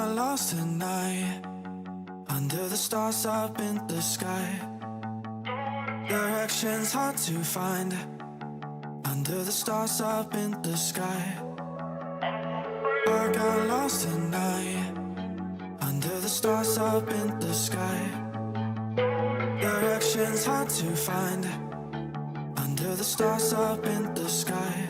got lost tonight under the stars up in the sky. Directions hard to find under the stars up in the sky. I got lost tonight under the stars up in the sky. Directions hard to find under the stars up in the sky.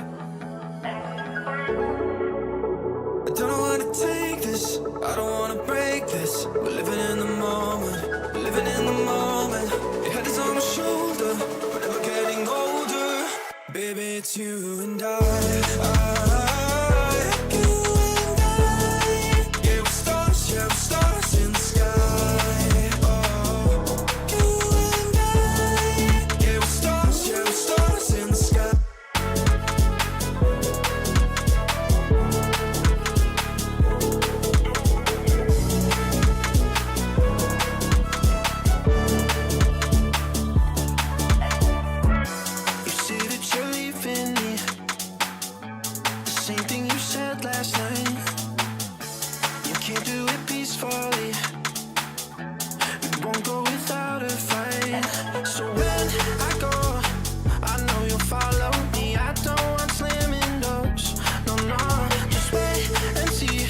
I don't know where to take this, I don't wanna break this. We're living in the moment, we're living in the moment. Your head is on my shoulder, we're never getting older. Baby, it's you and I. You and I. Yeah, we're stars in the sky. Oh, you and I. Yeah, we're stars in the sky. Last night, you can't do it peacefully. We won't go without a fight. So when I go, I know you'll follow me. I don't want slamming doors. No, no, just wait and see.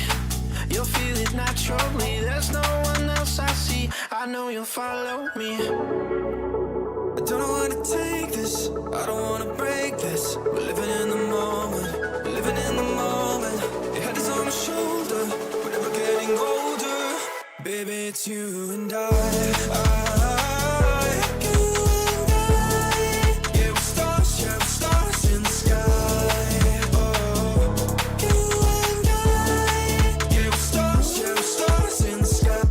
You'll feel it naturally. There's no one else I see. I know you'll follow me. I don't know where to take this, I don't wanna break this. We're living in the moment, we're living in the moment. Your head is on my shoulder, we're never getting older. Baby, it's you and I. You and I. Yeah, we're stars in the sky. Oh, you and I. Yeah, we're stars in the sky.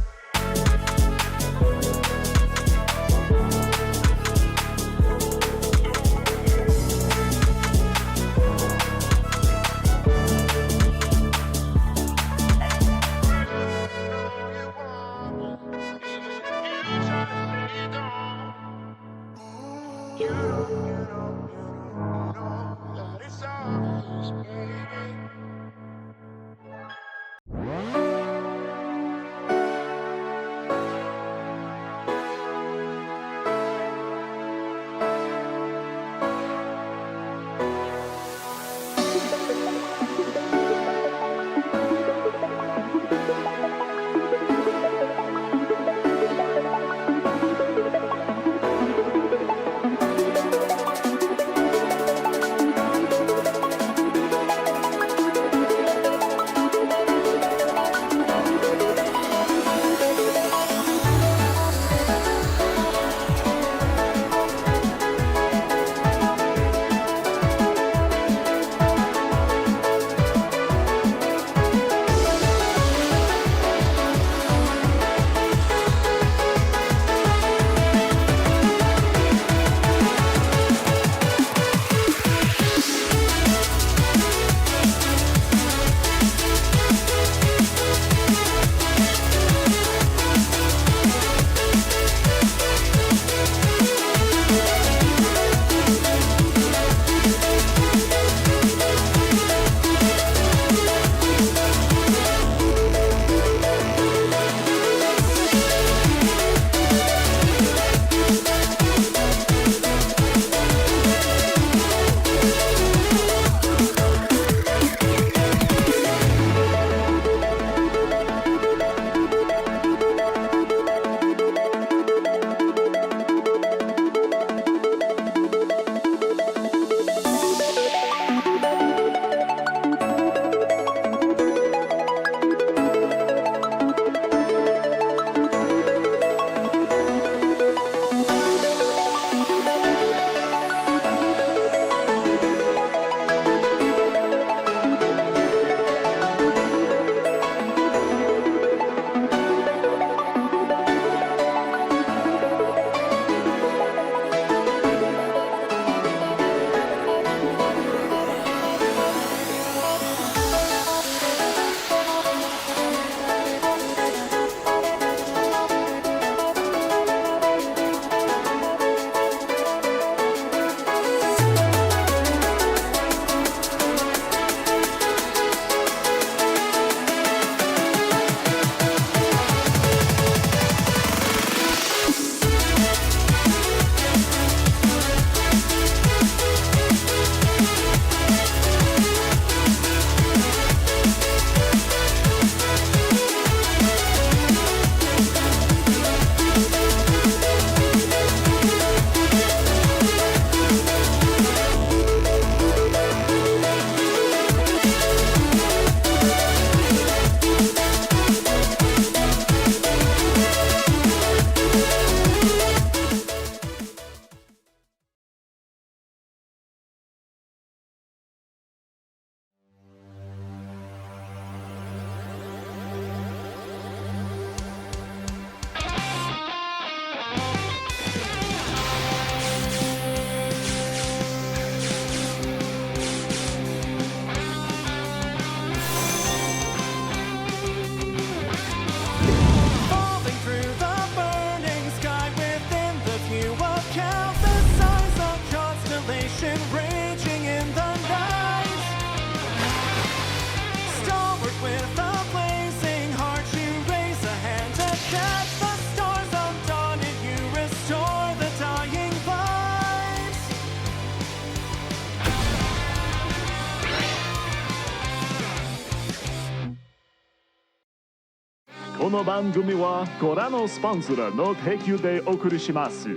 この番組はご覧のスポンサーの提供でお送りします。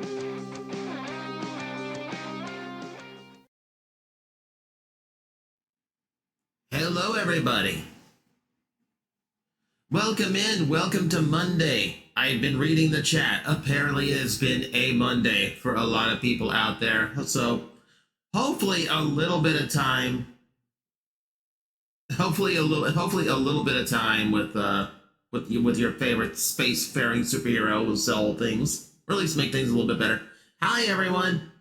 Hello, everybody. Welcome in. Welcome to Monday. I've been reading the chat. Apparently, it's been a Monday for a lot of people out there. So, hopefully, a little bit of time. Hopefully, a little bit of time with your favorite spacefaring superhero will sell things, or at least make things a little bit better. Hi, everyone.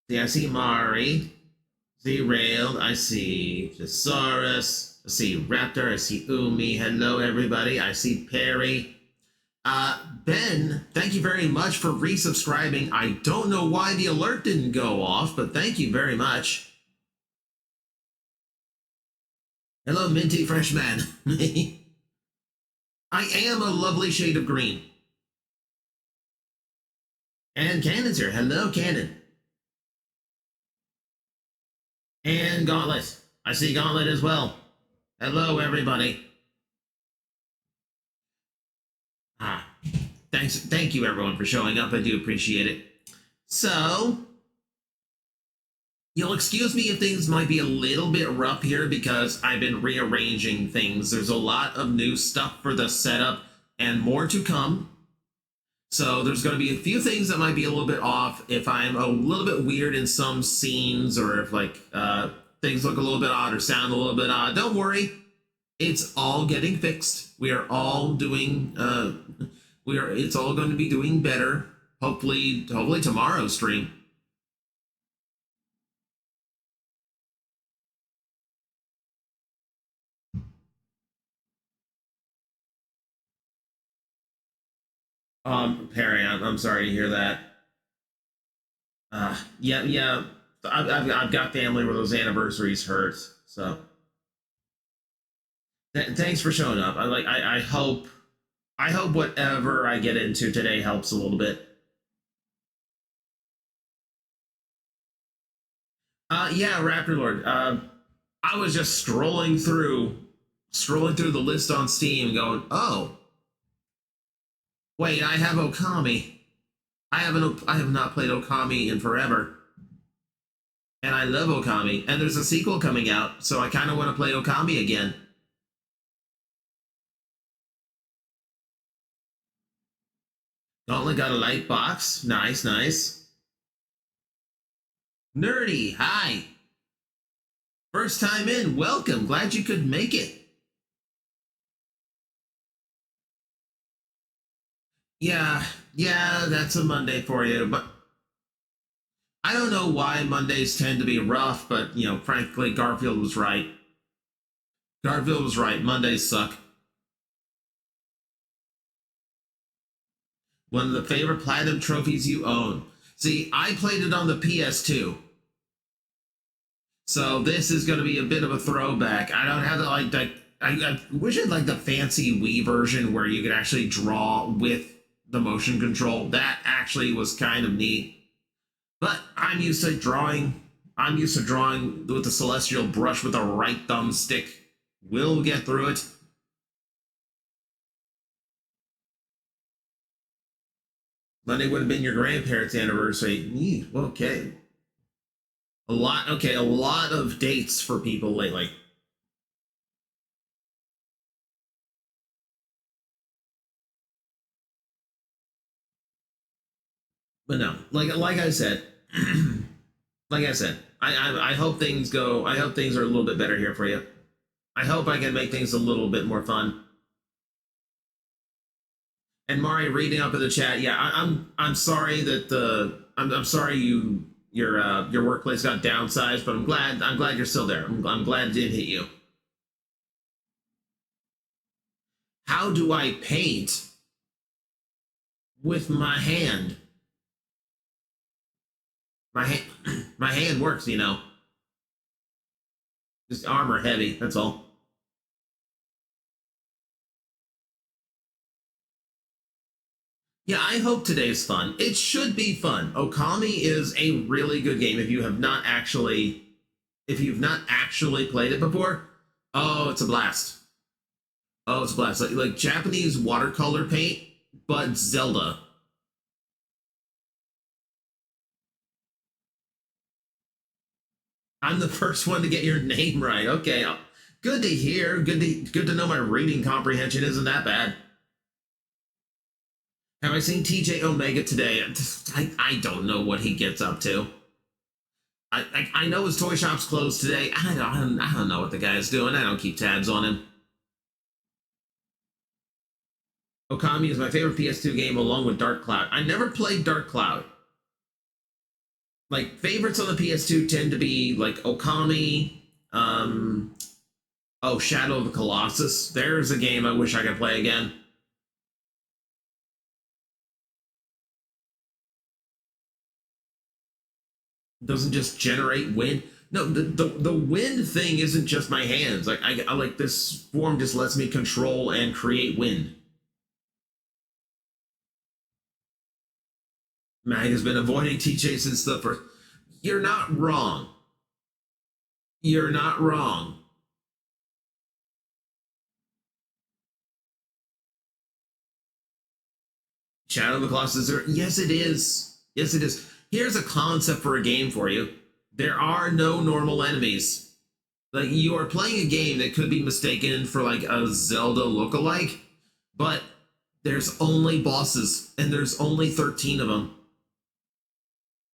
Yeah, I see Mari. See Railed, I see Thesaurus, I see Raptor, I see Umi. Hello, everybody. I see Perry. Ben, thank you very much for resubscribing. I don't know why the alert didn't go off, but thank you very much. Hello, Minty Freshman. I am a lovely shade of green. And Cannon's here. Hello, Cannon. And Gauntlet. I see Gauntlet as well. Hello, everybody. Thank you, everyone, for showing up. I do appreciate it. So, you'll excuse me if things might be a little bit rough here because I've been rearranging things. There's a lot of new stuff for the setup and more to come. So there's going to be a few things that might be a little bit off if I'm a little bit weird in some scenes or if things look a little bit odd or sound a little bit odd. Don't worry. It's all getting fixed. We are all doing, it's all going to be doing better. Hopefully tomorrow's stream. Perry, I'm sorry to hear that. Yeah. I've got family where those anniversaries hurt. So, thanks for showing up. I hope whatever I get into today helps a little bit. Yeah, Raptor Lord. I was just scrolling through the list on Steam, going, oh. Wait, I have Okami. I have not played Okami in forever. And I love Okami. And there's a sequel coming out, so I kind of want to play Okami again. Gauntlet got a light box. Nice. Nerdy, hi. First time in, welcome. Glad you could make it. Yeah, that's a Monday for you, but I don't know why Mondays tend to be rough, but, frankly, Garfield was right. Mondays suck. One of the favorite platinum trophies you own. See, I played it on the PS2. So this is going to be a bit of a throwback. I don't have I wish I had the fancy Wii version where you could actually draw with the motion control. That actually was kind of neat. But I'm used to drawing with the celestial brush with the right thumbstick. We'll get through it. Monday would have been your grandparents' anniversary. Okay. A lot of dates for people lately. But no, like I said, I hope things are a little bit better here for you. I hope I can make things a little bit more fun. And Mari, reading up in the chat, yeah, I'm sorry that I'm sorry your workplace got downsized, but I'm glad you're still there. I'm glad it didn't hit you. How do I paint with my hand? My hand works, Just armor heavy, that's all. Yeah, I hope today's fun. It should be fun. Okami is a really good game if you've not actually played it before. Oh, it's a blast. Oh, it's blast. Like Japanese watercolor paint, but Zelda. I'm the first one to get your name right. Okay. Good to hear. Good to know my reading comprehension isn't that bad. Have I seen TJ Omega today? I don't know what he gets up to. I know his toy shop's closed today. I don't know what the guy's doing. I don't keep tabs on him. Okami is my favorite PS2 game along with Dark Cloud. I never played Dark Cloud. Like, favorites on the PS2 tend to be like Okami, Shadow of the Colossus. There's a game I wish I could play again. Doesn't just generate wind. No, the wind thing isn't just my hands. Like I like this form just lets me control and create wind. Mag has been avoiding TJ since the first. You're not wrong. You're not wrong. Shadow of the Colossus. Yes, it is. Yes, it is. Here's a concept for a game for you. There are no normal enemies. Like, you are playing a game that could be mistaken for like a Zelda lookalike, but there's only bosses, and there's only 13 of them.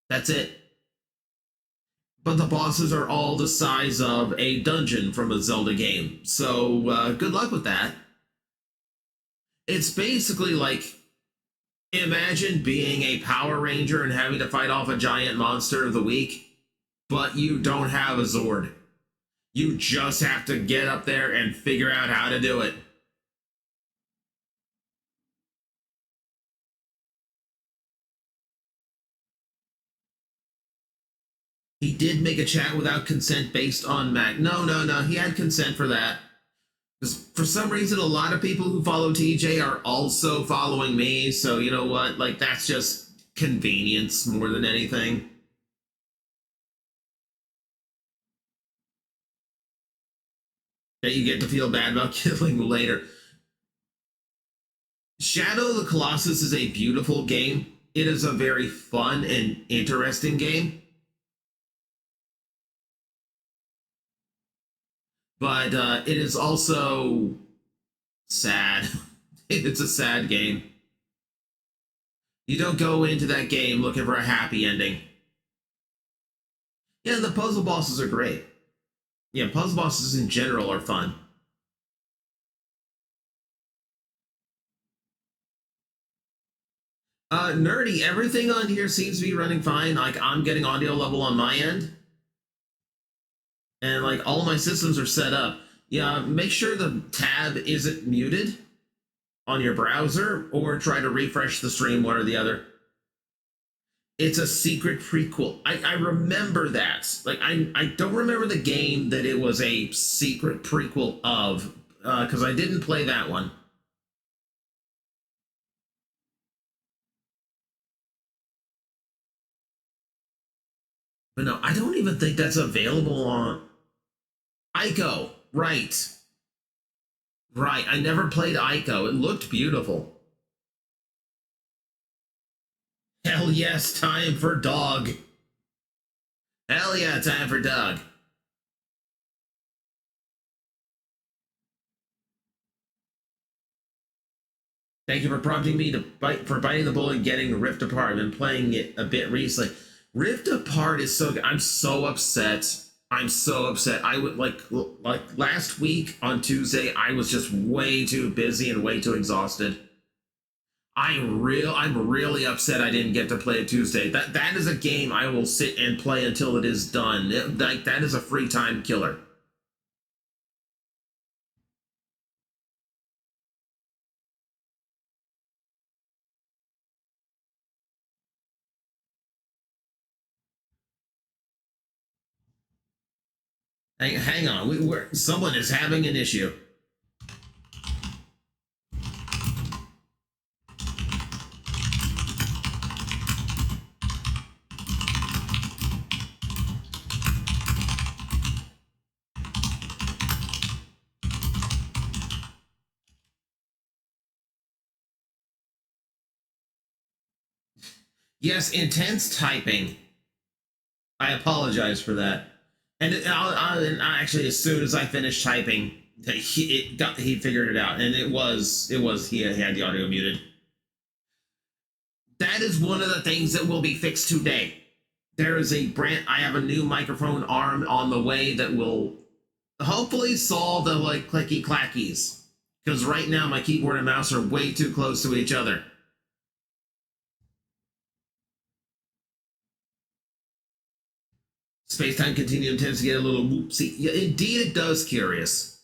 That's it. But the bosses are all the size of a dungeon from a Zelda game. So, good luck with that. It's basically like, imagine being a Power Ranger and having to fight off a giant monster of the week, but you don't have a Zord. You just have to get up there and figure out how to do it. He did make a chat without consent based on Mac. No. He had consent for that. Because for some reason, a lot of people who follow TJ are also following me. So, you know what? Like, that's just convenience more than anything. That you get to feel bad about killing later. Shadow of the Colossus is a beautiful game. It is a very fun and interesting game. But it is also sad. It's a sad game. You don't go into that game looking for a happy ending. Yeah, the puzzle bosses are great. Yeah, puzzle bosses in general are fun. Nerdy, everything on here seems to be running fine. Like, I'm getting audio level on my end. And like all my systems are set up. Yeah, make sure the tab isn't muted on your browser, or try to refresh the stream, one or the other. It's a secret prequel. I remember that. Like, I don't remember the game that it was a secret prequel of, because I didn't play that one. But no, I don't even think that's available on Ico. Right. Right. I never played Ico. It looked beautiful. Hell yes, time for dog. Hell yeah, time for dog. Thank you for prompting me to biting the bullet and getting Rift Apart. I've been playing it a bit recently. Rift Apart is so good. I'm so upset. I'm so upset. I would like last week on Tuesday, I was just way too busy and way too exhausted. I'm really upset I didn't get to play it Tuesday. That is a game I will sit and play until it is done. That is a free time killer. Hang on, someone is having an issue. Yes, intense typing. I apologize for that. And actually, as soon as I finished typing, he figured it out, and it was he had the audio muted. That is one of the things that will be fixed today. There is a brand. I have a new microphone arm on the way that will hopefully solve the like clicky clackies. Because right now my keyboard and mouse are way too close to each other. Space-time continuum tends to get a little whoopsie. Yeah, indeed it does, Curious.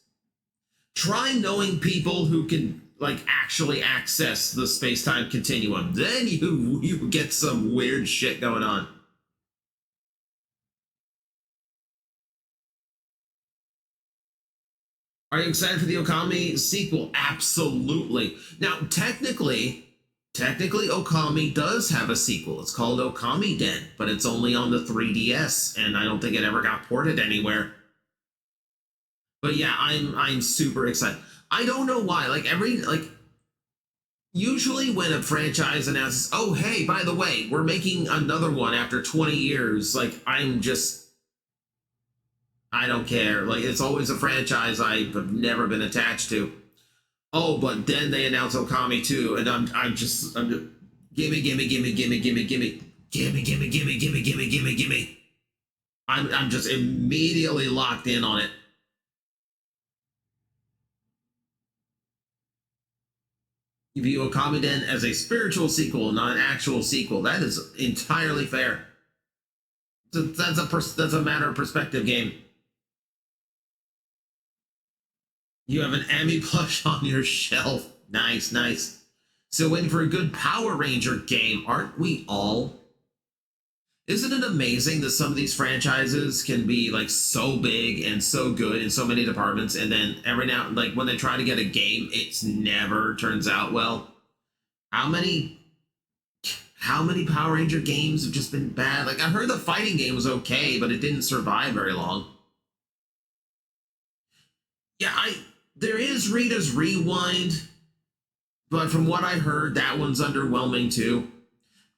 Try knowing people who can like actually access the space-time continuum. Then you get some weird shit going on. Are you excited for the Okami sequel? Absolutely. Now, technically, Okami does have a sequel. It's called Okami Den, but it's only on the 3DS, and I don't think it ever got ported anywhere. But yeah, I'm super excited. I don't know why. Usually when a franchise announces, oh hey, by the way, we're making another one after 20 years, I don't care. Like, it's always a franchise I've never been attached to. Oh, but then they announce Okami 2, and I'm just gimme. I'm just immediately locked in on it. You view Okami Den as a spiritual sequel, not an actual sequel. That is entirely fair. That's a matter of perspective game. You have an Emmy plush on your shelf. Nice, nice. So waiting for a good Power Ranger game, aren't we all? Isn't it amazing that some of these franchises can be like so big and so good in so many departments, and then every now, like when they try to get a game, it's never turns out well? How many Power Ranger games have just been bad? Like, I heard the fighting game was okay, but it didn't survive very long. Yeah, there is Rita's Rewind, but from what I heard, that one's underwhelming too.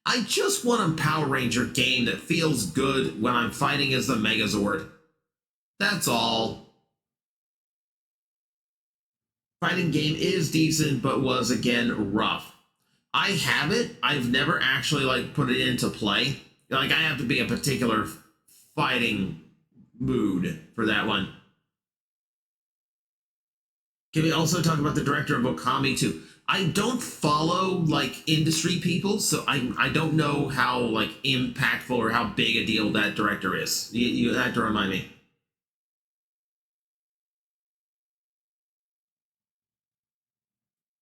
I just want a Power Ranger game that feels good when I'm fighting as the Megazord. That's all. Fighting game is decent, but was again rough. I have it. I've never actually like put it into play. Like, I have to be a particular fighting mood for that one. Can we also talk about the director of Okami 2? I don't follow like industry people, so I don't know how like impactful or how big a deal that director is. You have to remind me.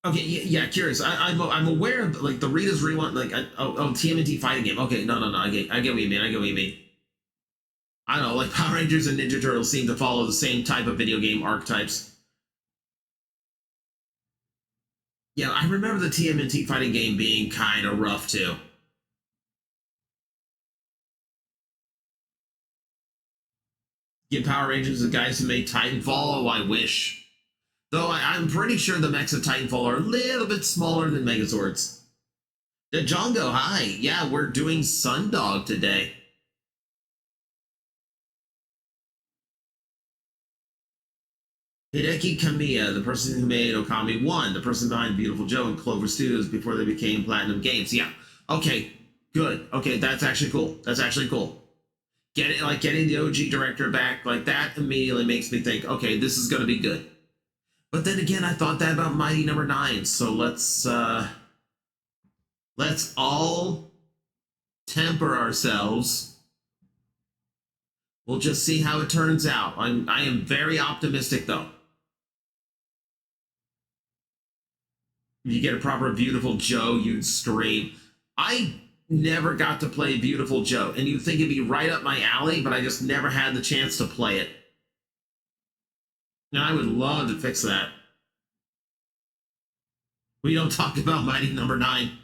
Okay, yeah, curious. I'm aware of like the Rita's Rewind, like TMNT fighting game. Okay, no, I get what you mean. I don't know, like Power Rangers and Ninja Turtles seem to follow the same type of video game archetypes. Yeah, I remember the TMNT fighting game being kind of rough too. Give Power Rangers the guys who made Titanfall? Oh, I wish. Though I'm pretty sure the mechs of Titanfall are a little bit smaller than Megazords. Django, hi. Yeah, we're doing Sundog today. Hideki Kamiya, the person who made Okami 1, the person behind Beautiful Joe and Clover Studios before they became Platinum Games. Yeah. Okay, good. Okay, that's actually cool. Getting the OG director back, like that immediately makes me think, okay, this is gonna be good. But then again, I thought that about Mighty Number 9, so let's all temper ourselves. We'll just see how it turns out. I am very optimistic though. If you get a proper Beautiful Joe, you'd scream. I never got to play Beautiful Joe, and you'd think it'd be right up my alley, but I just never had the chance to play it. Now, I would love to fix that. We don't talk about Mighty Number 9.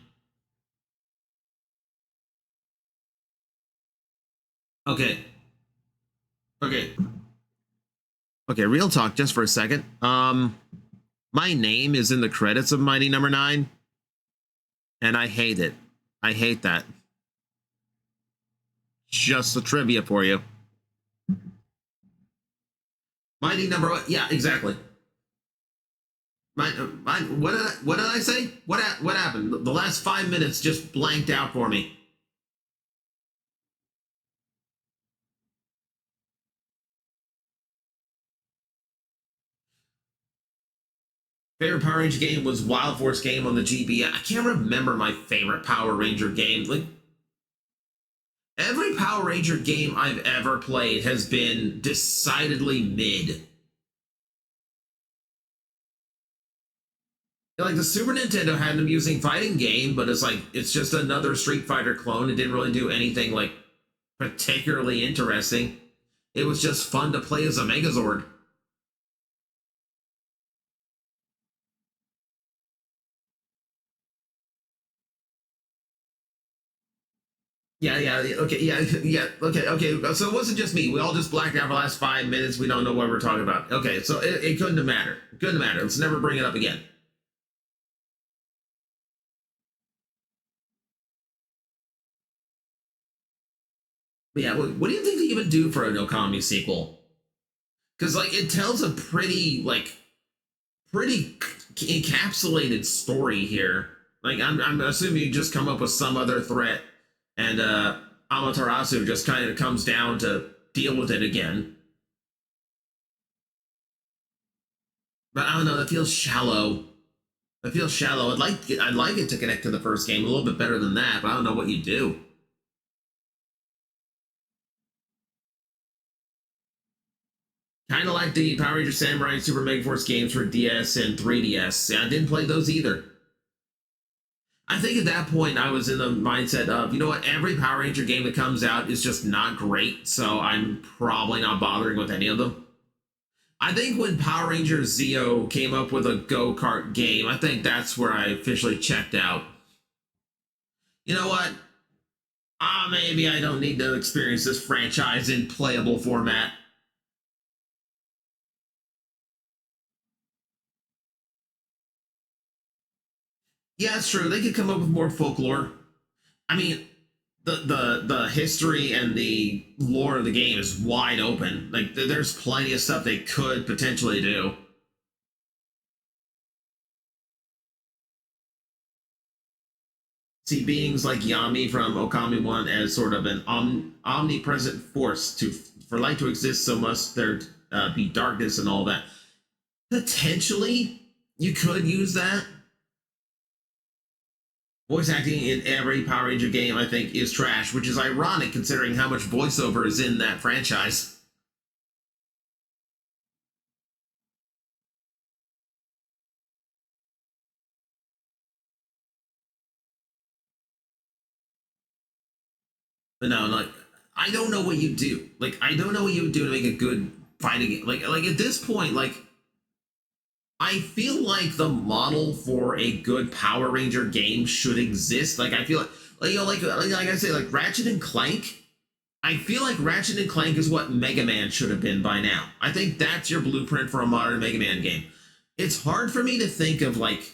Okay, real talk just for a second. My name is in the credits of Mighty Number 9, and I hate it. I hate that. Just the trivia for you. Mighty number one. Yeah, exactly. What did I say? What happened? The last 5 minutes just blanked out for me. Favorite Power Ranger game was Wild Force game on the GB. I can't remember my favorite Power Ranger game. Like, every Power Ranger game I've ever played has been decidedly mid. Like, the Super Nintendo had an amusing fighting game, but it's just another Street Fighter clone. It didn't really do anything, like, particularly interesting. It was just fun to play as a Megazord. Okay. So it wasn't just me. We all just blacked out for the last 5 minutes. We don't know what we're talking about. Okay, so it couldn't have mattered. Couldn't have mattered. Let's never bring it up again. But yeah, what do you think they even do for an Okami sequel? Because, like, it tells a pretty encapsulated story here. Like, I'm assuming you just come up with some other threat, and Amaterasu just kind of comes down to deal with it again. But I don't know. That feels shallow. It feels shallow. I'd like it to connect to the first game a little bit better than that, but I don't know what you do. Kind of like the Power Ranger Samurai and Super Mega Force games for DS and 3DS. Yeah, I didn't play those either. I think at that point I was in the mindset of, you know what, every Power Ranger game that comes out is just not great, so I'm probably not bothering with any of them. I think when Power Ranger Zeo came up with a go-kart game, I think that's where I officially checked out. You know what? Maybe I don't need to experience this franchise in playable format. Yeah, it's true. They could come up with more folklore. I mean, the history and the lore of the game is wide open. Like, there's plenty of stuff they could potentially do. See beings like Yami from Okami 1 as sort of an omnipresent force. For light to exist, so must there be darkness and all that. Potentially, you could use that. Voice acting in every Power Ranger game, I think, is trash, which is ironic considering how much voiceover is in that franchise. But no, like, I don't know what you do. Like, I don't know what you would do to make a good fighting game. Like at this point, like, I feel like the model for a good Power Ranger game should exist. Like, I feel like I say, like Ratchet and Clank. I feel like Ratchet and Clank is what Mega Man should have been by now. I think that's your blueprint for a modern Mega Man game. It's hard for me to think of, like,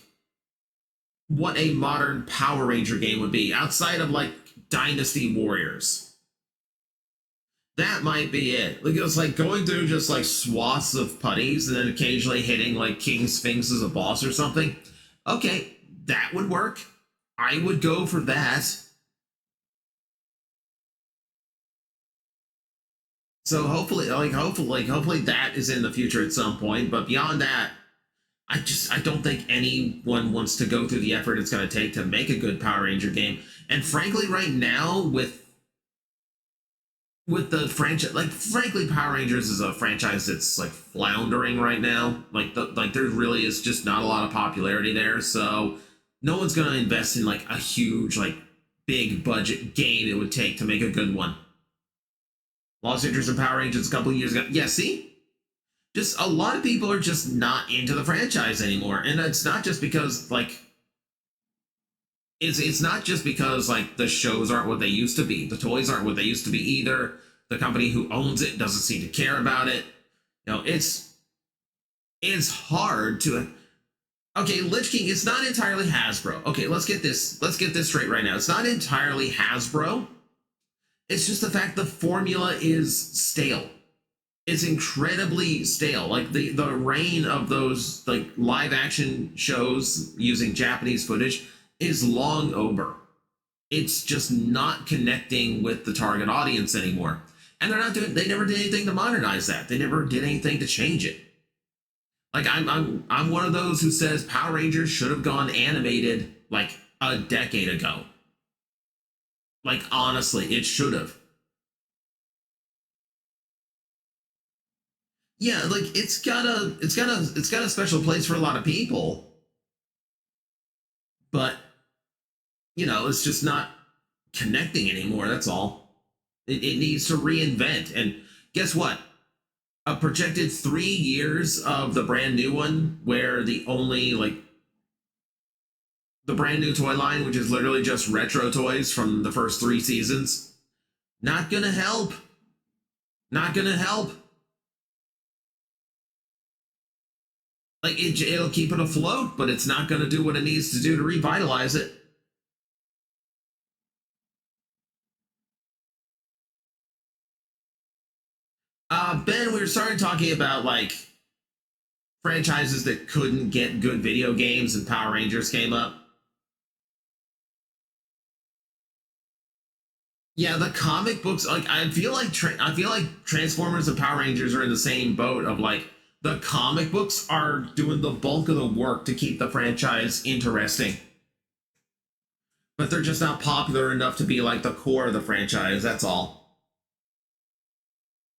what a modern Power Ranger game would be outside of, like, Dynasty Warriors. That might be it. Like, it's like going through just like swaths of putties and then occasionally hitting like King Sphinx as a boss or something. Okay, that would work. I would go for that. So hopefully that is in the future at some point. But beyond that, I don't think anyone wants to go through the effort it's going to take to make a good Power Ranger game. And frankly, right now with the franchise, like, frankly, Power Rangers is a franchise that's like floundering right now. Like there really is just not a lot of popularity there. So no one's going to invest in like a huge, like, big budget game it would take to make a good one. Lost interest in Power Rangers a couple of years ago. Yeah, see? Just a lot of people are just not into the franchise anymore. And it's not just because, like, it's not just because, like, the shows aren't what they used to be. The toys aren't what they used to be either. The company who owns it doesn't seem to care about it. You know, it's hard to... Okay, Lich King, it's not entirely Hasbro. Okay, let's get this straight right now. It's not entirely Hasbro. It's just the fact the formula is stale. It's incredibly stale. Like the reign of those like live action shows using Japanese footage is long over. It's just not connecting with the target audience anymore. And they never did anything to modernize that. They never did anything to change it. Like I'm one of those who says Power Rangers should have gone animated like a decade ago. Like honestly, it should have. Yeah, like it's got a special place for a lot of people, but it's just not connecting anymore. That's all. It needs to reinvent. And guess what? A projected 3 years of the brand new one, where the only like the brand new toy line, which is literally just retro toys from the first 3 seasons, not gonna help. Not gonna help. Like it'll keep it afloat, but it's not gonna do what it needs to do to revitalize it. Ben, we were starting talking about like franchises that couldn't get good video games, and Power Rangers came up. Yeah, the comic books, like I feel like Transformers and Power Rangers are in the same boat of like the comic books are doing the bulk of the work to keep the franchise interesting. But they're just not popular enough to be like the core of the franchise, that's all.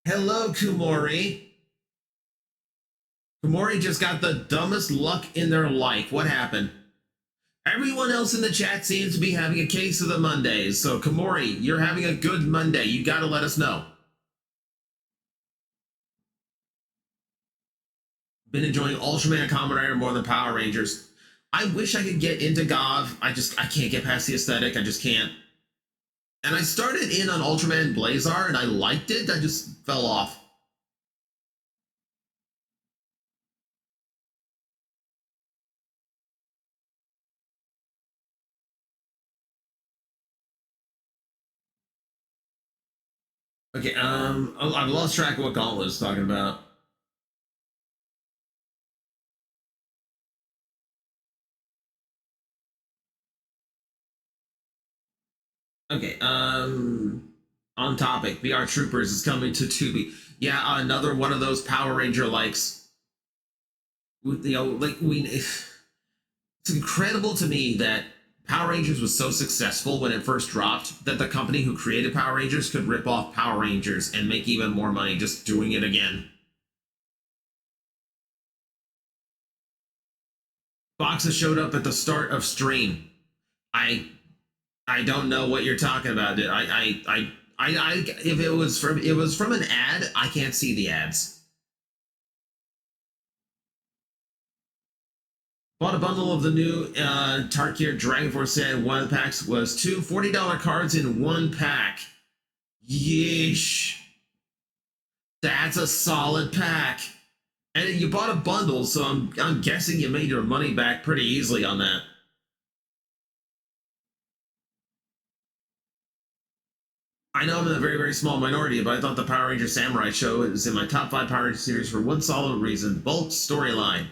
Hello, Kumori. Kumori just got the dumbest luck in their life. What happened? Everyone else in the chat seems to be having a case of the Mondays. So, Komori, you're having a good Monday. You got to let us know. Been enjoying Ultraman and Kamen Rider more than Power Rangers. I wish I could get into GOV. I can't get past the aesthetic. I just can't. And I started in on Ultraman Blazar, and I liked it. I just fell off. Okay, I've lost track of what Gauntlet is talking about. Okay, on topic, VR Troopers is coming to Tubi. Yeah, another one of those Power Ranger likes. It's incredible to me that Power Rangers was so successful when it first dropped that the company who created Power Rangers could rip off Power Rangers and make even more money just doing it again. Boxes showed up at the start of stream. I don't know what you're talking about. If it was from an ad, I can't see the ads. Bought a bundle of the new Tarkir Dragon Force set. One of the packs was two $40 cards in one pack. Yeesh. That's a solid pack. And you bought a bundle, so I'm guessing you made your money back pretty easily on that. I know I'm in a very, very small minority, but I thought the Power Ranger Samurai show is in my top 5 Power Ranger series for one solid reason. Bulk's storyline.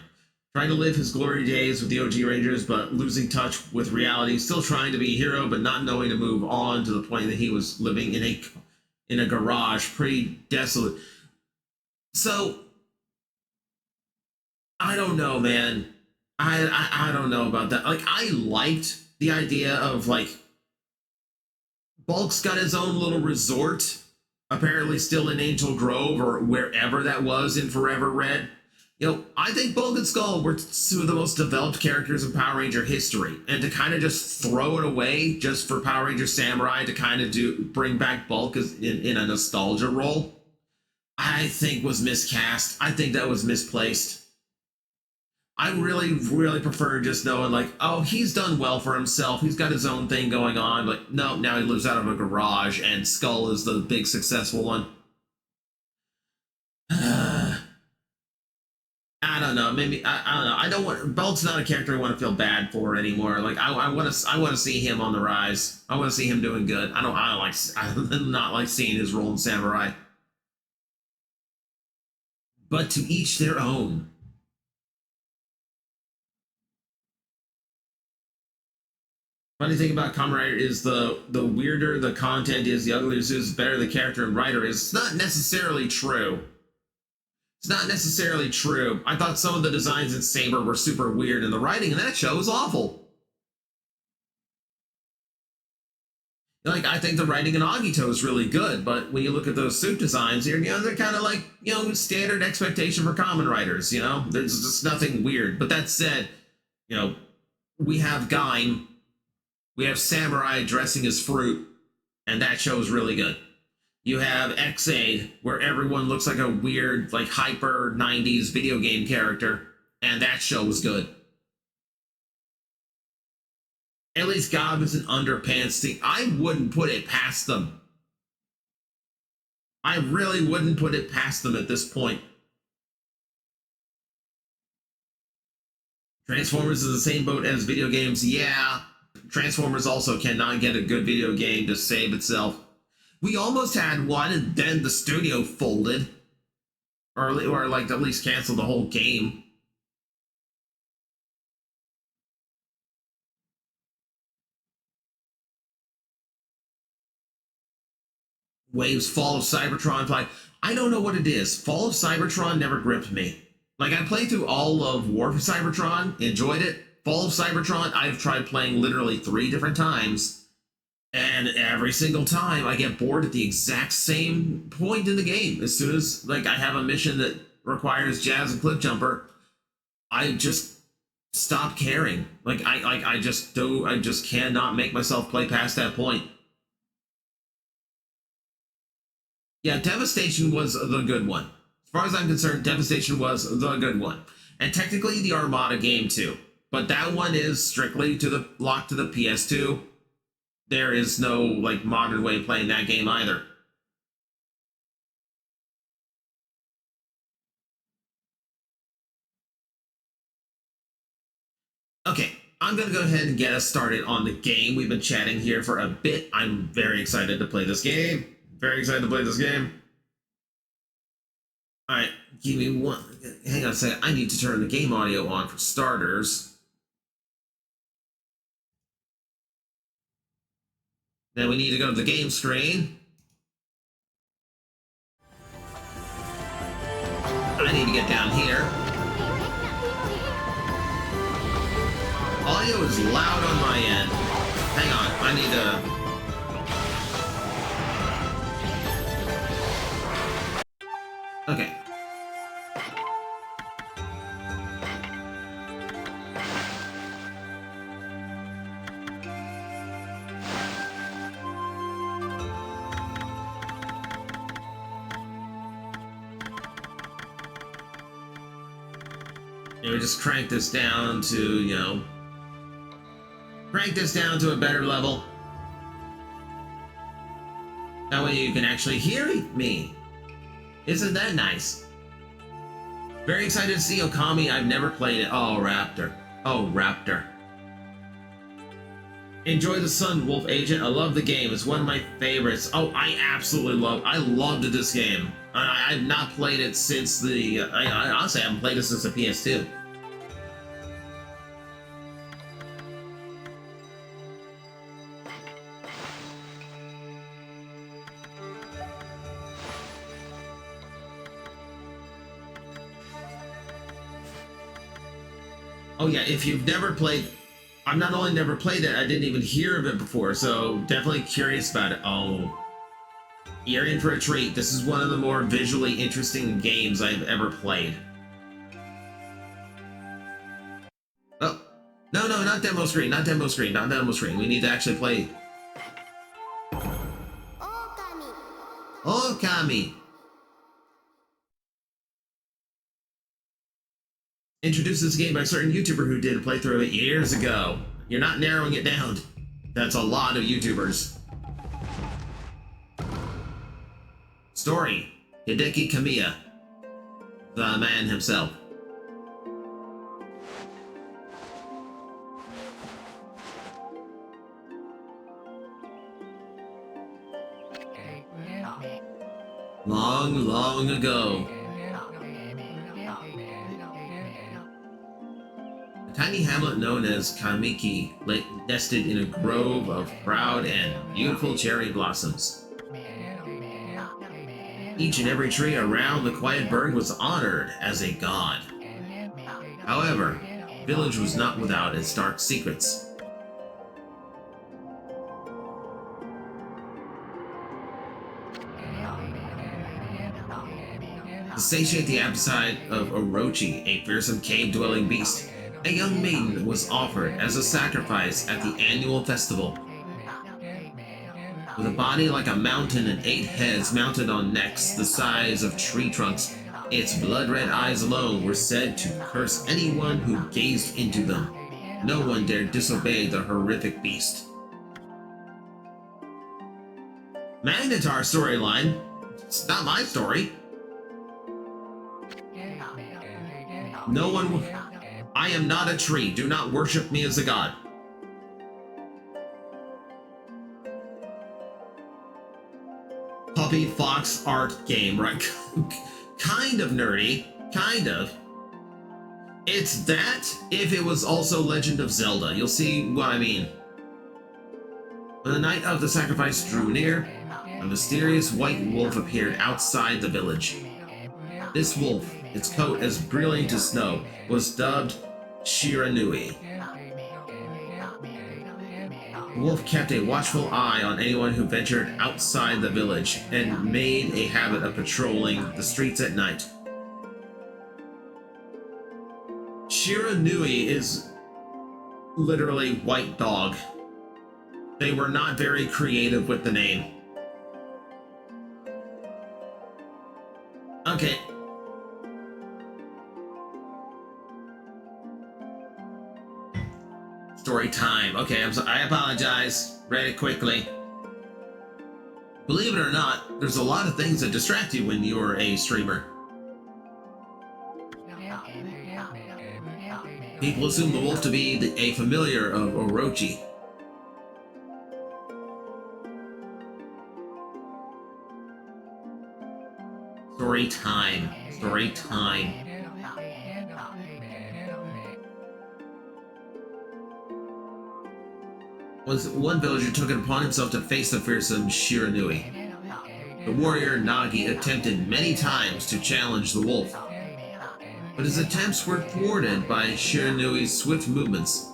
Trying to live his glory days with the OG Rangers, but losing touch with reality. Still trying to be a hero, but not knowing to move on, to the point that he was living in a garage, pretty desolate. So, I don't know, man. I don't know about that. Like, I liked the idea of, like, Bulk's got his own little resort, apparently still in Angel Grove or wherever that was in Forever Red. I think Bulk and Skull were two of the most developed characters in Power Ranger history, and to kind of just throw it away just for Power Ranger Samurai to kind of bring back Bulk as in a nostalgia role, I think was miscast. I think that was misplaced. I really, really prefer just knowing, like, oh, he's done well for himself. He's got his own thing going on. But no, now he lives out of a garage, and Skull is the big successful one. I don't don't know. Maybe I don't know. I don't want Belt's not a character I want to feel bad for anymore. Like I want to see him on the rise. I want to see him doing good. I don't like I do not like seeing his role in Samurai. But to each their own. Funny thing about Kamen Rider is the weirder the content is, the uglier it is, the better the character and writer is. It's not necessarily true. It's not necessarily true. I thought some of the designs in Saber were super weird, and the writing in that show is awful. Like, I think the writing in Agito is really good, but when you look at those suit designs here, they're kind of like, standard expectation for Kamen Riders, There's just nothing weird. But that said, we have Gaim, we have Samurai dressing as fruit, and that show is really good. You have X-Aid, where everyone looks like a weird, like, hyper 90s video game character, and that show was good. At least Goblins and Underpants thing, I wouldn't put it past them. I really wouldn't put it past them at this point. Transformers is the same boat as video games. Yeah, Transformers also cannot get a good video game to save itself. We almost had one, and then the studio folded. Or like, at least canceled the whole game. Waves, Fall of Cybertron. I don't know what it is. Fall of Cybertron never gripped me. Like, I played through all of War for Cybertron, enjoyed it. Fall of Cybertron, I've tried playing literally 3 different times. And every single time I get bored at the exact same point in the game. As soon as, like, I have a mission that requires Jazz and Cliff Jumper, I just stop caring. Like, I just cannot make myself play past that point. Yeah, Devastation was the good one. As far as I'm concerned, Devastation was the good one. And technically the Armada game too. But that one is strictly locked to the PS2. There is no, like, modern way of playing that game either. Okay, I'm going to go ahead and get us started on the game. We've been chatting here for a bit. I'm very excited to play this game. Very excited to play this game. Alright, give me one. Hang on a second. I need to turn the game audio on for starters. Then we need to go to the game screen. I need to get down here. Audio is loud on my end. Hang on, I need to... Okay. We just crank this down to, crank this down to a better level. That way you can actually hear me. Isn't that nice? Very excited to see Okami. I've never played it. Oh, Raptor. Oh, Raptor. Enjoy the Sun Wolf Agent. I love the game. It's one of my favorites. Oh, I loved this game. I've not played it since I honestly haven't played it since the PS2. Oh yeah, if you've never played, I've not only never played it, I didn't even hear of it before, so definitely curious about it. Oh, you're in for a treat. This is one of the more visually interesting games I've ever played. Oh, no, not demo screen, not demo screen. We need to actually play. Okami. Introduced this game by a certain YouTuber who did a playthrough of it years ago. You're not narrowing it down. That's a lot of YouTubers. Story: Hideki Kamiya, the man himself. Long, long ago, a tiny hamlet known as Kamiki lay nested in a grove of proud and beautiful cherry blossoms. Each and every tree around the quiet burg was honored as a god. However, the village was not without its dark secrets. To satiate the appetite of Orochi, a fearsome cave-dwelling beast, a young maiden was offered as a sacrifice at the annual festival. With a body like a mountain and 8 heads mounted on necks the size of tree trunks, its blood-red eyes alone were said to curse anyone who gazed into them. No one dared disobey the horrific beast. Magnetar storyline? It's not my story. No one. I am not a tree. Do not worship me as a god. Puppy Fox art game, right? Kind of nerdy. Kind of. It's that if it was also Legend of Zelda. You'll see what I mean. When the night of the sacrifice drew near, a mysterious white wolf appeared outside the village. This wolf, its coat as brilliant as snow, was dubbed Shiranui. The wolf kept a watchful eye on anyone who ventured outside the village and made a habit of patrolling the streets at night. Shiranui is literally white dog. They were not very creative with the name. Okay. Story time. Okay, I apologize. Read it quickly. Believe it or not, there's a lot of things that distract you when you're a streamer. People assume the wolf to be a familiar of Orochi. Story time. Story time. One villager took it upon himself to face the fearsome Shiranui. The warrior Nagi attempted many times to challenge the wolf, but his attempts were thwarted by Shiranui's swift movements.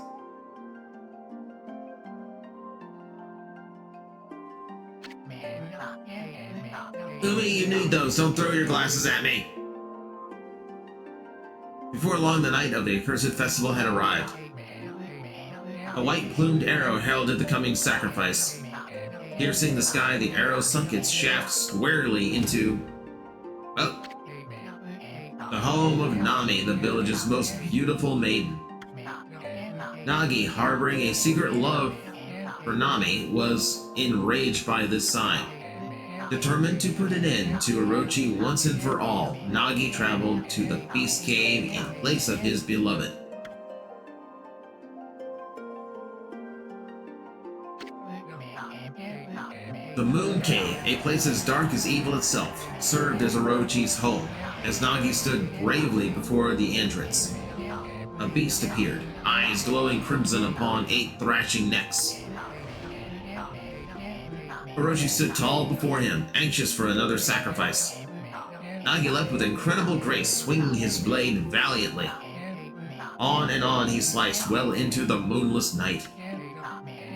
Umi, you need those. Don't throw your glasses at me. Before long, the night of the accursed festival had arrived. A white-plumed arrow heralded the coming sacrifice. Piercing the sky, the arrow sunk its shaft squarely into, well, the home of Nami, the village's most beautiful maiden. Nagi, harboring a secret love for Nami, was enraged by this sign. Determined to put an end to Orochi once and for all, Nagi traveled to the Beast Cave in place of his beloved. The Moon Cave, a place as dark as evil itself, served as Orochi's home, as Nagi stood bravely before the entrance. A beast appeared, eyes glowing crimson upon 8 thrashing necks. Orochi stood tall before him, anxious for another sacrifice. Nagi leapt with incredible grace, swinging his blade valiantly. On and on he sliced well into the moonless night.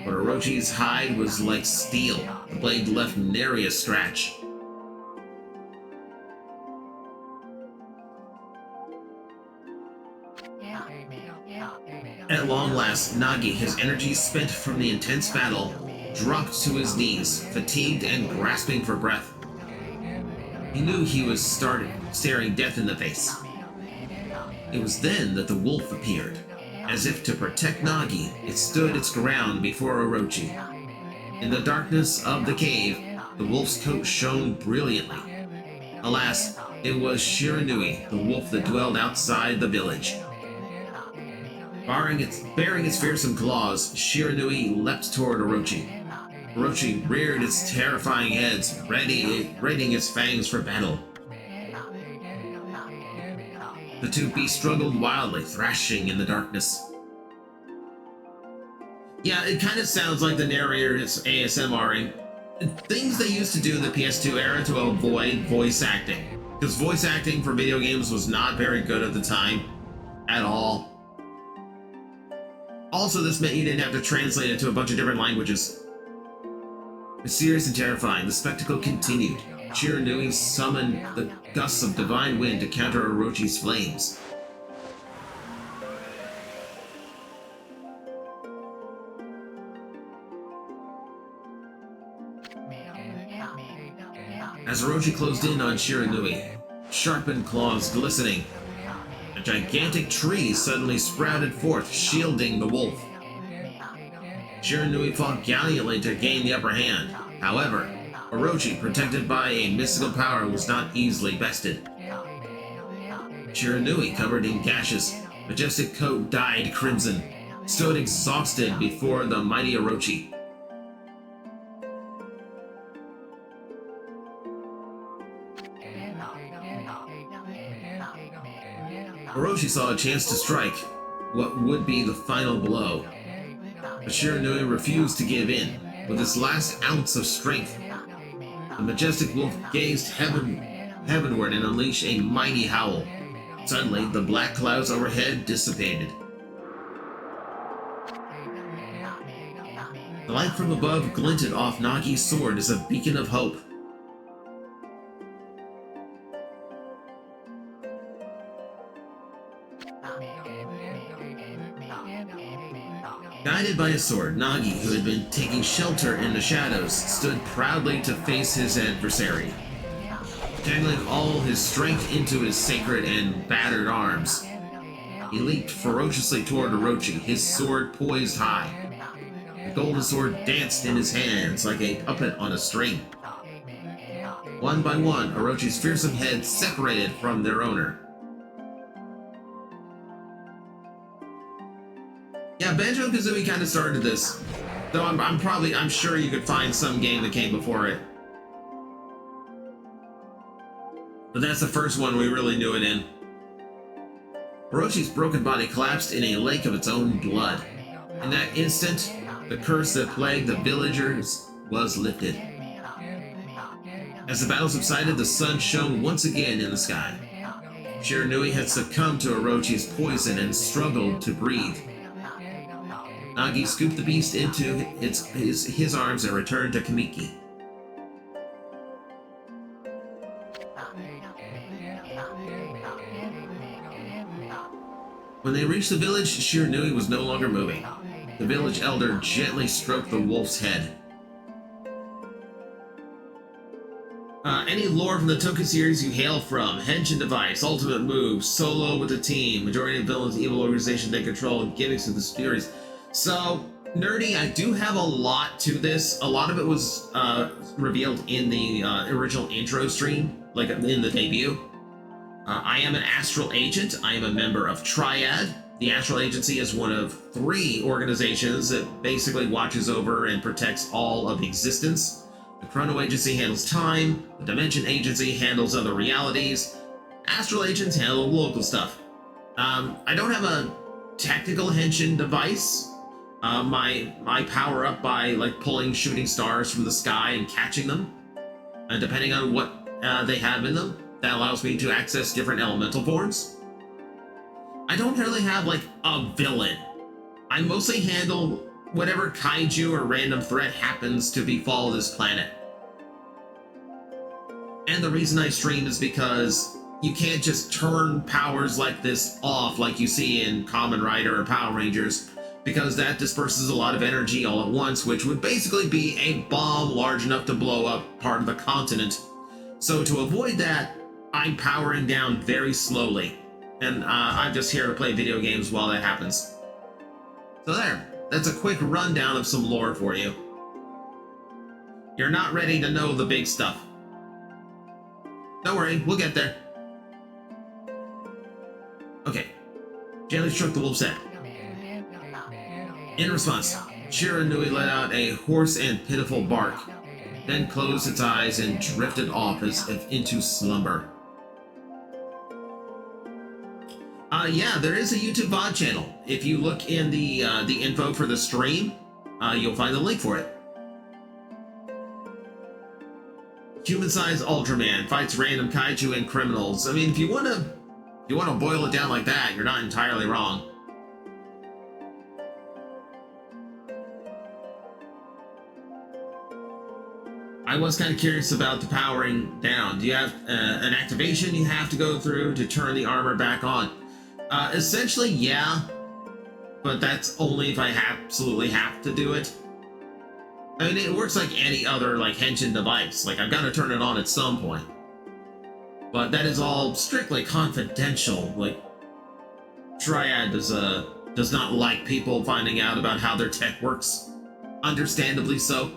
But Orochi's hide was like steel. The blade left nary a scratch. At long last, Nagi, his energy spent from the intense battle, dropped to his knees, fatigued and grasping for breath. He knew he was staring death in the face. It was then that the wolf appeared. As if to protect Nagi, it stood its ground before Orochi. In the darkness of the cave, the wolf's coat shone brilliantly. Alas, it was Shiranui, the wolf that dwelled outside the village. Bearing its fearsome claws, Shiranui leapt toward Orochi. Orochi reared its terrifying heads, readying its fangs for battle. The two beasts struggled wildly, thrashing in the darkness. Yeah, it kind of sounds like the narrator is ASMRing. Things they used to do in the PS2 era to avoid voice acting. Because voice acting for video games was not very good at the time. At all. Also, this meant you didn't have to translate it to a bunch of different languages. Mysterious and terrifying, the spectacle continued. Shiranui summoned the gusts of divine wind to counter Orochi's flames. As Orochi closed in on Shiranui, sharpened claws glistening, a gigantic tree suddenly sprouted forth, shielding the wolf. Shiranui fought gallantly to gain the upper hand. However, Orochi, protected by a mystical power, was not easily bested. Shiranui, covered in gashes, majestic coat dyed crimson, stood exhausted before the mighty Orochi. Orochi saw a chance to strike what would be the final blow. But Shiranui refused to give in. With its last ounce of strength, the majestic wolf gazed heavenward and unleashed a mighty howl. Suddenly, the black clouds overhead dissipated. The light from above glinted off Nagi's sword as a beacon of hope. Guided by his sword, Nagi, who had been taking shelter in the shadows, stood proudly to face his adversary. Channeling all his strength into his sacred and battered arms, he leaped ferociously toward Orochi, his sword poised high. The golden sword danced in his hands like a puppet on a string. One by one, Orochi's fearsome heads separated from their owner. Yeah, Banjo-Kazooie kind of started this. Though I'm sure you could find some game that came before it. But that's the first one we really knew it in. Orochi's broken body collapsed in a lake of its own blood. In that instant, the curse that plagued the villagers was lifted. As the battle subsided, the sun shone once again in the sky. Shiranui had succumbed to Orochi's poison and struggled to breathe. Nagi scooped the beast into his arms and returned to Kamiki. When they reached the village, Shiranui was no longer moving. The village elder gently stroked the wolf's head. Any lore from the Toku series you hail from: Henshin Device, Ultimate Move, Solo with the Team, Majority of Villains, Evil Organization they control, Gimmicks of the Series. So, nerdy, I do have a lot to this. A lot of it was revealed in the original intro stream, like in the debut. I am an Astral Agent. I am a member of Triad. The Astral Agency is one of 3 organizations that basically watches over and protects all of existence. The Chrono Agency handles time. The Dimension Agency handles other realities. Astral Agents handle local stuff. I don't have a technical Henshin device. My power up by like pulling shooting stars from the sky and catching them, and depending on what they have in them, that allows me to access different elemental forms. I don't really have like a villain. I mostly handle whatever kaiju or random threat happens to befall this planet. And the reason I stream is because you can't just turn powers like this off like you see in Kamen Rider or Power Rangers, because that disperses a lot of energy all at once, which would basically be a bomb large enough to blow up part of the continent. So to avoid that, I'm powering down very slowly, and I'm just here to play video games while that happens. So there, that's a quick rundown of some lore for you. You're not ready to know the big stuff. Don't worry, we'll get there. Okay, gently stroke the wolf's head. In response, Shiranui let out a hoarse and pitiful bark, then closed its eyes and drifted off as if into slumber. Yeah, there is a YouTube VOD channel. If you look in the info for the stream, you'll find the link for it. Human-sized Ultraman fights random kaiju and criminals. I mean, if you wanna boil it down like that, you're not entirely wrong. I was kind of curious about the powering down. Do you have an activation you have to go through to turn the armor back on? Essentially, yeah, but that's only if I absolutely have to do it. I mean, it works like any other Henshin device. Like, I've got to turn it on at some point. But that is all strictly confidential. Like, Triad does not like people finding out about how their tech works. Understandably so.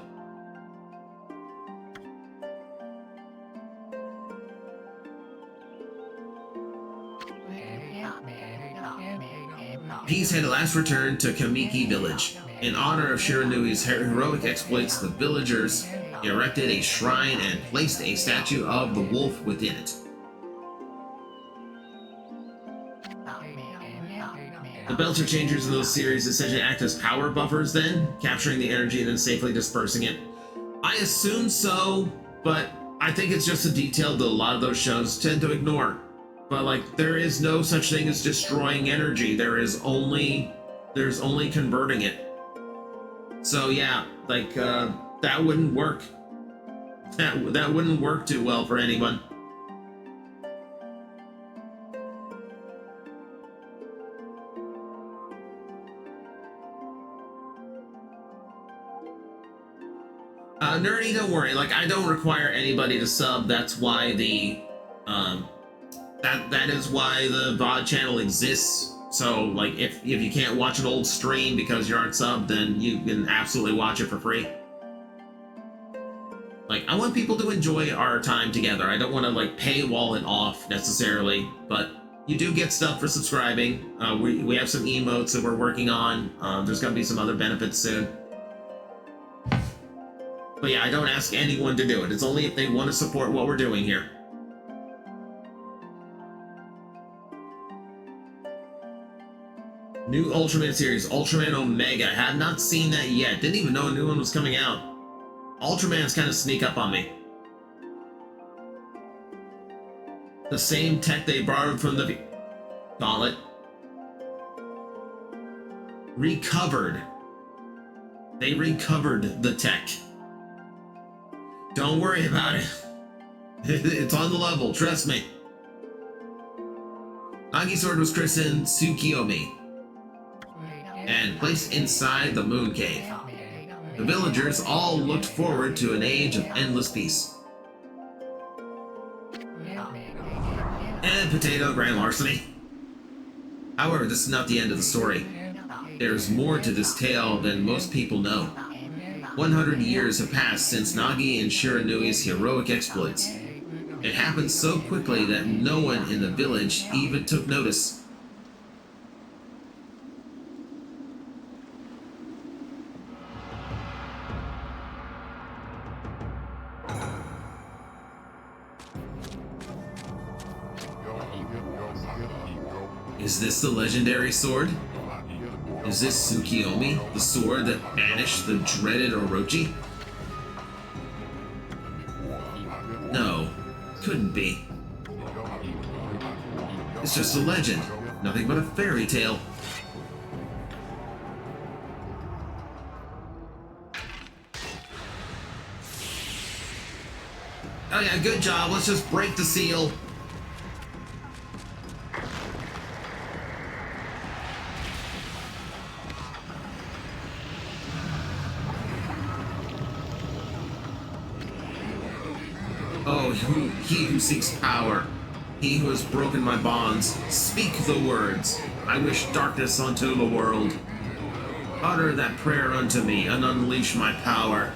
Peace had last returned to Kamiki village. In honor of Shiranui's heroic exploits, the villagers erected a shrine and placed a statue of the wolf within it. The Belter Changers in those series essentially act as power buffers then, capturing the energy and then safely dispersing it. I assume so, but I think it's just a detail that a lot of those shows tend to ignore. But there is no such thing as destroying energy. There's only converting it. So yeah, that wouldn't work. That wouldn't work too well for anyone. Nerdy, don't worry. I don't require anybody to sub. That's why the that is why the VOD channel exists. So if you can't watch an old stream because you aren't subbed, then you can absolutely watch it for free. I want people to enjoy our time together. I don't want to paywall it off necessarily, but you do get stuff for subscribing. We have some emotes that we're working on. There's gonna be some other benefits soon. But yeah, I don't ask anyone to do it. It's only if they want to support what we're doing here. New Ultraman series, Ultraman Omega. Have not seen that yet. Didn't even know a new one was coming out. Ultraman's kind of sneak up on me. The same tech they borrowed from the Gauntlet. Recovered. They recovered the tech. Don't worry about it. It's on the level, trust me. Nagi's sword was christened Tsukiyomi and placed inside the moon cave. The villagers all looked forward to an age of endless peace. And potato grand larceny. However, this is not the end of the story. There's more to this tale than most people know. 100 years have passed since Nagi and Shiranui's heroic exploits. It happened so quickly that no one in the village even took notice. Is this the legendary sword? Is this Tsukiyomi, the sword that banished the dreaded Orochi? No, couldn't be. It's just a legend, nothing but a fairy tale. Oh yeah, good job, let's just break the seal. Oh, he who seeks power, he who has broken my bonds, speak the words. I wish darkness unto the world. Utter that prayer unto me and unleash my power.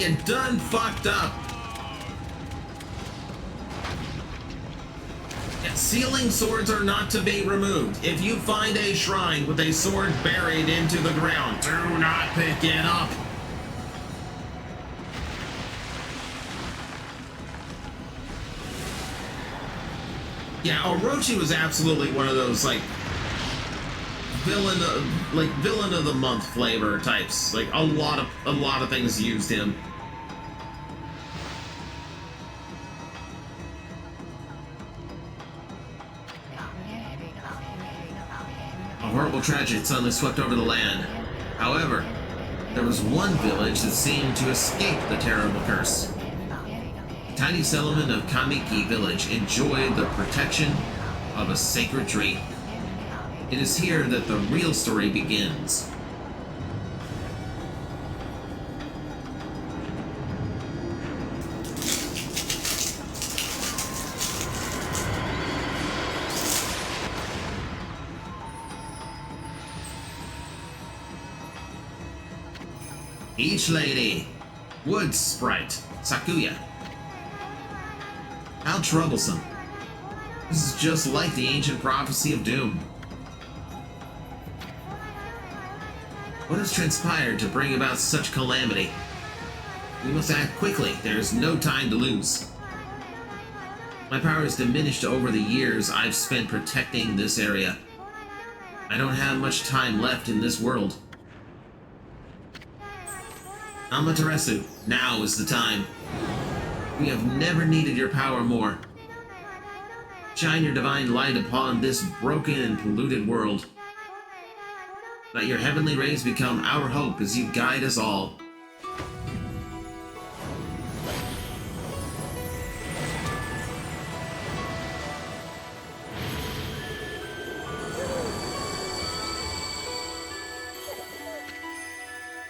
You done fucked up. Yeah, sealing swords are not to be removed. If you find a shrine with a sword buried into the ground, do not pick it up. Yeah, Orochi was absolutely one of those villain of the month flavor types. Like a lot of things used him. A horrible tragedy suddenly swept over the land. However, there was one village that seemed to escape the terrible curse. The tiny settlement of Kamiki village enjoyed the protection of a sacred tree. It is here that the real story begins. Each lady, wood sprite, Sakuya. How troublesome. This is just like the ancient prophecy of doom. What has transpired to bring about such calamity? We must act quickly. There is no time to lose. My power has diminished over the years I've spent protecting this area. I don't have much time left in this world. Amaterasu, now is the time. We have never needed your power more. Shine your divine light upon this broken and polluted world. Let your heavenly rays become our hope as you guide us all.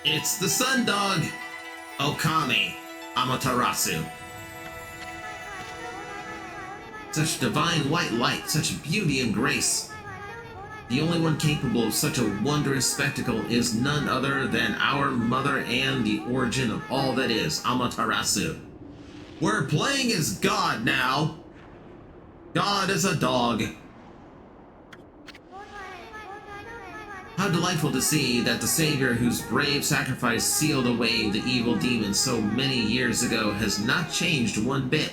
It's the sun dog, Okami Amaterasu. Such divine white light, such beauty and grace. The only one capable of such a wondrous spectacle is none other than our mother and the origin of all that is, Amaterasu. We're playing as God now. God is a dog. How delightful to see that the Savior whose brave sacrifice sealed away the evil demons so many years ago has not changed one bit.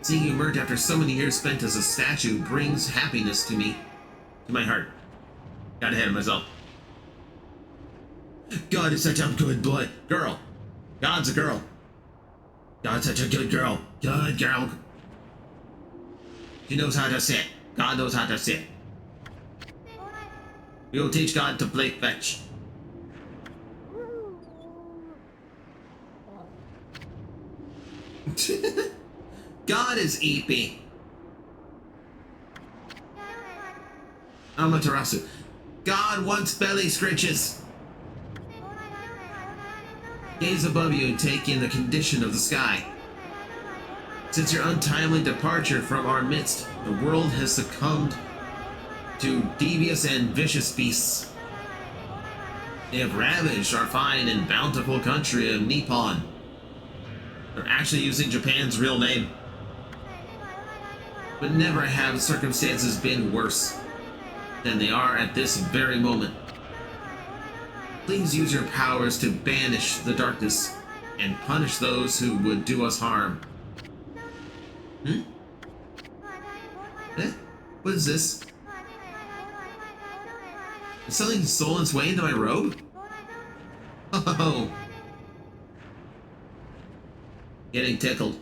Seeing you emerge after so many years spent as a statue brings happiness to me, to my heart. Got ahead of myself. God is such a good boy. Girl. God's a girl. God's such a good girl. Good girl. She knows how to sit. God knows how to sit. We will teach God to play fetch. God is Eepy. Amaterasu. God wants belly scritches. Gaze above you and take in the condition of the sky. Since your untimely departure from our midst, the world has succumbed to devious and vicious beasts. They have ravaged our fine and bountiful country of Nippon. They're actually using Japan's real name. But never have circumstances been worse than they are at this very moment. Please use your powers to banish the darkness and punish those who would do us harm. What is this? Is something stolen its way into my robe? Oh. Getting tickled.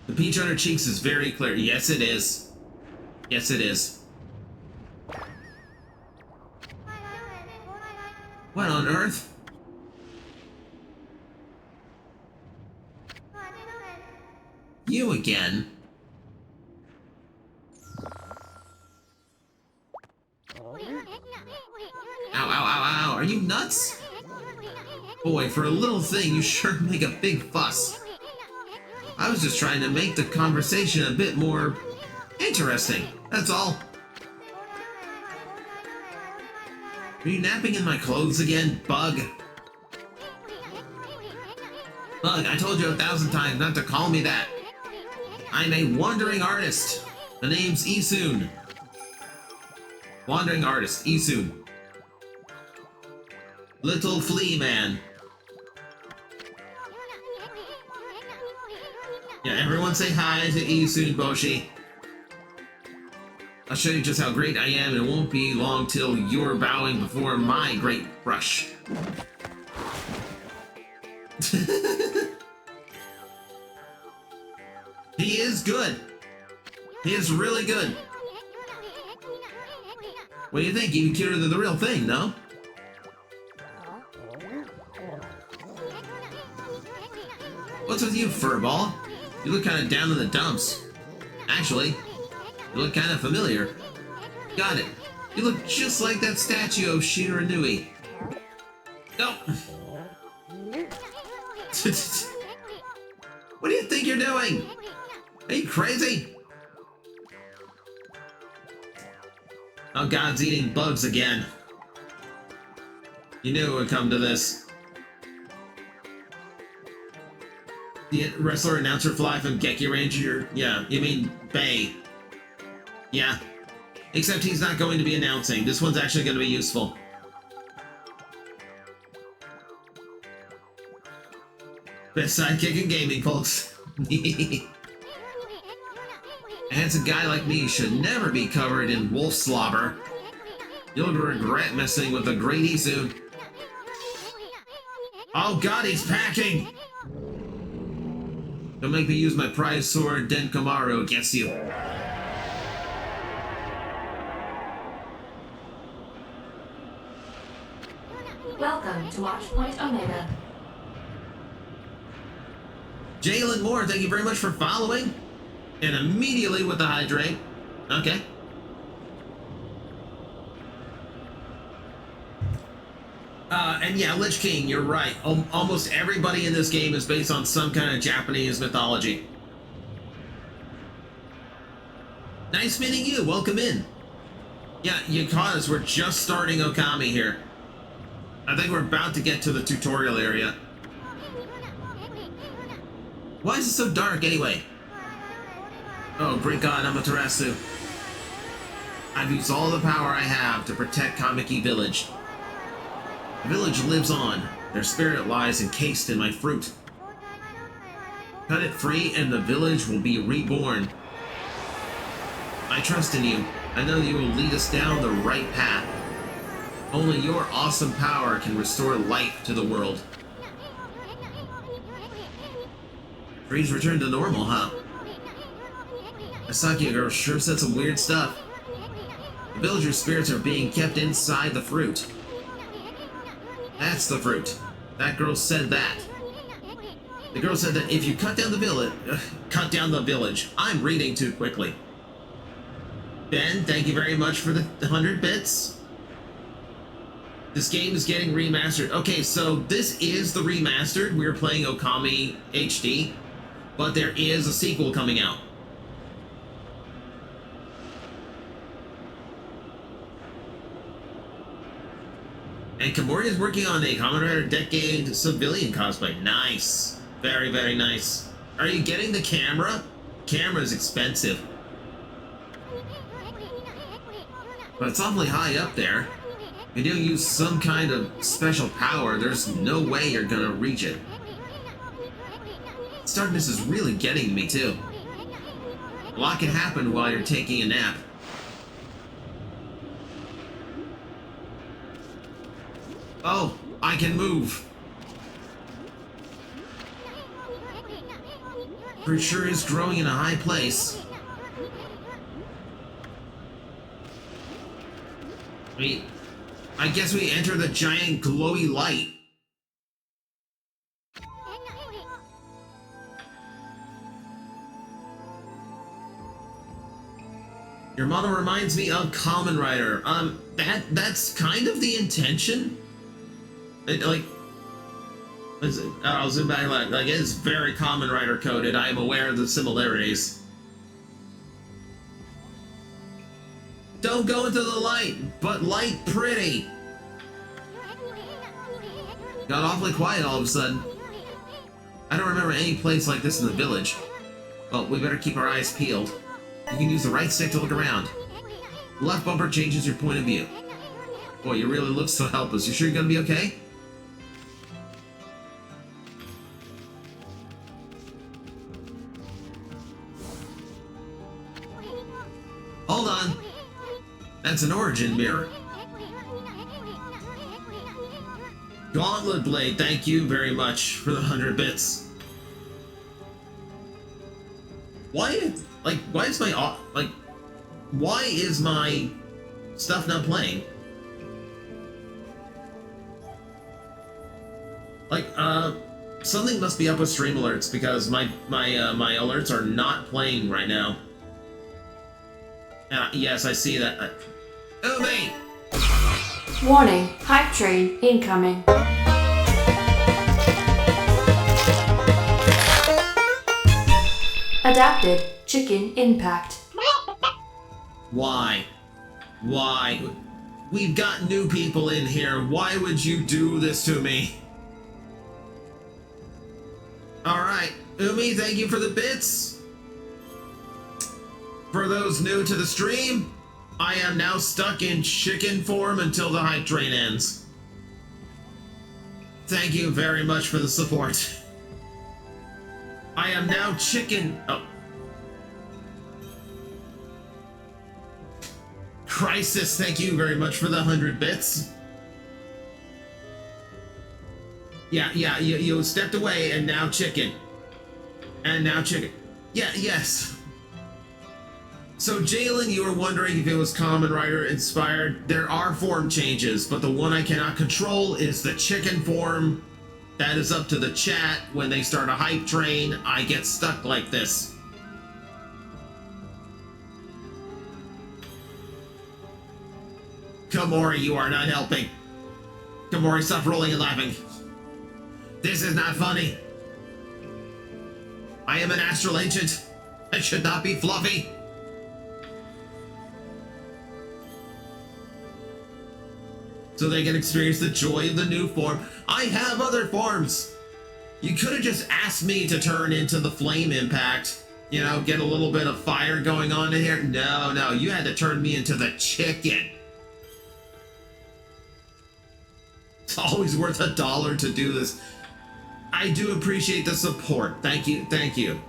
The peach on her cheeks is very clear. Yes, it is. Yes, it is. What on earth? You again? Ow, ow, ow, ow. Are you nuts? Boy, for a little thing, you sure make a big fuss. I was just trying to make the conversation a bit more interesting. That's all. Are you napping in my clothes again, Bug? Bug, I told you 1,000 times not to call me that. I'm a wandering artist. The name's Isun. Wandering artist, Isun. Little flea man. Yeah, everyone say hi to Isun Boshi. I'll show you just how great I am, and it won't be long till you're bowing before my great brush. He is good. He is really good. What do you think? Even cuter than the real thing, no? What's with you, furball? You look kind of down in the dumps. Actually, you look kind of familiar. Got it. You look just like that statue of Shiranui. No. What do you think you're doing? Are you crazy? Oh, God's eating bugs again. You knew it would come to this. The wrestler announcer fly from Geki Ranger? Yeah, you mean Bay. Yeah. Except he's not going to be announcing. This one's actually going to be useful. Best sidekick in gaming, folks. A handsome guy like me should never be covered in wolf slobber. You'll regret messing with the great Isu. Oh God, he's packing! Don't make me use my prize sword Denkomaru against you. Welcome to Watchpoint Omega. Jalen Moore, thank you very much for following. And immediately with the hydrate. Okay. And yeah, Lich King, you're right. Almost everybody in this game is based on some kind of Japanese mythology. Nice meeting you. Welcome in. Yeah, you caught us. We're just starting Okami here. I think we're about to get to the tutorial area. Why is it so dark anyway? Oh, great God, Amaterasu. I've used all the power I have to protect Kamiki Village. The village lives on. Their spirit lies encased in my fruit. Cut it free and the village will be reborn. I trust in you. I know you will lead us down the right path. Only your awesome power can restore life to the world. Trees return to normal, huh? Asaki girl sure said some weird stuff. The villager spirits are being kept inside the fruit. That's the fruit. That girl said that. The girl said that if you cut down the village. I'm reading too quickly. Ben, thank you very much for the 100 bits. This game is getting remastered. Okay, so this is the remastered. We're playing Okami HD, but there is a sequel coming out. And Kamori is working on a Kamen Rider Decade civilian cosplay. Nice. Very, very nice. Are you getting the camera? Camera is expensive. But it's awfully high up there. If you don't use some kind of special power, there's no way you're gonna reach it. This darkness is really getting me too. A lot can happen while you're taking a nap. Oh, I can move. Fruit sure is growing in a high place. I guess we enter the giant glowy light. Your model reminds me of Kamen Rider. That's kind of the intention. I'll zoom back. Like it is very Kamen Rider coded. I am aware of the similarities. Don't go into the light, but light pretty. Got awfully quiet all of a sudden. I don't remember any place like this in the village. Well, we better keep our eyes peeled. You can use the right stick to look around. The left bumper changes your point of view. Boy, you really look so helpless. You sure you're gonna be okay? Hold on. That's an origin mirror. Gauntlet Blade, thank you very much for the 100 bits. Why is my stuff not playing? Something must be up with stream alerts because my alerts are not playing right now. Yes, I see that. Umi! Warning, hype train incoming. Adapted, chicken impact. Why? Why? We've got new people in here. Why would you do this to me? Alright, Umi, thank you for the bits. For those new to the stream, I am now stuck in chicken form until the hype train ends. Thank you very much for the support. I am now chicken. Oh. Crisis, thank you very much for the 100 bits. Yeah, you stepped away and now chicken. And now chicken. Yeah, yes. So Jalen, you were wondering if it was Kamen Rider inspired. There are form changes, but the one I cannot control is the chicken form. That is up to the chat. When they start a hype train, I get stuck like this. Komori, you are not helping. Komori, stop rolling and laughing. This is not funny. I am an astral agent. I should not be fluffy. So they can experience the joy of the new form. I have other forms. You could have just asked me to turn into the flame impact. You know, get a little bit of fire going on in here. No, you had to turn me into the chicken. It's always worth $1 to do this. I do appreciate the support. Thank you.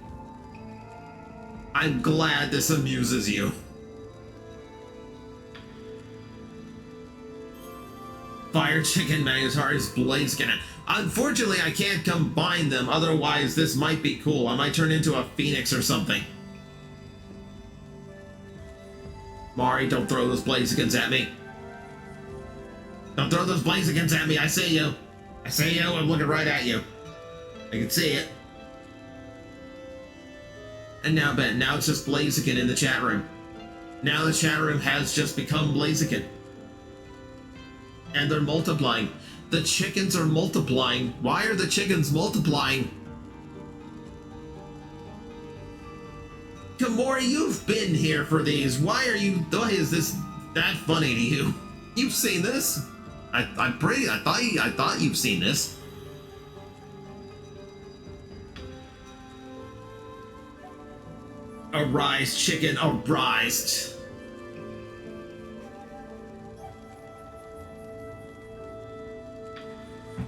I'm glad this amuses you. Fire Chicken Magnetari's Blaziken. Unfortunately, I can't combine them, otherwise this might be cool. I might turn into a phoenix or something. Mari, don't throw those Blazikens at me. Don't throw those Blazikens at me, I see you. I see you, I'm looking right at you. I can see it. And now, Ben, now it's just Blaziken in the chat room. Now the chat room has just become Blaziken. And they're multiplying. The chickens are multiplying. Why are the chickens multiplying? Komori, you've been here for these. Why is this that funny to you? You've seen this? I thought you've seen this. Arise, chicken, arise.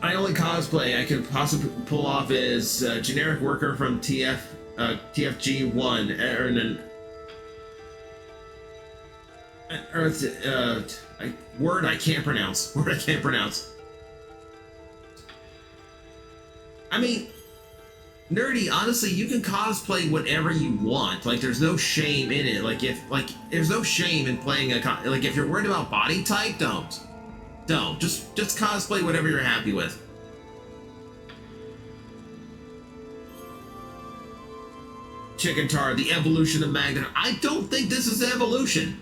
My only cosplay I could possibly pull off is generic worker from TFG 1 word I can't pronounce. I mean, nerdy, honestly, you can cosplay whatever you want. Like, there's no shame in it. There's no shame in playing if you're worried about body type, don't. Just cosplay whatever you're happy with. Chicken Tar, the evolution of Magnet. I don't think this is evolution.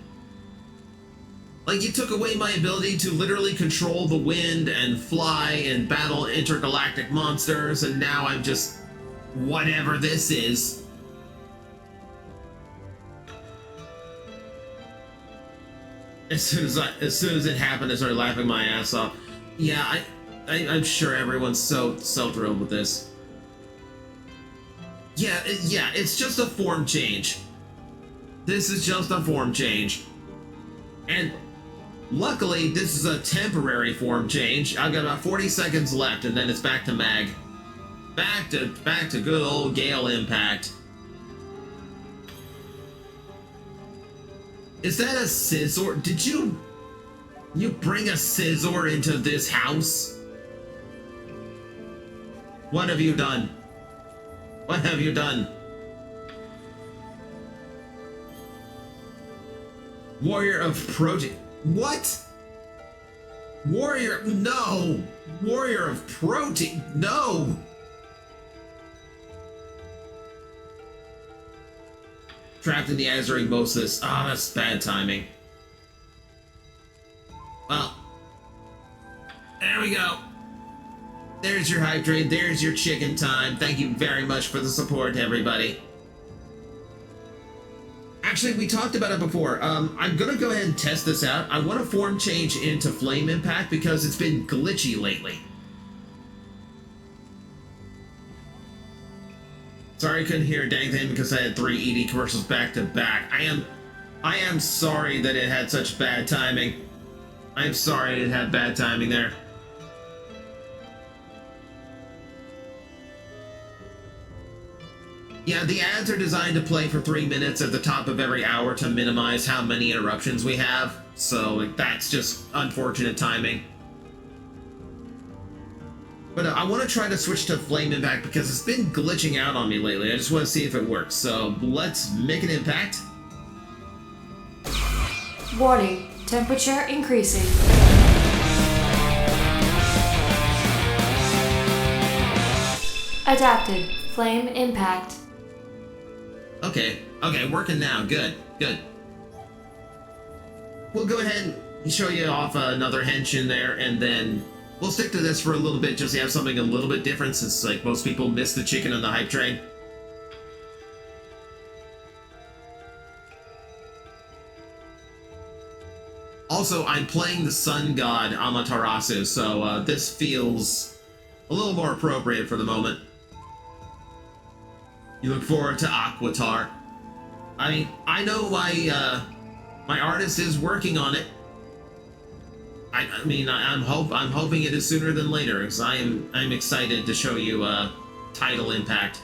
Like, you took away my ability to literally control the wind and fly and battle intergalactic monsters, and now I'm just whatever this is. As soon as it happened, I started laughing my ass off. Yeah, I'm sure everyone's so thrilled with this. Yeah, it's just a form change. This is just a form change. And luckily, this is a temporary form change. I've got about 40 seconds left, and then it's back to Mag. Back to good old Gale Impact. Is that a scissor? Did you bring a scissor into this house? What have you done? What have you done? Warrior of Protein. What? Warrior, no! Warrior of Protein, no! Trapped in the eyes during most of this. Ah, that's bad timing. Well, there we go. There's your hype train. There's your chicken time. Thank you very much for the support, everybody. Actually, we talked about it before. I'm gonna go ahead and test this out. I want to form change into Flame Impact because it's been glitchy lately. Sorry I couldn't hear a dang thing because I had 3 ED commercials back to back. I am sorry that it had such bad timing. I'm sorry it had bad timing there. Yeah, the ads are designed to play for 3 minutes at the top of every hour to minimize how many interruptions we have. So, like, that's just unfortunate timing. But I want to try to switch to Flame Impact because it's been glitching out on me lately. I just want to see if it works. So let's make an impact. Warning, temperature increasing. Adapted, Flame Impact. Okay, working now. Good. We'll go ahead and show you off another henshin there, and then we'll stick to this for a little bit just to have something a little bit different since, like, most people miss the chicken on the hype train. Also, I'm playing the Sun God Amaterasu, so this feels a little more appropriate for the moment. You look forward to Aquatar. I mean, I know my artist is working on it. I'm hoping it is sooner than later, because I'm excited to show you Tidal Impact.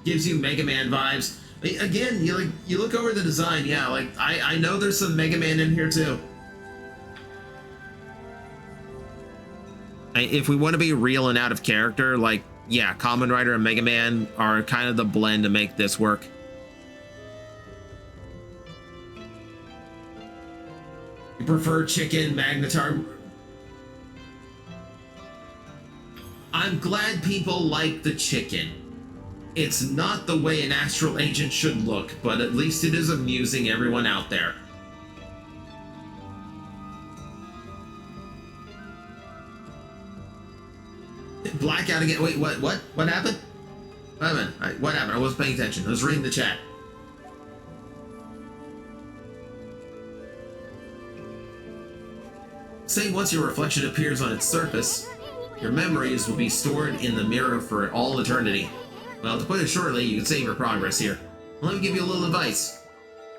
Gives you Mega Man vibes. Again, you look over the design, yeah, like I know there's some Mega Man in here too. If we want to be real and out of character, like, yeah, Kamen Rider and Mega Man are kind of the blend to make this work. You prefer chicken, Magnetar? I'm glad people like the chicken. It's not the way an astral agent should look, but at least it is amusing everyone out there. Blackout again. Wait, what happened? What happened? I wasn't paying attention. I was reading the chat. Say once your reflection appears on its surface, your memories will be stored in the mirror for all eternity. Well, to put it shortly, you can save your progress here. Let me give you a little advice.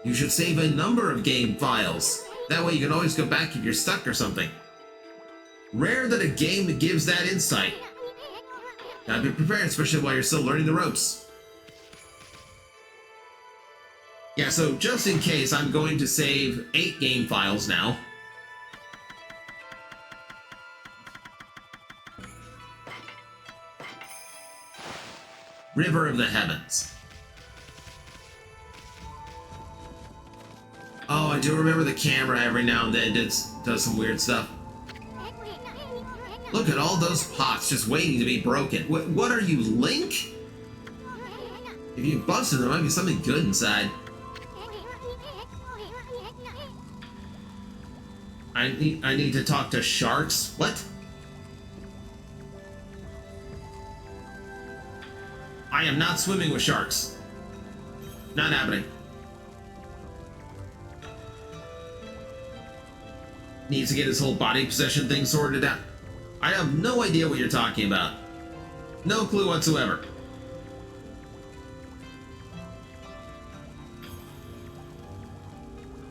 You should save a number of game files. That way you can always go back if you're stuck or something. Rare that a game gives that insight. Gotta be prepared, especially while you're still learning the ropes. Yeah, so just in case, I'm going to save 8 game files now. River of the Heavens. Oh, I do remember the camera every now and then does some weird stuff. Look at all those pots just waiting to be broken. What are you, Link? If you busted, there might be something good inside. I need to talk to sharks? What? I am not swimming with sharks. Not happening. Needs to get his whole body possession thing sorted out. I have no idea what you're talking about. No clue whatsoever.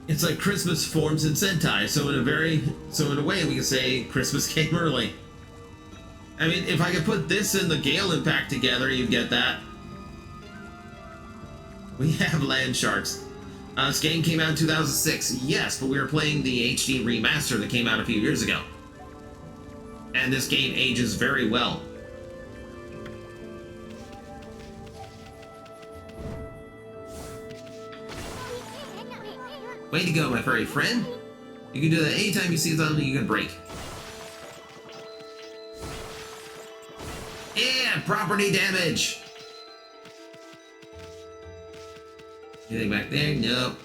It's like Christmas forms in Sentai, so in a way we can say Christmas came early. I mean, if I could put this and the Gale Impact together, you'd get that. We have land sharks. This game came out in 2006, yes, but we were playing the HD remaster that came out a few years ago. And this game ages very well. Way to go, my furry friend. You can do that anytime you see something you can break. Yeah, property damage! Anything back there? Nope.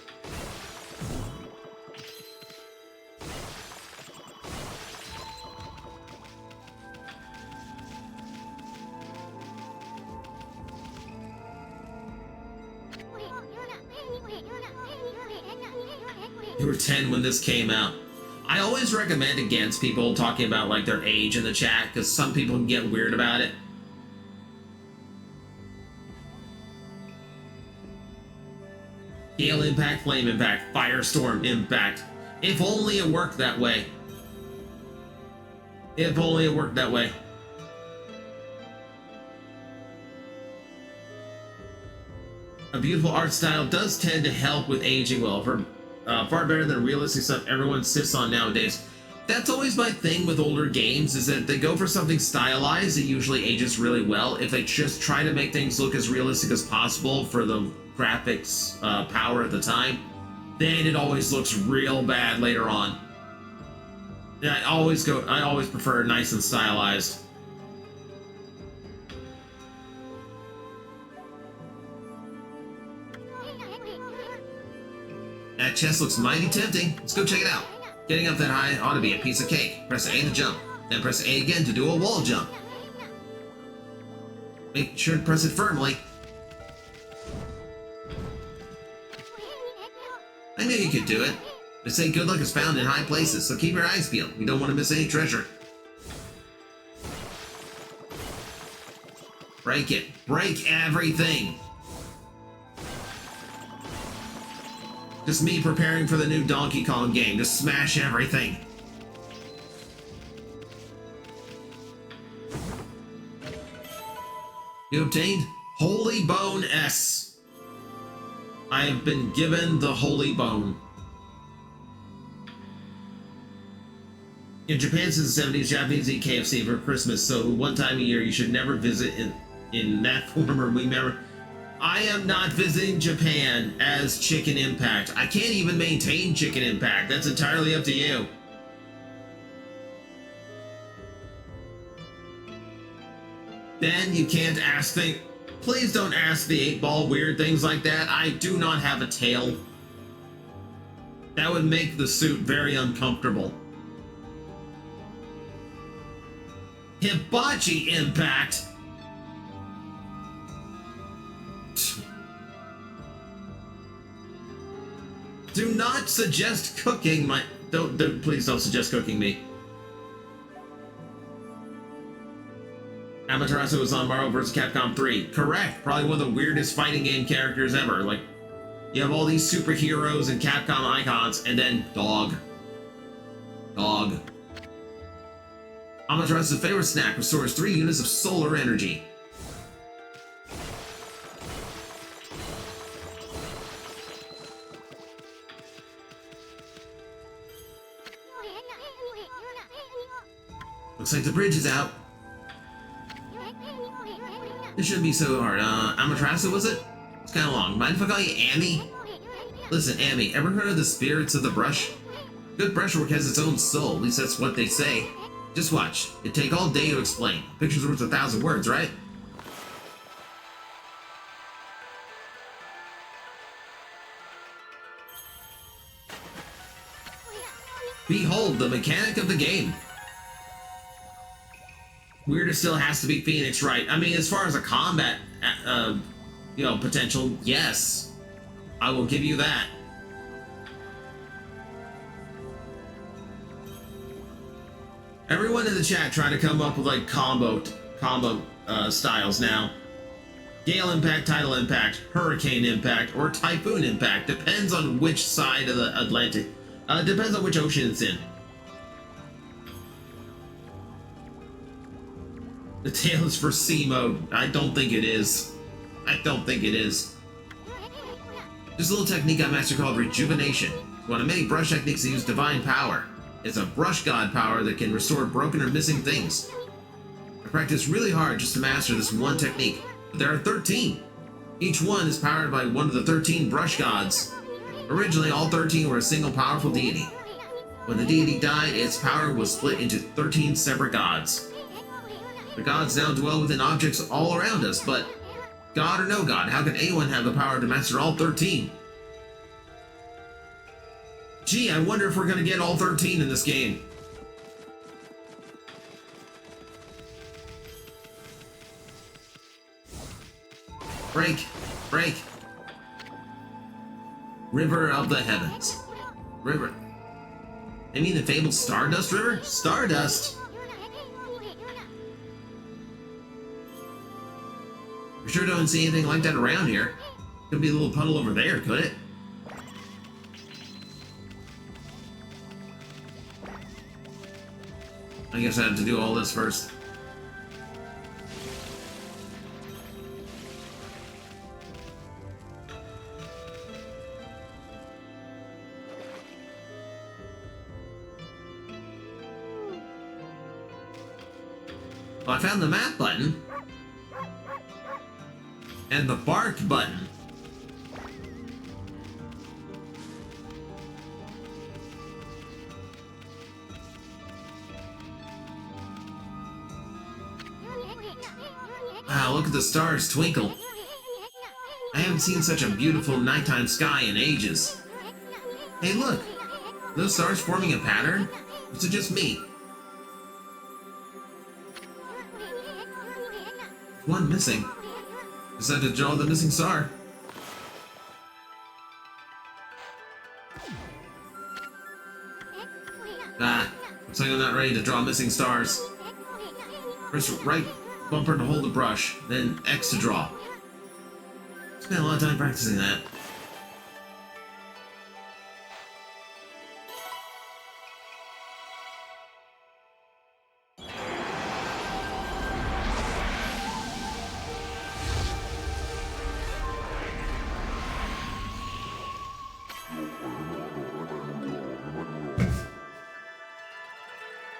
You were 10 when this came out. I always recommend against people talking about like their age in the chat because some people can get weird about it. Gale Impact, Flame Impact, Firestorm Impact. If only it worked that way. If only it worked that way. A beautiful art style does tend to help with aging well, for far better than realistic stuff everyone insists on nowadays. That's always my thing with older games, is that they go for something stylized, it usually ages really well. If they just try to make things look as realistic as possible for the graphics power at the time, then it always looks real bad later on. Yeah, I always prefer nice and stylized. That chest looks mighty tempting. Let's go check it out. Getting up that high ought to be a piece of cake. Press A to jump, then press A again to do a wall jump. Make sure to press it firmly. I knew you could do it. They say good luck is found in high places, so keep your eyes peeled. We don't want to miss any treasure. Break it. Break everything. Just me preparing for the new Donkey Kong game. Just smash everything. You obtained Holy Bone S. I have been given the Holy Bone. In Japan since the 70s, Japanese eat KFC for Christmas, so one time a year you should never visit in that form, or we never... I am not visiting Japan as Chicken Impact. I can't even maintain Chicken Impact. That's entirely up to you. Then you can't ask things. Please don't ask the 8-ball weird things like that. I do not have a tail. That would make the suit very uncomfortable. Hibachi Impact? Do not suggest cooking my... Please don't suggest cooking me. Amaterasu was on Marvel vs. Capcom 3. Correct. Probably one of the weirdest fighting game characters ever. Like, you have all these superheroes and Capcom icons, and then dog. Dog. Amaterasu's favorite snack restores 3 units of solar energy. Looks like the bridge is out. This shouldn't be so hard. Amaterasu, was it? It's kind of long. Mind if I call you Amy? Listen, Amy, ever heard of the spirits of the brush? Good brushwork has its own soul, at least that's what they say. Just watch. It'd take all day to explain. Picture's worth 1,000 words, right? Behold the mechanic of the game. Weirder still has to be Phoenix, right? I mean, as far as a combat, potential, yes. I will give you that. Everyone in the chat trying to come up with like combo styles now. Gale Impact, Tidal Impact, Hurricane Impact, or Typhoon Impact. Depends on which side of the Atlantic. Depends on which ocean it's in. The tail is for C mode. I don't think it is. I don't think it is. There's a little technique I mastered called Rejuvenation. One of many brush techniques that use divine power. It's a brush god power that can restore broken or missing things. I practiced really hard just to master this one technique, but there are 13. Each one is powered by one of the 13 brush gods. Originally, all 13 were a single powerful deity. When the deity died, its power was split into 13 separate gods. The gods now dwell within objects all around us, but God or no God, how can anyone have the power to master all 13? Gee, I wonder if we're gonna get all 13 in this game. Break, break. River of the Heavens. River. I mean the fabled Stardust River? Stardust? We sure don't see anything like that around here. Could be a little puddle over there, could it? I guess I have to do all this first. Well, I found the map button. And the bark button. Wow, look at the stars twinkle. I haven't seen such a beautiful nighttime sky in ages. Hey, look! Are those stars forming a pattern? Or is it just me? One missing. Decided to draw the missing star. Ah, looks like I'm not ready to draw missing stars. Press right bumper to hold the brush, then X to draw. Spent a lot of time practicing that.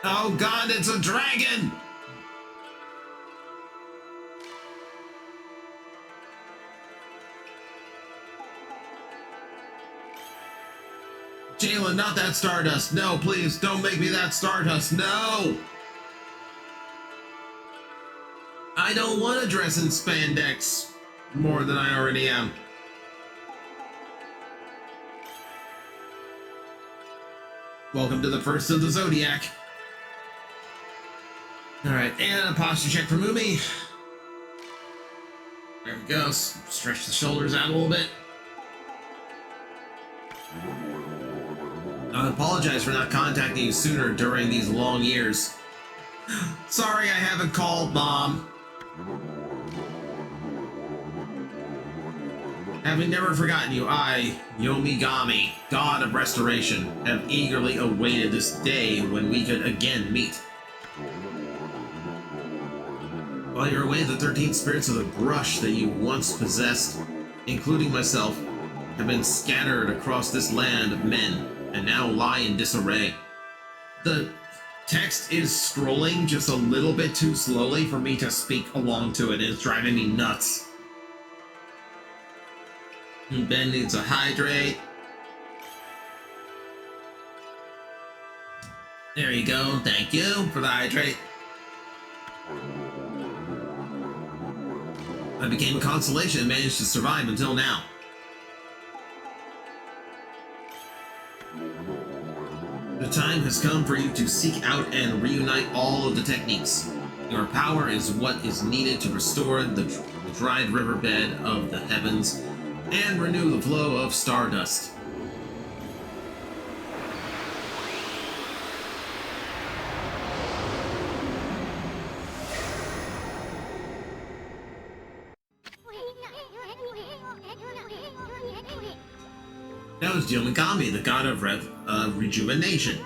Oh God, it's a dragon! Jalen, not that Stardust. No, please, don't make me that Stardust. No! I don't want to dress in spandex more than I already am. Welcome to the first of the Zodiac. Alright, and a posture check for Moomy. There we go. Stretch the shoulders out a little bit. I apologize for not contacting you sooner during these long years. Sorry I haven't called, Mom. Having never forgotten you, I, Yomigami, God of Restoration, have eagerly awaited this day when we could again meet. While you're away, the 13 spirits of the brush that you once possessed, including myself, have been scattered across this land of men, and now lie in disarray. The text is scrolling just a little bit too slowly for me to speak along to it. It's driving me nuts. Ben needs a hydrate. There you go. Thank you for the hydrate. I became a consolation and managed to survive until now. The time has come for you to seek out and reunite all of the techniques. Your power is what is needed to restore the dried riverbed of the heavens and renew the flow of stardust. That was Yomigami, the god of rejuvenation.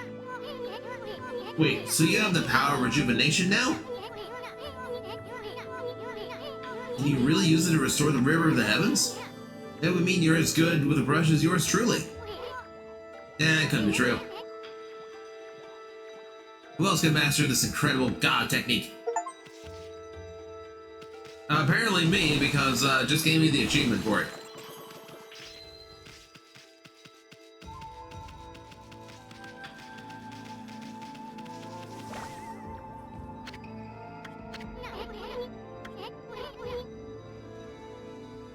Wait, so you have the power of rejuvenation now? Can you really use it to restore the river of the heavens? That would mean you're as good with a brush as yours truly. It couldn't be true. Who else can master this incredible god technique? Apparently me, because just gave me the achievement for it.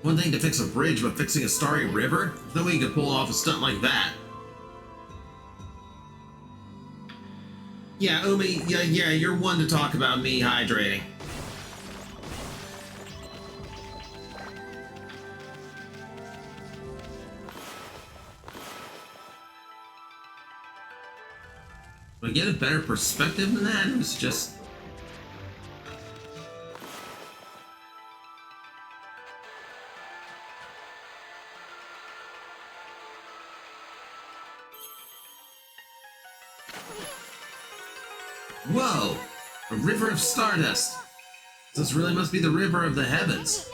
One thing to fix a bridge, but fixing a starry river? There's no way you could pull off a stunt like that. Yeah, Umi, yeah, you're one to talk about me hydrating. Do I get a better perspective than that? It was just... Whoa! A river of stardust! This really must be the river of the heavens.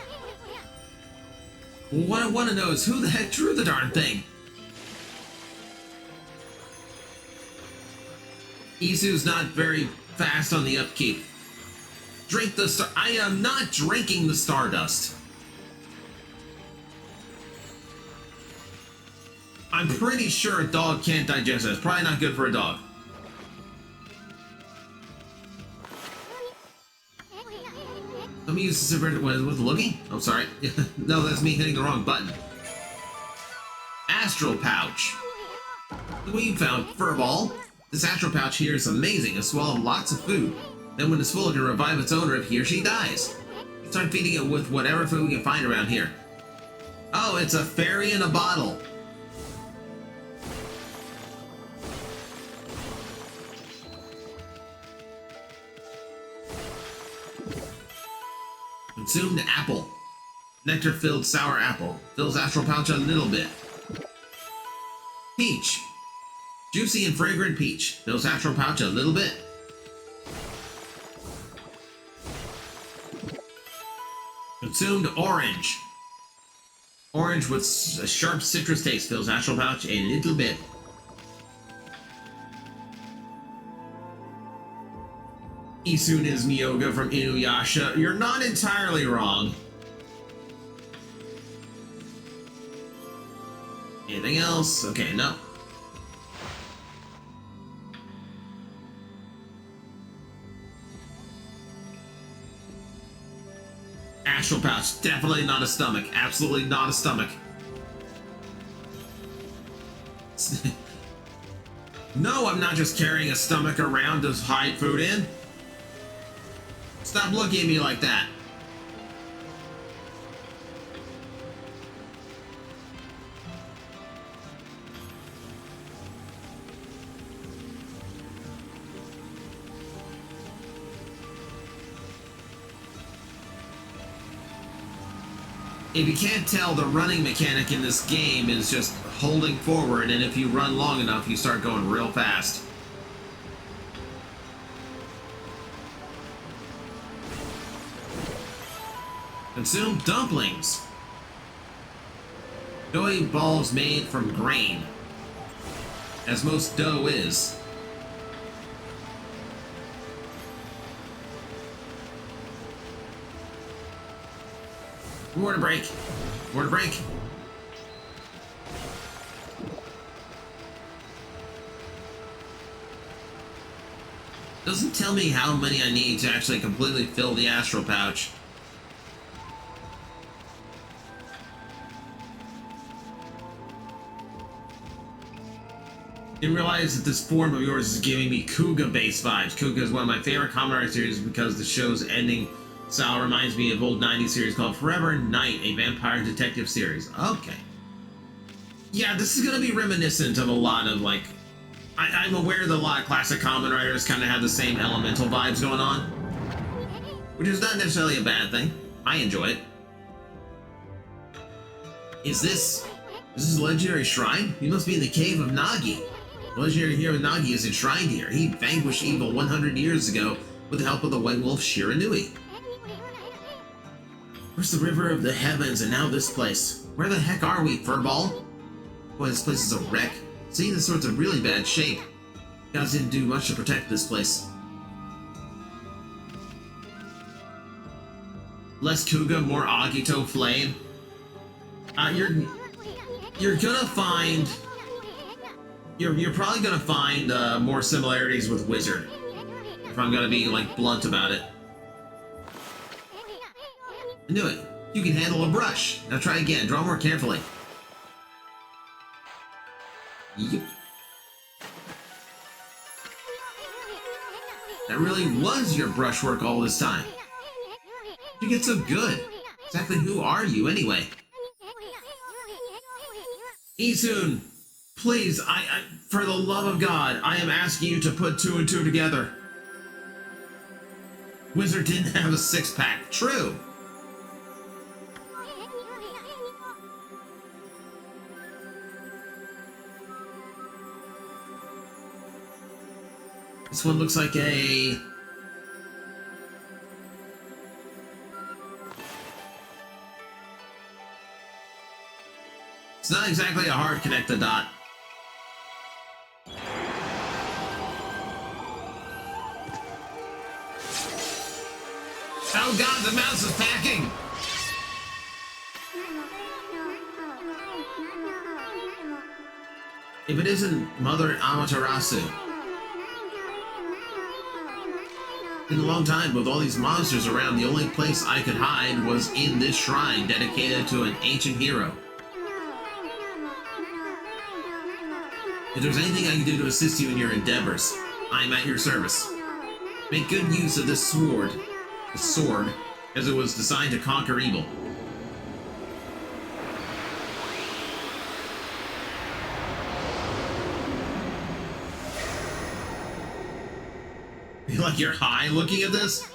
Well, what I want to know is who the heck drew the darn thing? Isu's not very fast on the upkeep. Drink the star- I am not drinking the stardust. I'm pretty sure a dog can't digest it. It's probably not good for a dog. Let me use the super with looking? Oh, sorry. No, that's me hitting the wrong button. Astral pouch. Look what you found, Furball. This astral pouch here is amazing. It swallows lots of food. Then when it's full, it can revive its owner if he or she dies. Start feeding it with whatever food we can find around here. Oh, it's a fairy in a bottle. Consumed apple. Nectar-filled sour apple. Fills astral pouch a little bit. Peach. Juicy and fragrant peach. Fills astral pouch a little bit. Consumed orange. Orange with a sharp citrus taste. Fills astral pouch a little bit. Isun is Miyoga from Inuyasha. You're not entirely wrong. Anything else? Okay, no. Astral pouch. Definitely not a stomach. Absolutely not a stomach. No, I'm not just carrying a stomach around to hide food in. Stop looking at me like that. If you can't tell, the running mechanic in this game is just holding forward, and if you run long enough, you start going real fast. Consume dumplings. Doughy balls made from grain, as most dough is. Water break. Water break. Doesn't tell me how many I need to actually completely fill the astral pouch. Didn't realize that this form of yours is giving me Kuga-based vibes. Kuga is one of my favorite Kamen Rider series because the show's ending style reminds me of old 90s series called Forever Night, a vampire detective series. Okay. Yeah, this is going to be reminiscent of a lot of, like... I'm aware that a lot of classic Kamen Riders kind of have the same elemental vibes going on. Which is not necessarily a bad thing. I enjoy it. Is this a legendary shrine? You must be in the cave of Nagi. The legendary hero Nagi is enshrined here. He vanquished evil 100 years ago with the help of the White Wolf Shiranui. Where's the river of the heavens and now this place? Where the heck are we, Furball? Boy, this place is a wreck. See, this sort's in really bad shape. Gods didn't do much to protect this place. Less Kuga, more Agito Flame. You're gonna find... You're probably gonna find more similarities with Wizard. If I'm gonna be, like, blunt about it. I knew it. You can handle a brush. Now try again. Draw more carefully. Yep. That really was your brushwork all this time. You get so good. Exactly who are you, anyway? Isun, please, for the love of God, I am asking you to put 2 and 2 together. Wizard didn't have a six-pack. True. This one looks like a... It's not exactly a hard connect the dot. Oh god, the mouse is packing! If it isn't Mother Amaterasu. In a long time, with all these monsters around, the only place I could hide was in this shrine dedicated to an ancient hero. If there's anything I can do to assist you in your endeavors, I am at your service. Make good use of this sword, the sword, as it was designed to conquer evil. You like you're high looking at this?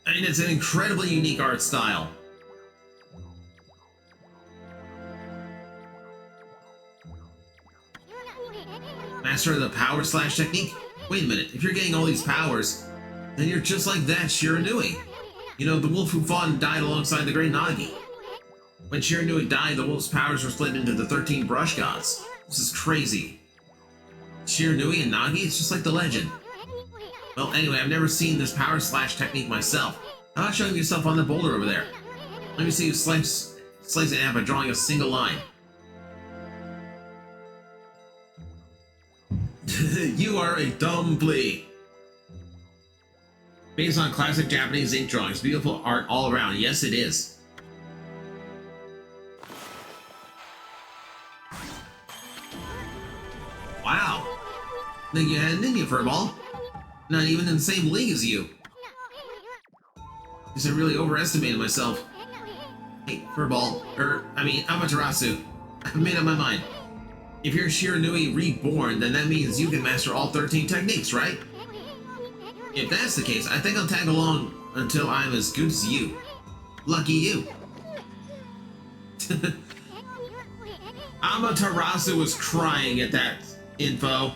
I mean, it's an incredibly unique art style. Master of the power slash technique? Wait a minute, if you're getting all these powers, then you're just like that Shiranui. You know, the wolf who fought and died alongside the great Nagi. When Shiranui died, the wolf's powers were split into the 13 brush gods. This is crazy. Shiranui and Nagi, it's just like the legend. Well, anyway, I've never seen this power slash technique myself. How about showing yourself on the boulder over there? Let me see you slice it in half by drawing a single line. You are a dumb flea. Based on classic Japanese ink drawings, beautiful art all around. Yes, it is. Wow. I think you had an India furball. Not even in the same league as you. Guess I really overestimated myself. Hey, furball. Amaterasu. I've made up my mind. If you're Shiranui reborn, then that means you can master all 13 techniques, right? If that's the case, I think I'll tag along until I'm as good as you. Lucky you. Amaterasu was crying at that info.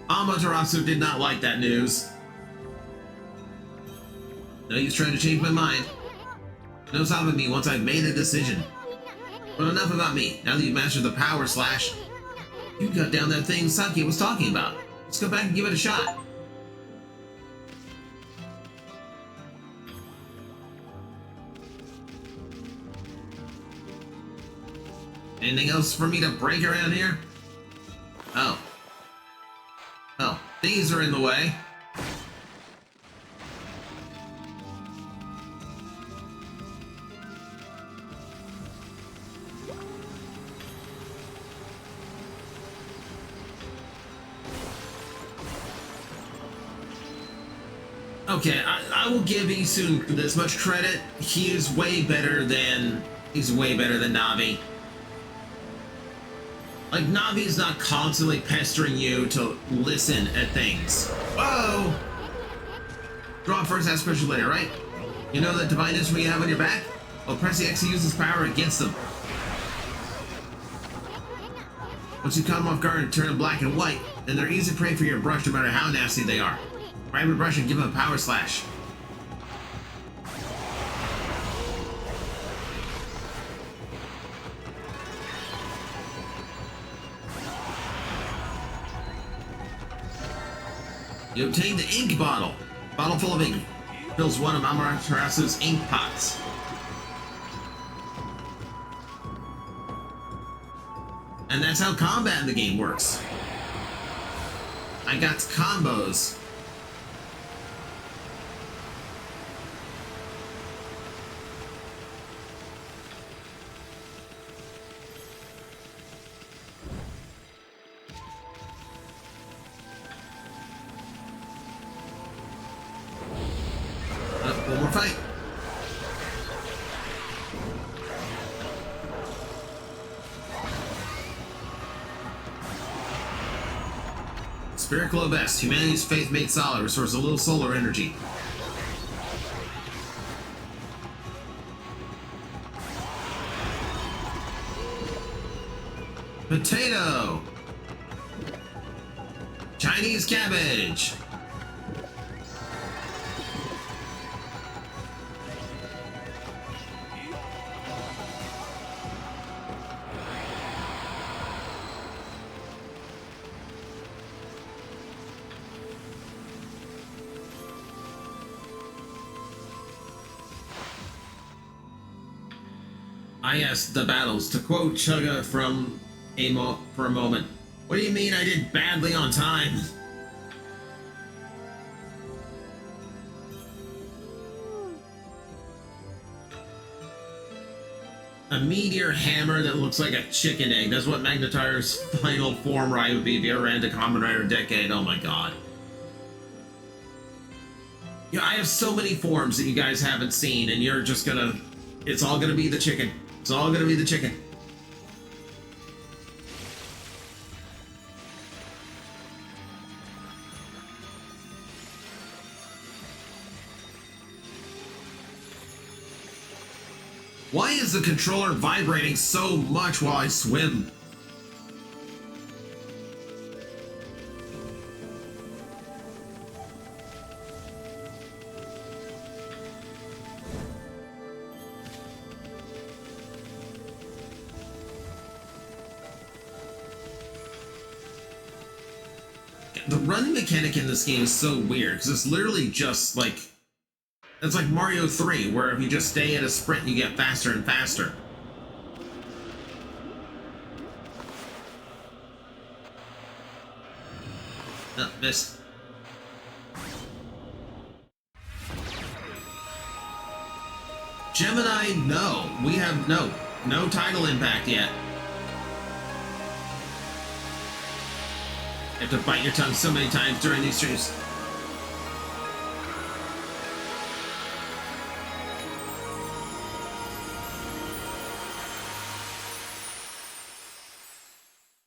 Amaterasu did not like that news. No use trying to change my mind. No stopping me once I've made a decision. But enough about me. Now that you've mastered the power slash, you got down that thing Saki was talking about. Let's go back and give it a shot. Anything else for me to break around here? Oh. Oh, these are in the way. Okay, I will give Isun this much credit. He's way better than Navi. Like, Navi's not constantly pestering you to listen at things. Whoa! Draw first, ask question later, right? You know that divine instrument you have on your back? Well, press the X to use its power against them. Once you cut them off guard and turn them black and white, then they're easy prey for your brush no matter how nasty they are. Grab your brush and give them a power slash. You obtain the ink bottle. Bottle full of ink. Fills one of Amaterasu's ink pots. And that's how combat in the game works. I got combos. One more fight. Spirit Glow Vest. Humanity's faith made solid. Restores a little solar energy. Potato. Chinese cabbage. Yes, the battles. To quote Chugga from for a moment. What do you mean I did badly on time? A meteor hammer that looks like a chicken egg. That's what Magnetar's final form ride would be if you ever ran to Kamen Rider Decade. Oh my god. Yeah, I have so many forms that you guys haven't seen, and you're just gonna... It's all gonna be the chicken. It's all gonna be the chicken. Why is the controller vibrating so much while I swim? The run mechanic in this game is so weird, because it's literally just like... It's like Mario 3, where if you just stay at a sprint, you get faster and faster. No, missed. Gemini, no. We have no title impact yet. You have to bite your tongue so many times during these streams.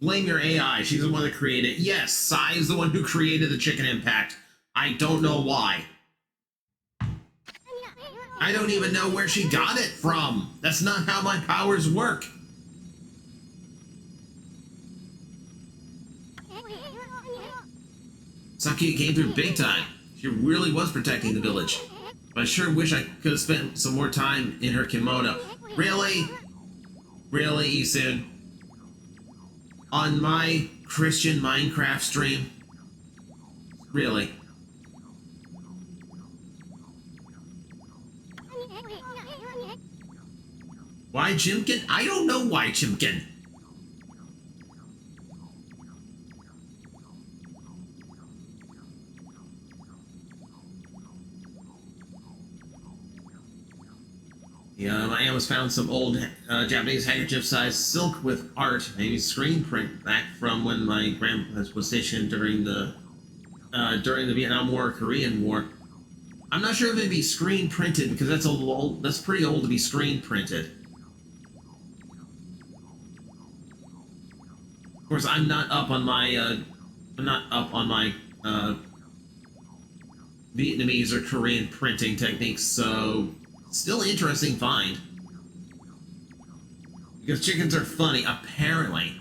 Blame your AI. She's the one that created it. Yes, Sai is the one who created the chicken impact. I don't know why. I don't even know where she got it from. That's not how my powers work. Saki came through big time. She really was protecting the village. But I sure wish I could have spent some more time in her kimono. Really? Really, Isun? On my Christian Minecraft stream? Really? Why Chimkin? I don't know why Chimkin. I almost found some old Japanese handkerchief-sized silk with art, maybe screen print, back from when my grandpa was stationed during the Vietnam War, Korean War. I'm not sure if it'd be screen printed because that's pretty old to be screen printed. Of course, I'm not up on my Vietnamese or Korean printing techniques, so still interesting find. Because chickens are funny, apparently.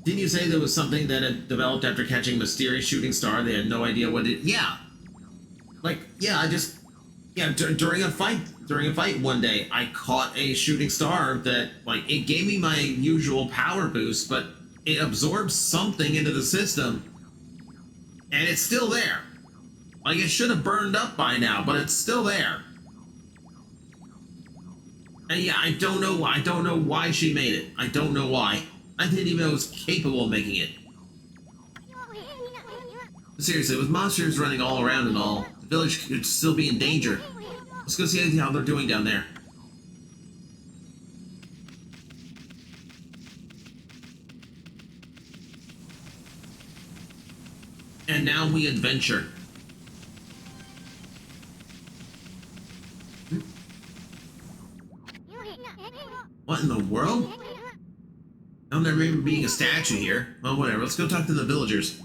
Didn't you say there was something that had developed after catching a mysterious shooting star? They had no idea what it... Yeah. Like, yeah, during a fight one day, I caught a shooting star that, like, it gave me my usual power boost, but it absorbs something into the system, and it's still there. Like, it should have burned up by now, but it's still there. And yeah, I don't know why she made it. I don't know why. I didn't even know it was capable of making it. Seriously, with monsters running all around and all, the village could still be in danger. Let's go see how they're doing down there. And now we adventure. What in the world? I don't remember being a statue here. Well, whatever. Let's go talk to the villagers.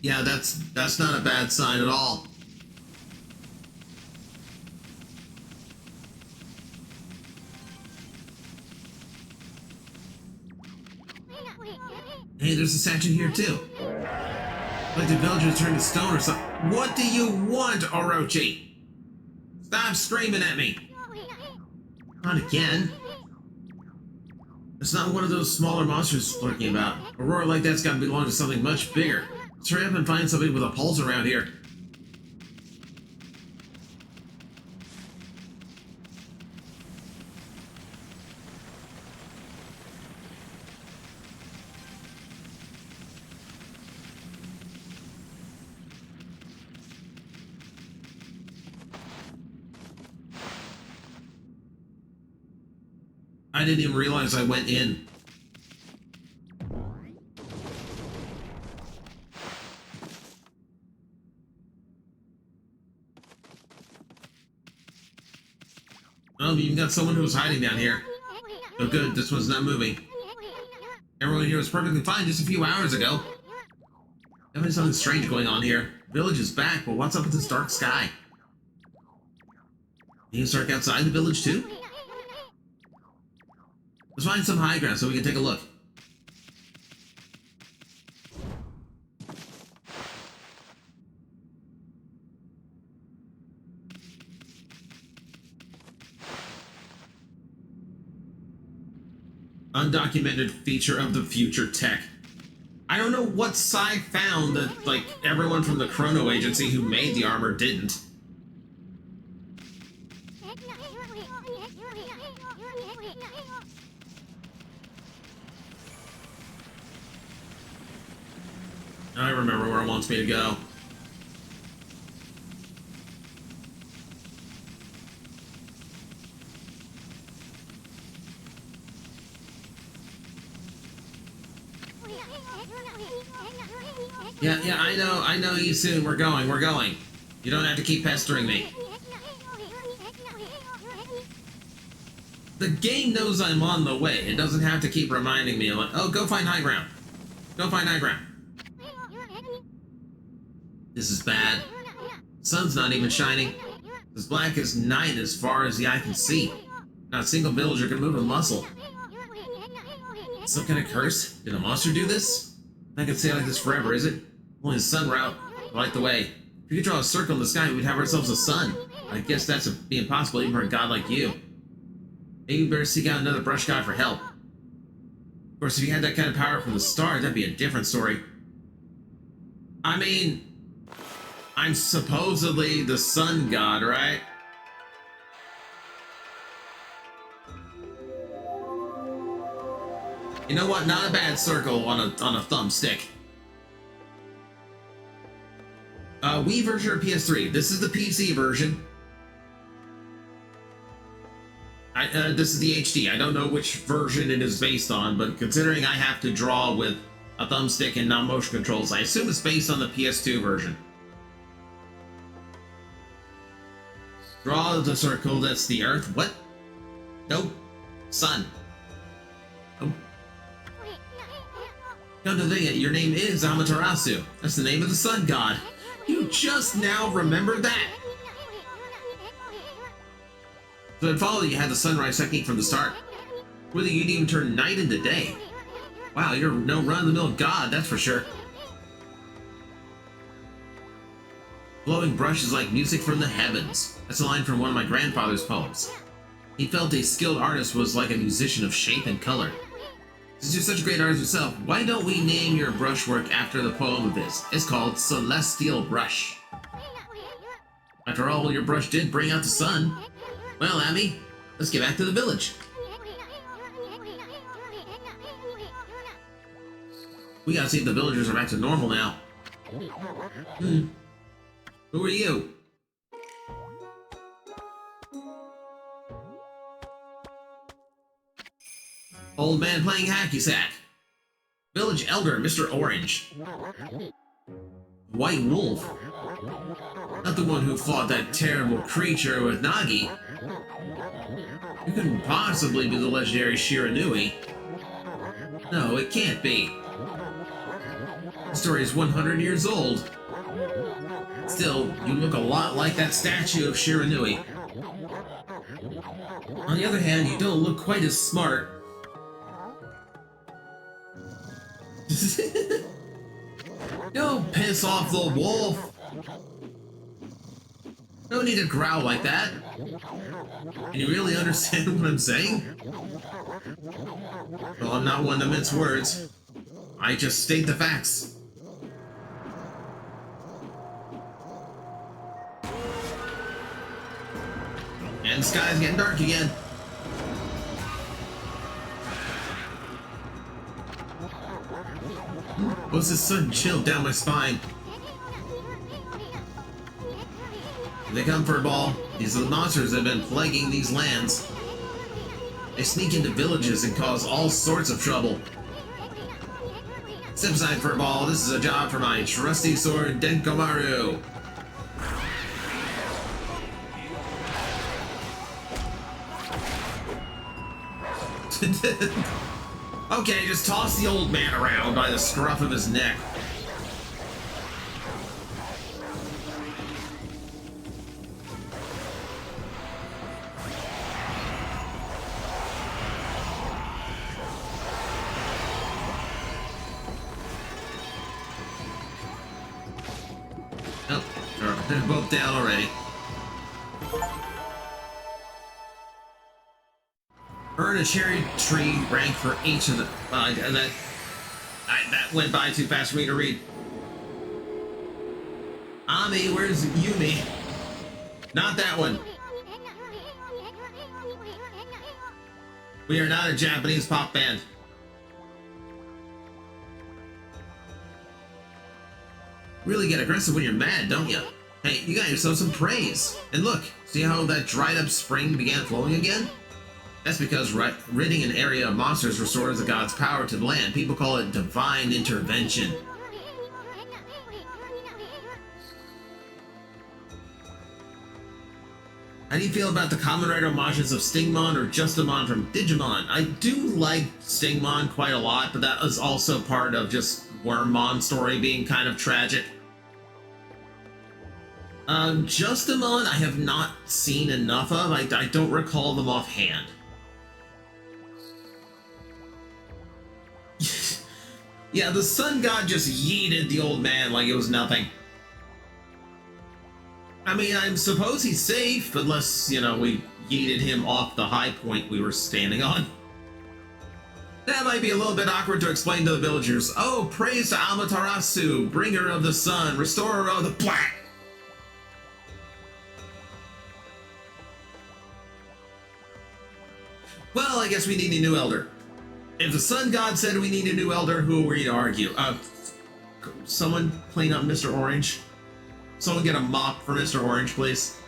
Yeah, that's not a bad sign at all. Hey, there's a statue here too. Like the villagers turned to stone or something. What do you want, Orochi? Stop screaming at me. Not again. It's not one of those smaller monsters lurking about. A roar like that's gotta belong to something much bigger. Let's hurry up and find somebody with a pulse around here. I didn't even realize I went in. Oh, you even got someone who's hiding down here. Oh good, this one's not moving. Everyone here was perfectly fine just a few hours ago. There's something strange going on here. Village is back, but what's up with this dark sky? You can start outside the village too? Let's find some high ground so we can take a look. Undocumented feature of the future tech. I don't know what Psy found that, like, everyone from the Chrono Agency who made the armor didn't. I remember where it wants me to go. Yeah, I know you soon. We're going. You don't have to keep pestering me. The game knows I'm on the way. It doesn't have to keep reminding me, like, oh, go find high ground. Go find high ground. This is bad. Sun's not even shining. It's black as night as far as the eye can see. Not a single villager can move a muscle. Some kind of curse? Did a monster do this? I could stay like this forever, is it? Only the sun route light the way. If you could draw a circle in the sky, we'd have ourselves a sun. I guess that's be impossible even for a god like you. Maybe we better seek out another brush god for help. Of course, if you had that kind of power from the start, that'd be a different story. I mean, I'm supposedly the sun god, right? You know what? Not a bad circle on a thumbstick. Wii version or PS3? This is the PC version. This is the HD. I don't know which version it is based on, but considering I have to draw with a thumbstick and non-motion controls, I assume it's based on the PS2 version. Draw the circle that's the Earth. What? Nope. Sun. Nope. Come to think it, your name is Amaterasu. That's the name of the sun god. You just now remembered that? So it followed you had the sunrise technique from the start. Whether you'd even turn night into day. Wow, you're no run-of-the-mill god, that's for sure. Blowing brush is like music from the heavens. That's a line from one of my grandfather's poems. He felt a skilled artist was like a musician of shape and color. Since you're such a great artist yourself, why don't we name your brushwork after the poem of his? It's called Celestial Brush. After all, your brush did bring out the sun. Well, Abby, let's get back to the village. We gotta see if the villagers are back to normal now. Who are you? Old man playing hacky sack. Village elder, Mr. Orange. White wolf. Not the one who fought that terrible creature with Nagi. You couldn't possibly be the legendary Shiranui. No, it can't be. The story is 100 years old. Still, you look a lot like that statue of Shiranui. On the other hand, you don't look quite as smart. Don't piss off the wolf. No need to growl like that. Can you really understand what I'm saying? Well, I'm not one to mince words. I just state the facts. And the sky's getting dark again. What's this sudden chill down my spine? They come for a ball. These are the monsters that have been plaguing these lands. They sneak into villages and cause all sorts of trouble. Step aside for a ball. This is a job for my trusty sword, Denkomaru. Okay, just toss the old man around by the scruff of his neck. Oh, they're both down already. Earn a cherry tree rank for each of the. That went by too fast for me to read. Ami, where's Yumi? Not that one. We are not a Japanese pop band. Really get aggressive when you're mad, don't you? Hey, you got yourself some praise. And look, see how that dried up spring began flowing again? That's because ridding an area of monsters restores the god's power to the land. People call it divine intervention. How do you feel about the Kamen Rider homages of Stingmon or Justamon from Digimon? I do like Stingmon quite a lot, but that was also part of just Wormmon's story being kind of tragic. Justamon I have not seen enough of. I don't recall them offhand. Yeah, the sun god just yeeted the old man like it was nothing. I mean, I suppose he's safe, unless, you know, we yeeted him off the high point we were standing on. That might be a little bit awkward to explain to the villagers. Oh, praise to Amaterasu, bringer of the sun, restorer of the black. Well, I guess we need a new elder. If the sun god said we need a new elder, who are we to argue? Someone clean up Mr. Orange. Someone get a mop for Mr. Orange, please.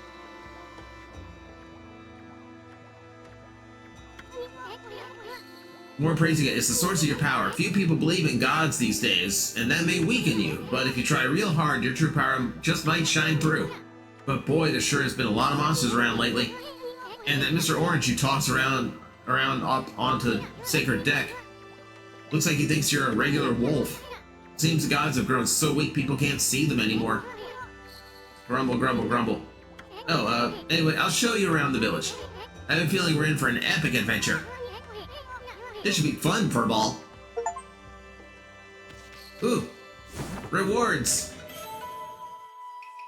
More praise you get. It's the source of your power. Few people believe in gods these days, and that may weaken you. But if you try real hard, your true power just might shine through. But boy, there sure has been a lot of monsters around lately. And that Mr. Orange you toss around up onto Sacred Deck, looks like he thinks you're a regular wolf. Seems the gods have grown so weak people can't see them anymore. Grumble, grumble, grumble. Oh, anyway, I'll show you around the village. I have a feeling we're in for an epic adventure. This should be fun, Furball. Ooh, rewards.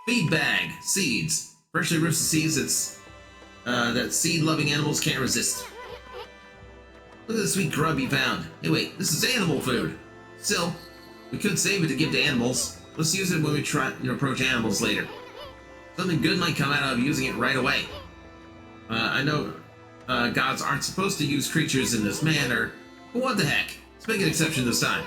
Feed bag, seeds. Freshly roasted seeds that seed-loving animals can't resist. Look at the sweet grub you found. Hey, wait, this is animal food. Still, we could save it to give to animals. Let's use it when we try to approach animals later. Something good might come out of using it right away. I know gods aren't supposed to use creatures in this manner, but what the heck? Let's make an exception this time.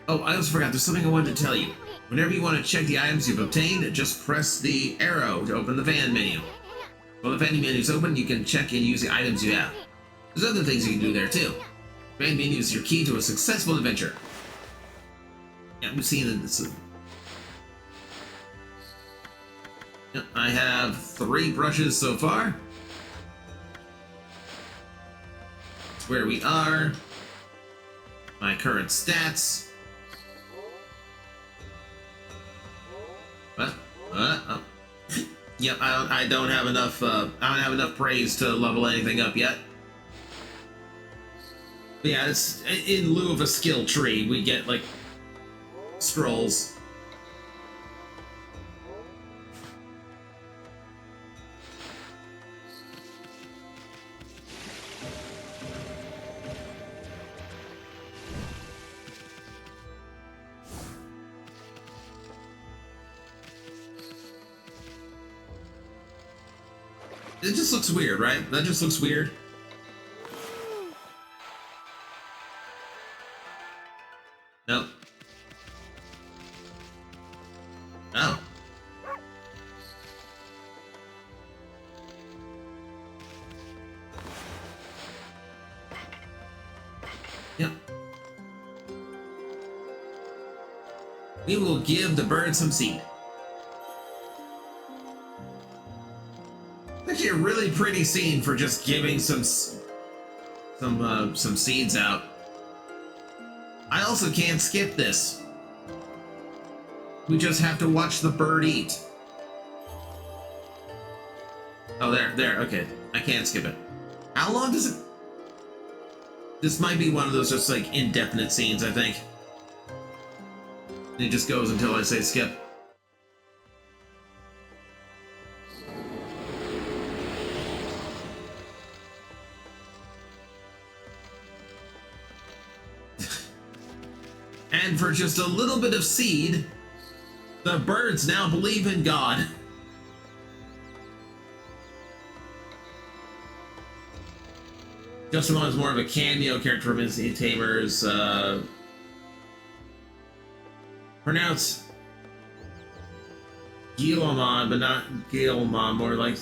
Oh, I also forgot, there's something I wanted to tell you. Whenever you want to check the items you've obtained, just press the arrow to open the van menu. While the van menu is open, you can check and use the items you have. There's other things you can do there too. Van menu is your key to a successful adventure. Yeah, we've seen this. I have 3 brushes so far. That's where we are. My current stats. What? Oh. Yep, I don't have enough. I don't have enough praise to level anything up yet. But yeah, it's in lieu of a skill tree. We get like scrolls. It just looks weird, right? That just looks weird. Nope. Oh. Yep. We will give the bird some seed. Actually, a really pretty scene for just giving some seeds out. I also can't skip this. We just have to watch the bird eat. Oh, there, okay. I can't skip it. How long does it... This might be one of those just like indefinite scenes, I think. It just goes until I say skip. And for just a little bit of seed, the birds now believe in God. Justin is more of a cameo character from Instant Tamers. Pronounce Gilomon, but not Gilmon, more like...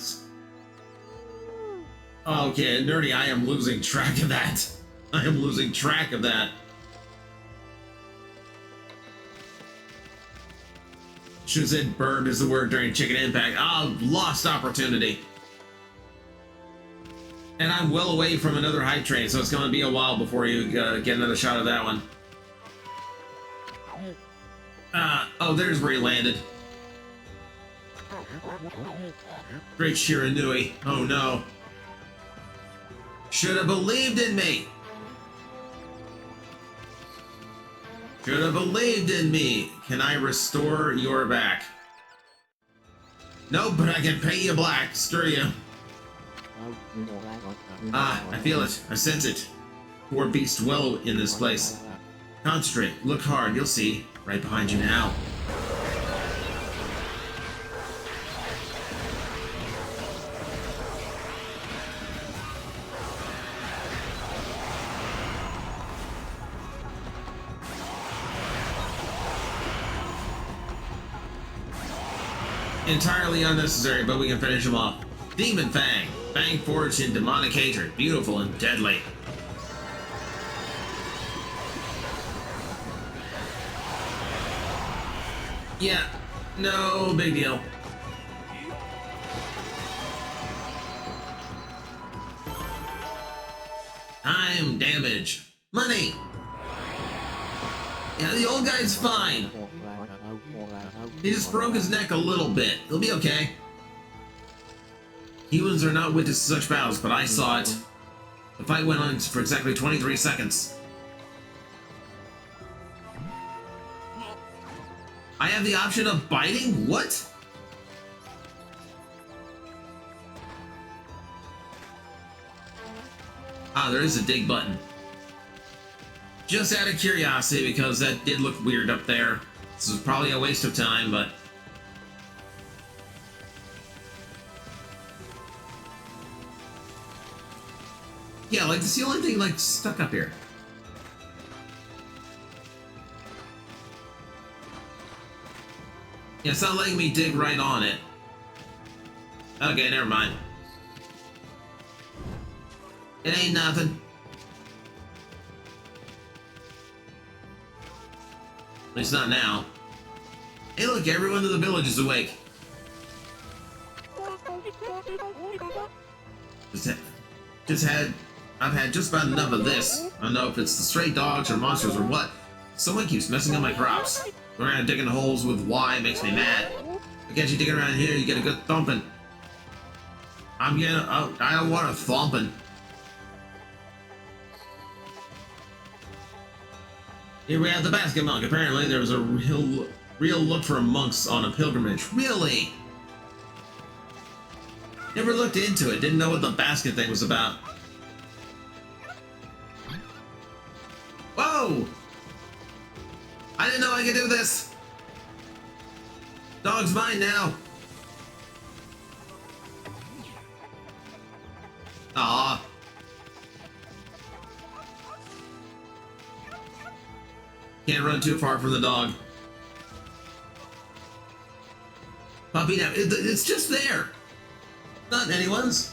Oh, okay, nerdy, I am losing track of that. I am losing track of that. Should have said bird is the word during Chicken Impact. Oh, lost opportunity. And I'm well away from another hype train, so it's going to be a while before you get another shot of that one. Oh, there's where he landed. Great Shiranui. Oh no. Should have believed in me. Should have believed in me. Can I restore your back? Nope, but I can pay you black. Screw you. Ah, I feel it. I sense it. Poor beast well in this place. Concentrate. Look hard. You'll see. Right behind you now. Entirely unnecessary, but we can finish him off. Demon Fang. Fang forged in demonic hatred. Beautiful and deadly. Yeah, no big deal. Time, damage, money. Yeah, the old guy's fine. He just broke his neck a little bit. He'll be okay. Humans are not witness to such battles, but I saw it. The fight went on for exactly 23 seconds. I have the option of biting? What? Ah, there is a dig button. Just out of curiosity, because that did look weird up there. This was probably a waste of time, but... yeah, like, it's the only thing, like, stuck up here. Yeah, it's not letting me dig right on it. Okay, never mind. It ain't nothing. At least not now. Hey look, everyone in the village is awake. I've had just about enough of this. I don't know if it's the stray dogs or monsters or what. Someone keeps messing up my crops. Going around digging holes with Y makes me mad. I get you digging around here, you get a good thumping. I don't want a thumping. Here we have the basket monk. Apparently there was a real look for monks on a pilgrimage. Really? Never looked into it. Didn't know what the basket thing was about. Whoa! I didn't know I could do this. Dog's mine now. Aw. Can't run too far from the dog. Puppy now, it's just there. Not anyone's.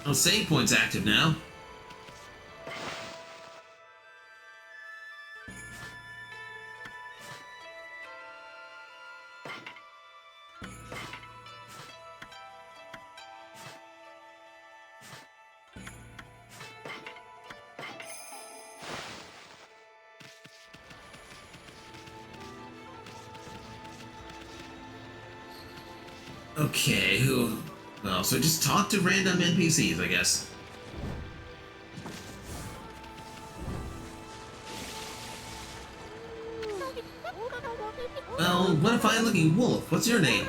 Oh, save point's active now. Okay, well, so just talk to random NPCs, I guess. Well, what a fine-looking wolf. What's your name?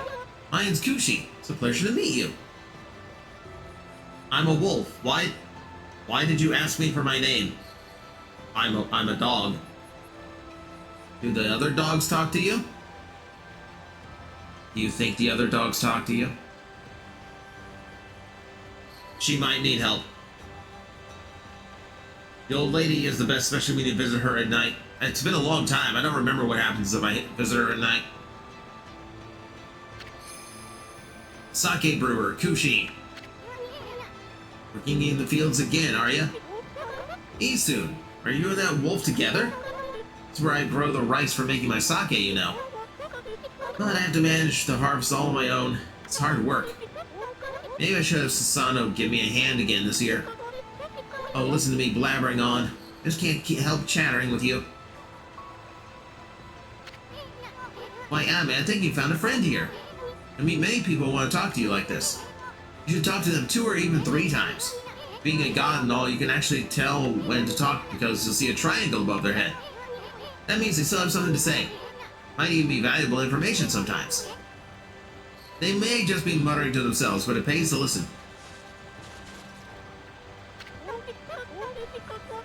Mine's Kushi. It's a pleasure to meet you. I'm a wolf. Why did you ask me for my name? I'm a dog. Do the other dogs talk to you? Do you think the other dogs talk to you? She might need help. The old lady is the best, especially when you visit her at night. It's been a long time. I don't remember what happens if I visit her at night. Sake brewer, Kushi. Working in the fields again, are you? Isun, are you and that wolf together? It's where I grow the rice for making my sake, you know. But I have to manage the harvest all on my own. It's hard work. Maybe I should have Sasano give me a hand again this year. Oh, listen to me blabbering on. Just can't help chattering with you. Why, Ame, I think you found a friend here. I mean, many people want to talk to you like this. You should talk to them 2 or even 3 times. Being a god and all, you can actually tell when to talk because you'll see a triangle above their head. That means they still have something to say. Might even be valuable information sometimes. They may just be muttering to themselves, but it pays to listen.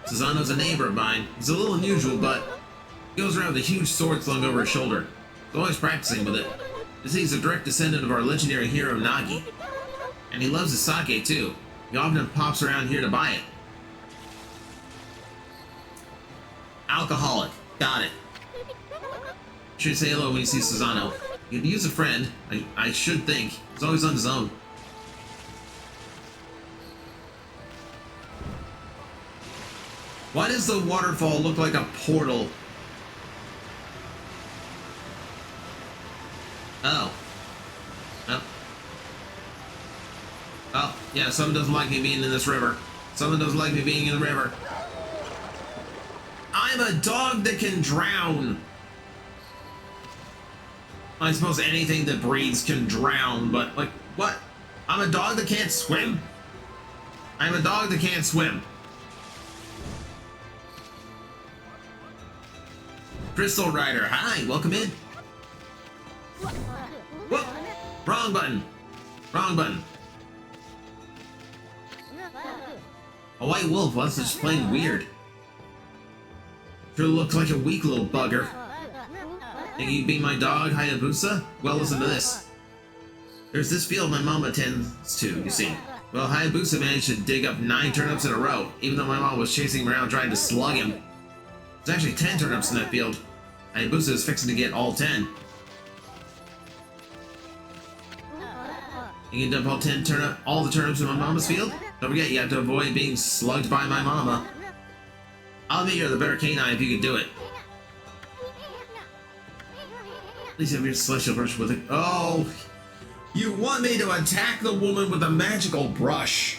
Susano's a neighbor of mine. He's a little unusual, but he goes around with a huge sword slung over his shoulder. He's always practicing with it. He's a direct descendant of our legendary hero Nagi. And he loves his sake too. He often pops around here to buy it. Alcoholic. Got it. Should say hello when you see Susano. You could use a friend. I should think. He's always on his own. Why does the waterfall look like a portal? Oh. Oh. Oh, yeah, someone doesn't like me being in this river. Someone doesn't like me being in the river. I'm a dog that can drown. I suppose anything that breathes can drown, but, like, what? I'm a dog that can't swim? I'm a dog that can't swim. Crystal Rider, hi, welcome in. Whoop! Wrong button. Wrong button. A white wolf was just plain weird. Sure looks like a weak little bugger. Think you'd be my dog, Hayabusa? Well, listen to this. There's this field my mom attends to, you see. Well, Hayabusa managed to dig up 9 turnips in a row, even though my mom was chasing him around trying to slug him. There's actually 10 turnips in that field. Hayabusa is fixing to get all 10. You can dump all the turnips in my mama's field? Don't forget, you have to avoid being slugged by my mama. I'll admit you're the better canine if you can do it. At least have your celestial brush with it. Oh! You want me to attack the woman with a magical brush?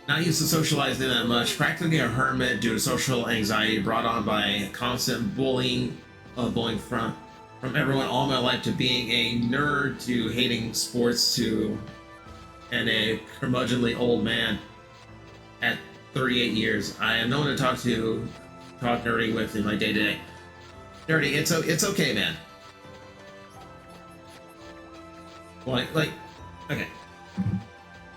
Not used to socializing that much, practically a hermit due to social anxiety brought on by constant bullying from everyone all my life, to being a nerd to hating sports to and a curmudgeonly old man at 38 years. I am no one to talk nerdy with in my day-to-day. Nerdy, it's okay, man. Like, okay.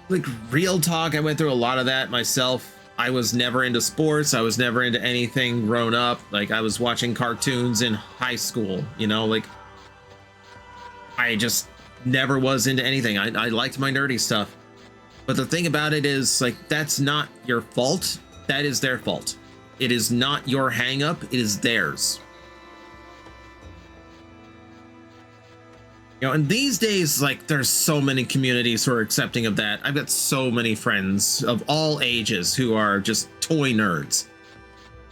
Like, real talk, I went through a lot of that myself. I was never into sports. I was never into anything grown up. Like, I was watching cartoons in high school, you know, like, I just never was into anything. I liked my nerdy stuff. But the thing about it is, like, that's not your fault. That is their fault. It is not your hang up. It is theirs. You know, and these days, like, there's so many communities who are accepting of that. I've got so many friends of all ages who are just toy nerds.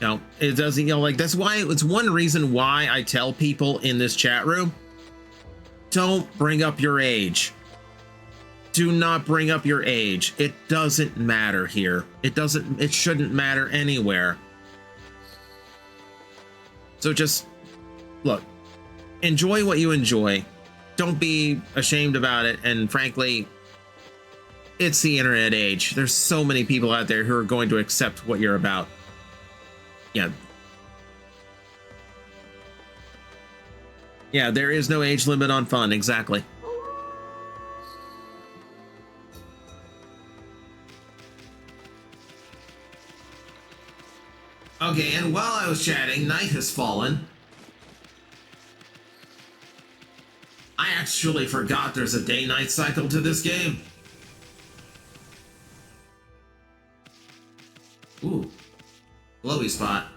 You know, it doesn't, you know, like, that's why it's one reason why I tell people in this chat room, don't bring up your age. Do not bring up your age. It doesn't matter here. It shouldn't matter anywhere. So just, look, enjoy what you enjoy. Don't be ashamed about it. And frankly, it's the internet age. There's so many people out there who are going to accept what you're about. Yeah. Yeah, there is no age limit on fun. Exactly. Okay, and while I was chatting, night has fallen. I actually forgot there's a day-night cycle to this game. Ooh. Glowy spot.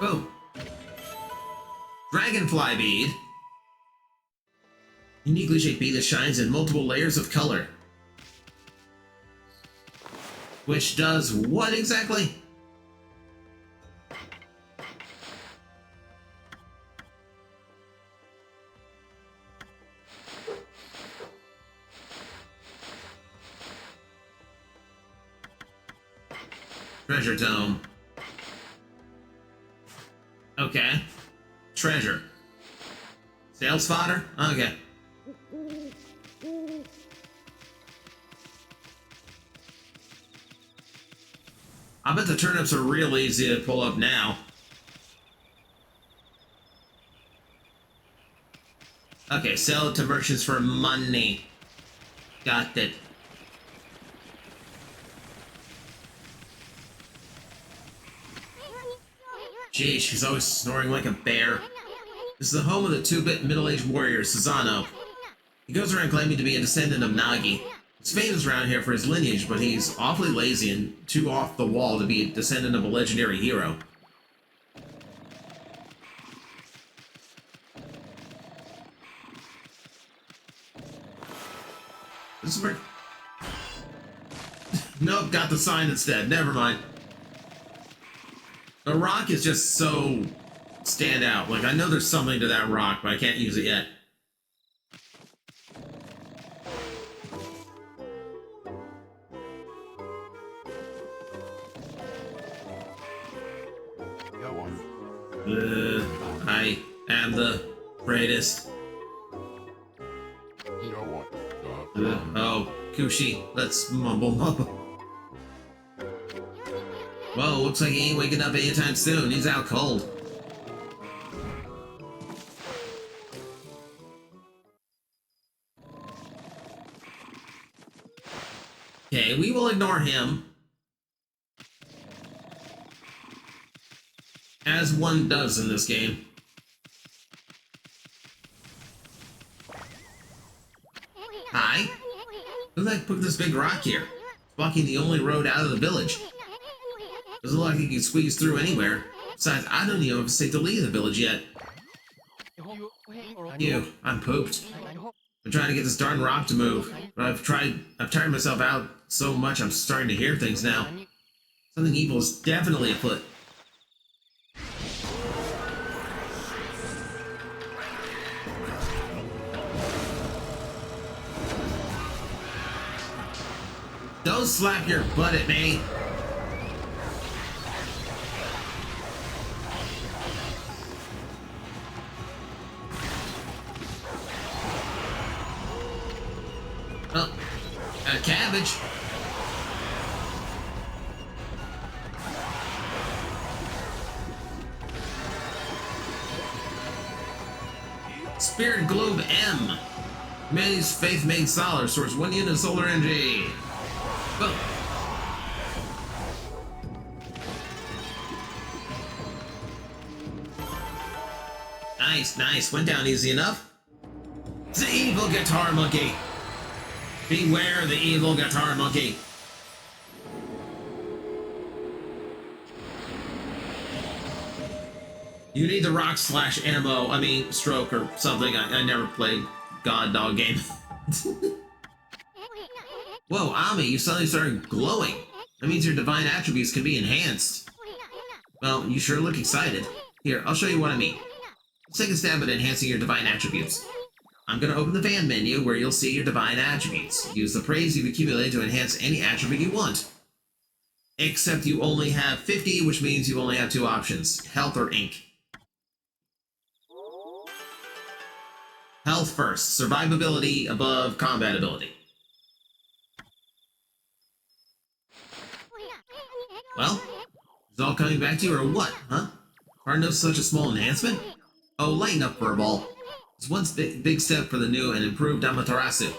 Boom. Dragonfly bead. Uniquely shaped bead that shines in multiple layers of color. Which does what exactly? Treasure tome. Okay. Treasure. Sales fodder? Okay. I bet the turnips are real easy to pull up now. Okay, sell it to merchants for money. Got it. Gee, she's always snoring like a bear. This is the home of the 2-bit middle-aged warrior, Susanoo. He goes around claiming to be a descendant of Nagi. He's famous around here for his lineage, but he's awfully lazy and too off the wall to be a descendant of a legendary hero. This is where... Nope, got the sign instead. Never mind. The rock is just so stand out. Like, I know there's something to that rock, but I can't use it yet. I am the greatest. Oh, Kushi, let's mumble. Whoa, looks like he ain't waking up anytime soon. He's out cold. Okay, we will ignore him. As one does in this game. Hi? Who the heck put this big rock here? It's blocking the only road out of the village. Doesn't look like you can squeeze through anywhere. Besides, I don't even know if it's safe to leave the village yet. Ew, I'm pooped. I'm trying to get this darn rock to move, but I've tired myself out so much I'm starting to hear things now. Something evil is definitely afoot. Don't slap your butt at me! Oh, a cabbage. Spirit Globe M. Humanity's faith made solid. Source 1 unit of solar energy. Boom. Nice, nice. Went down easy enough. It's the evil guitar monkey. Beware the evil guitar monkey. You need the rock slash ammo, stroke or something. I never played God Dog game. Whoa, Ami, you suddenly started glowing. That means your divine attributes can be enhanced. Well, you sure look excited. Here, I'll show you what I mean. Let's take a stab at enhancing your divine attributes. I'm going to open the van menu where you'll see your divine attributes. Use the praise you've accumulated to enhance any attribute you want. Except you only have 50, which means you only have two options, health or ink. Health first, survivability above combat ability. Well, is it all coming back to you or what, huh? Hard to know such a small enhancement? Oh, lighten up, Furball. It's one big step for the new and improved Amaterasu.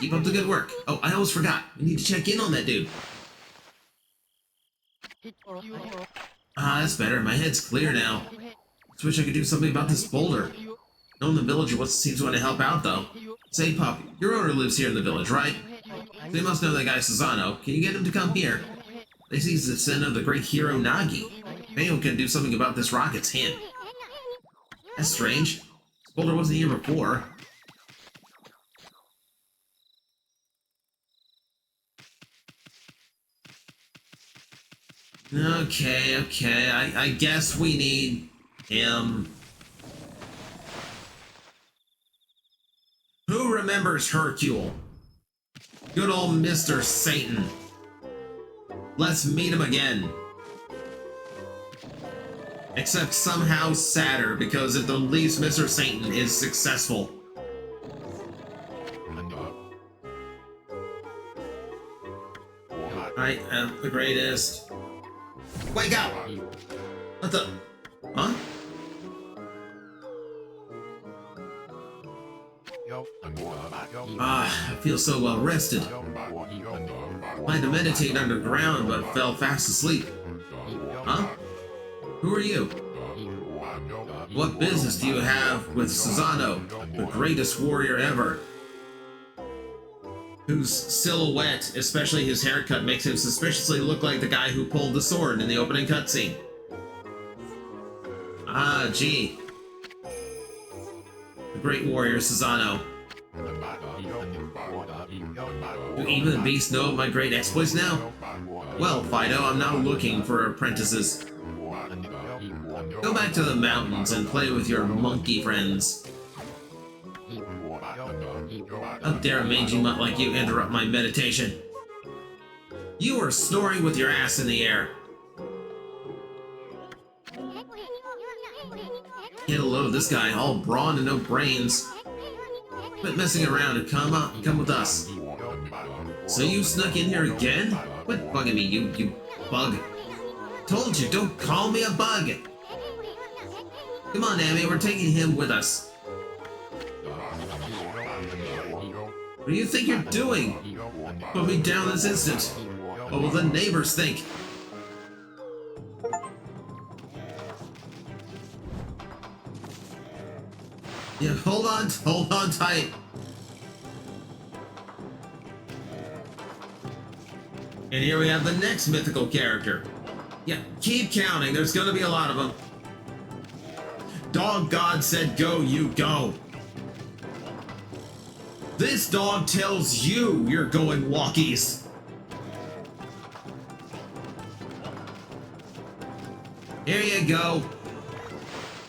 Keep up the good work. Oh, I almost forgot. We need to check in on that dude. Ah, that's better. My head's clear now. Just wish I could do something about this boulder. No one in the village seems to want to help out, though. Say, Pup, your owner lives here in the village, right? So you must know that guy Susano. Can you get him to come here? They say he's the descendant of the great hero Nagi. If anyone can do something about this rock, it's him. That's strange. This boulder wasn't here before. Okay. I guess we need him. Who remembers Hercule? Good old Mr. Satan. Let's meet him again. Except somehow sadder, because at the least Mr. Satan is successful. I am the greatest. Wake up! What the... Huh? Ah, I feel so well rested. I had to meditate underground, but fell fast asleep. Huh? Who are you? What business do you have with Susano, the greatest warrior ever? whose silhouette, especially his haircut, makes him suspiciously look like the guy who pulled the sword in the opening cutscene. Ah, gee. The great warrior Susanoo. Do even the beasts know of my great exploits now? Well, Fido, I'm now looking for apprentices. Go back to the mountains and play with your monkey friends. How dare a mangy mutt like you interrupt my meditation? You are snoring with your ass in the air. Get a load of this guy, all brawn and no brains. Quit messing around and come with us. So you snuck in here again? Quit bugging me, you bug. Told you, don't call me a bug. Come on, Amy, we're taking him with us. What do you think you're doing? Put me down this instant. What will the neighbors think? Yeah, hold on tight. And here we have the next mythical character. Yeah, keep counting, there's gonna be a lot of them. Dog God said go, you go. This dog tells you you're going walkies. Here you go.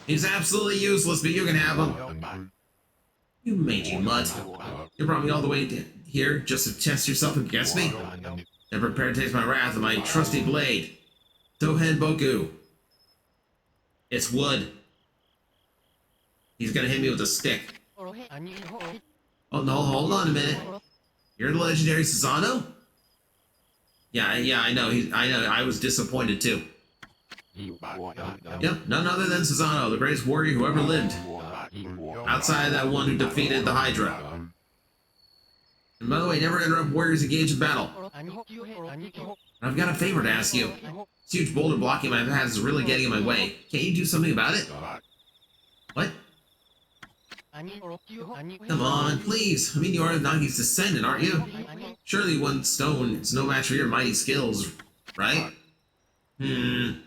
He's absolutely useless, but you can have him. You mangy mutt. You brought me all the way here just to test yourself against me? And prepare to taste my wrath with my trusty blade. Tohen Boku. It's wood. He's gonna hit me with a stick. Oh no, hold on a minute. You're the legendary Susanoo? Yeah, I know. I was disappointed too. Yep, none other than Susanoo, the greatest warrior who ever lived. Outside of that one who defeated the Hydra. And by the way, never interrupt warriors engaged in battle. I've got a favor to ask you. This huge boulder blocking my path is really getting in my way. Can't you do something about it? What? Come on, please. I mean, you are Nagi's descendant, aren't you? Surely one stone is no match for your mighty skills, right? Hang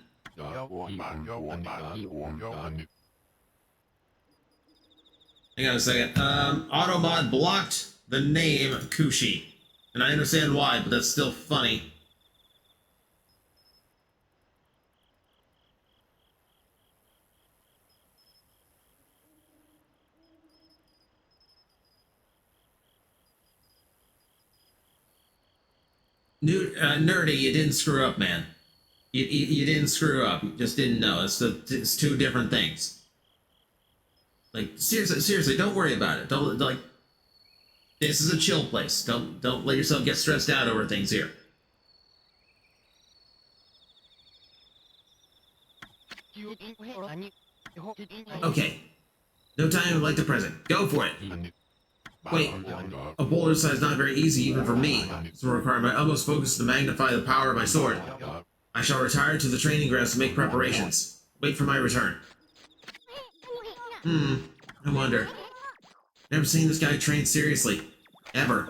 on a second. Automod blocked the name Kushi. And I understand why, but that's still funny. Nerdy, you didn't screw up, man. You didn't screw up. You just didn't know. It's two different things. Like seriously, don't worry about it. Don't like. This is a chill place. Don't let yourself get stressed out over things here. Okay. No time like the present. Go for it. Wait, a boulder size is not very easy even for me. This will require my utmost focus to magnify the power of my sword. I shall retire to the training grounds to make preparations. Wait for my return. I wonder. Never seen this guy train seriously. Ever.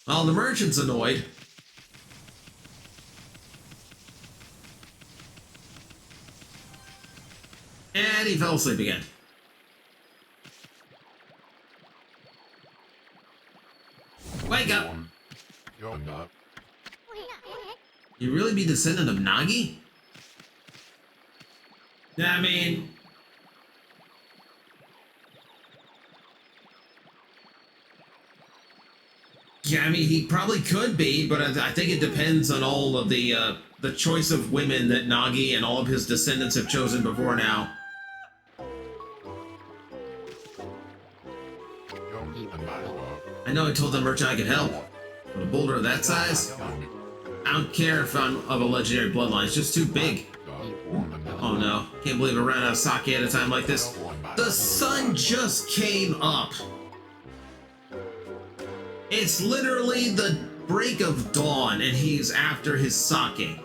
Well, the merchant's annoyed. And he fell asleep again. Wake up! You really be descendant of Nagi? I mean... Yeah, I mean, he probably could be, but I think it depends on all of the choice of women that Nagi and all of his descendants have chosen before now. I know I told the merchant I could help, but a boulder of that size? I don't care if I'm of a legendary bloodline, it's just too big. Oh no, can't believe I ran out of sake at a time like this. The sun just came up! It's literally the break of dawn and he's after his sake.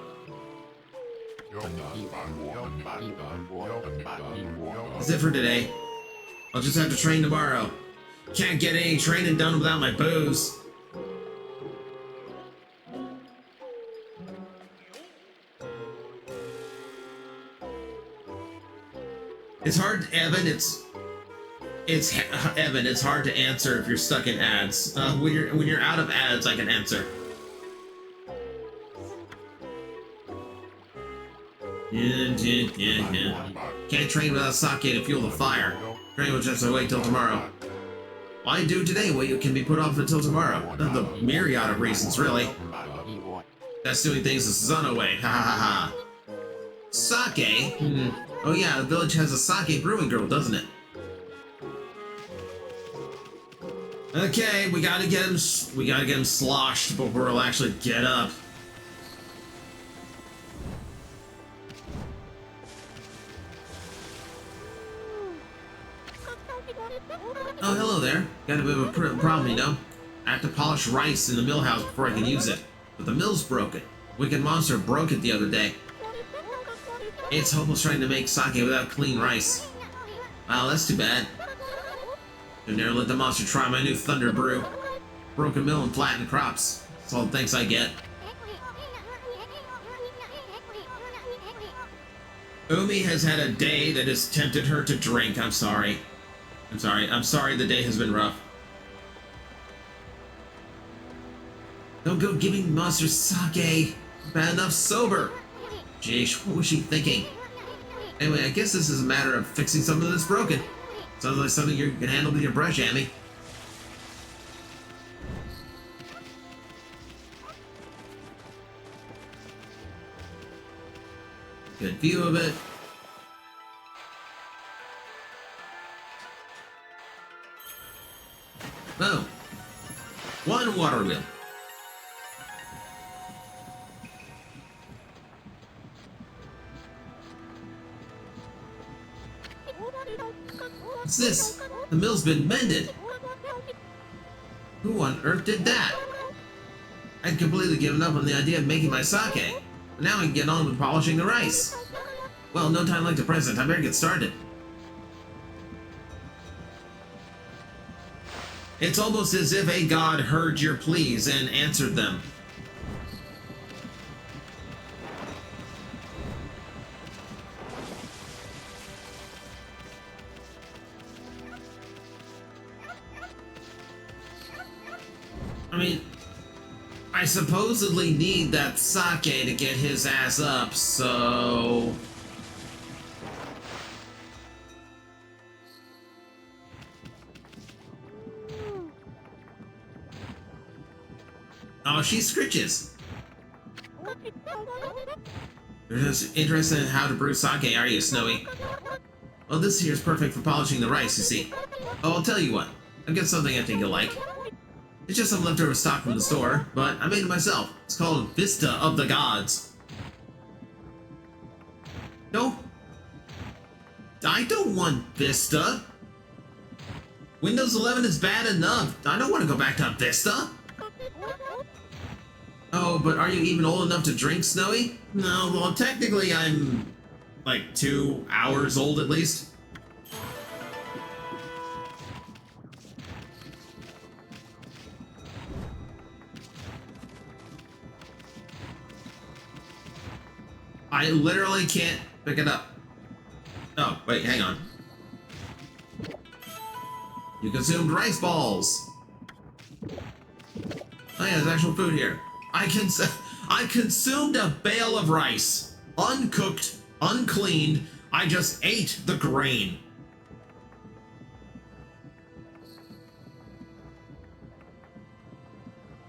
That's it for today. I'll just have to train tomorrow. Can't get any training done without my booze. It's hard, Evan. It's Evan. It's hard to answer if you're stuck in ads. When you're out of ads, I can answer. Yeah. Can't train without sake to fuel the fire. Train will just wait till tomorrow. Why do today what you can be put off until tomorrow? The myriad of reasons, really. That's doing things the Susanoo way. Ha ha ha ha. Sake? Oh yeah, the village has a sake brewing girl, doesn't it? Okay, we gotta get him sloshed before he'll actually get up. Oh, hello there. Got a bit of a problem, you know? I have to polish rice in the mill house before I can use it. But the mill's broken. Wicked monster broke it the other day. It's hopeless trying to make sake without clean rice. Wow, that's too bad. Should never let the monster try my new thunder brew. Broken mill and flattened crops. That's all the thanks I get. Umi has had a day that has tempted her to drink. I'm sorry the day has been rough. Don't go giving monsters sake. Bad enough sober. Jeez, what was she thinking? Anyway, I guess this is a matter of fixing something that's broken. Sounds like something you can handle with your brush, Amy. Good view of it. Oh. One water wheel. What's this? The mill's been mended. Who on earth did that? I'd completely given up on the idea of making my sake. But now I can get on with polishing the rice. Well, no time like the present. I better get started. It's almost as if a god heard your pleas and answered them. I mean, I supposedly need that sake to get his ass up, so... Oh, she scritches. You're just interested in how to brew sake, are you, Snowy? Well, this here's perfect for polishing the rice, you see. Oh, I'll tell you what. I'll get something I think you'll like. It's just some leftover stock from the store, but I made it myself. It's called Vista of the Gods. No. I don't want Vista. Windows 11 is bad enough. I don't want to go back to Vista. Oh, but are you even old enough to drink, Snowy? No, well, technically I'm like 2 hours old at least. I literally can't pick it up. Oh, wait, hang on. You consumed rice balls. Oh yeah, there's actual food here. I consumed a bale of rice. Uncooked, uncleaned. I just ate the grain.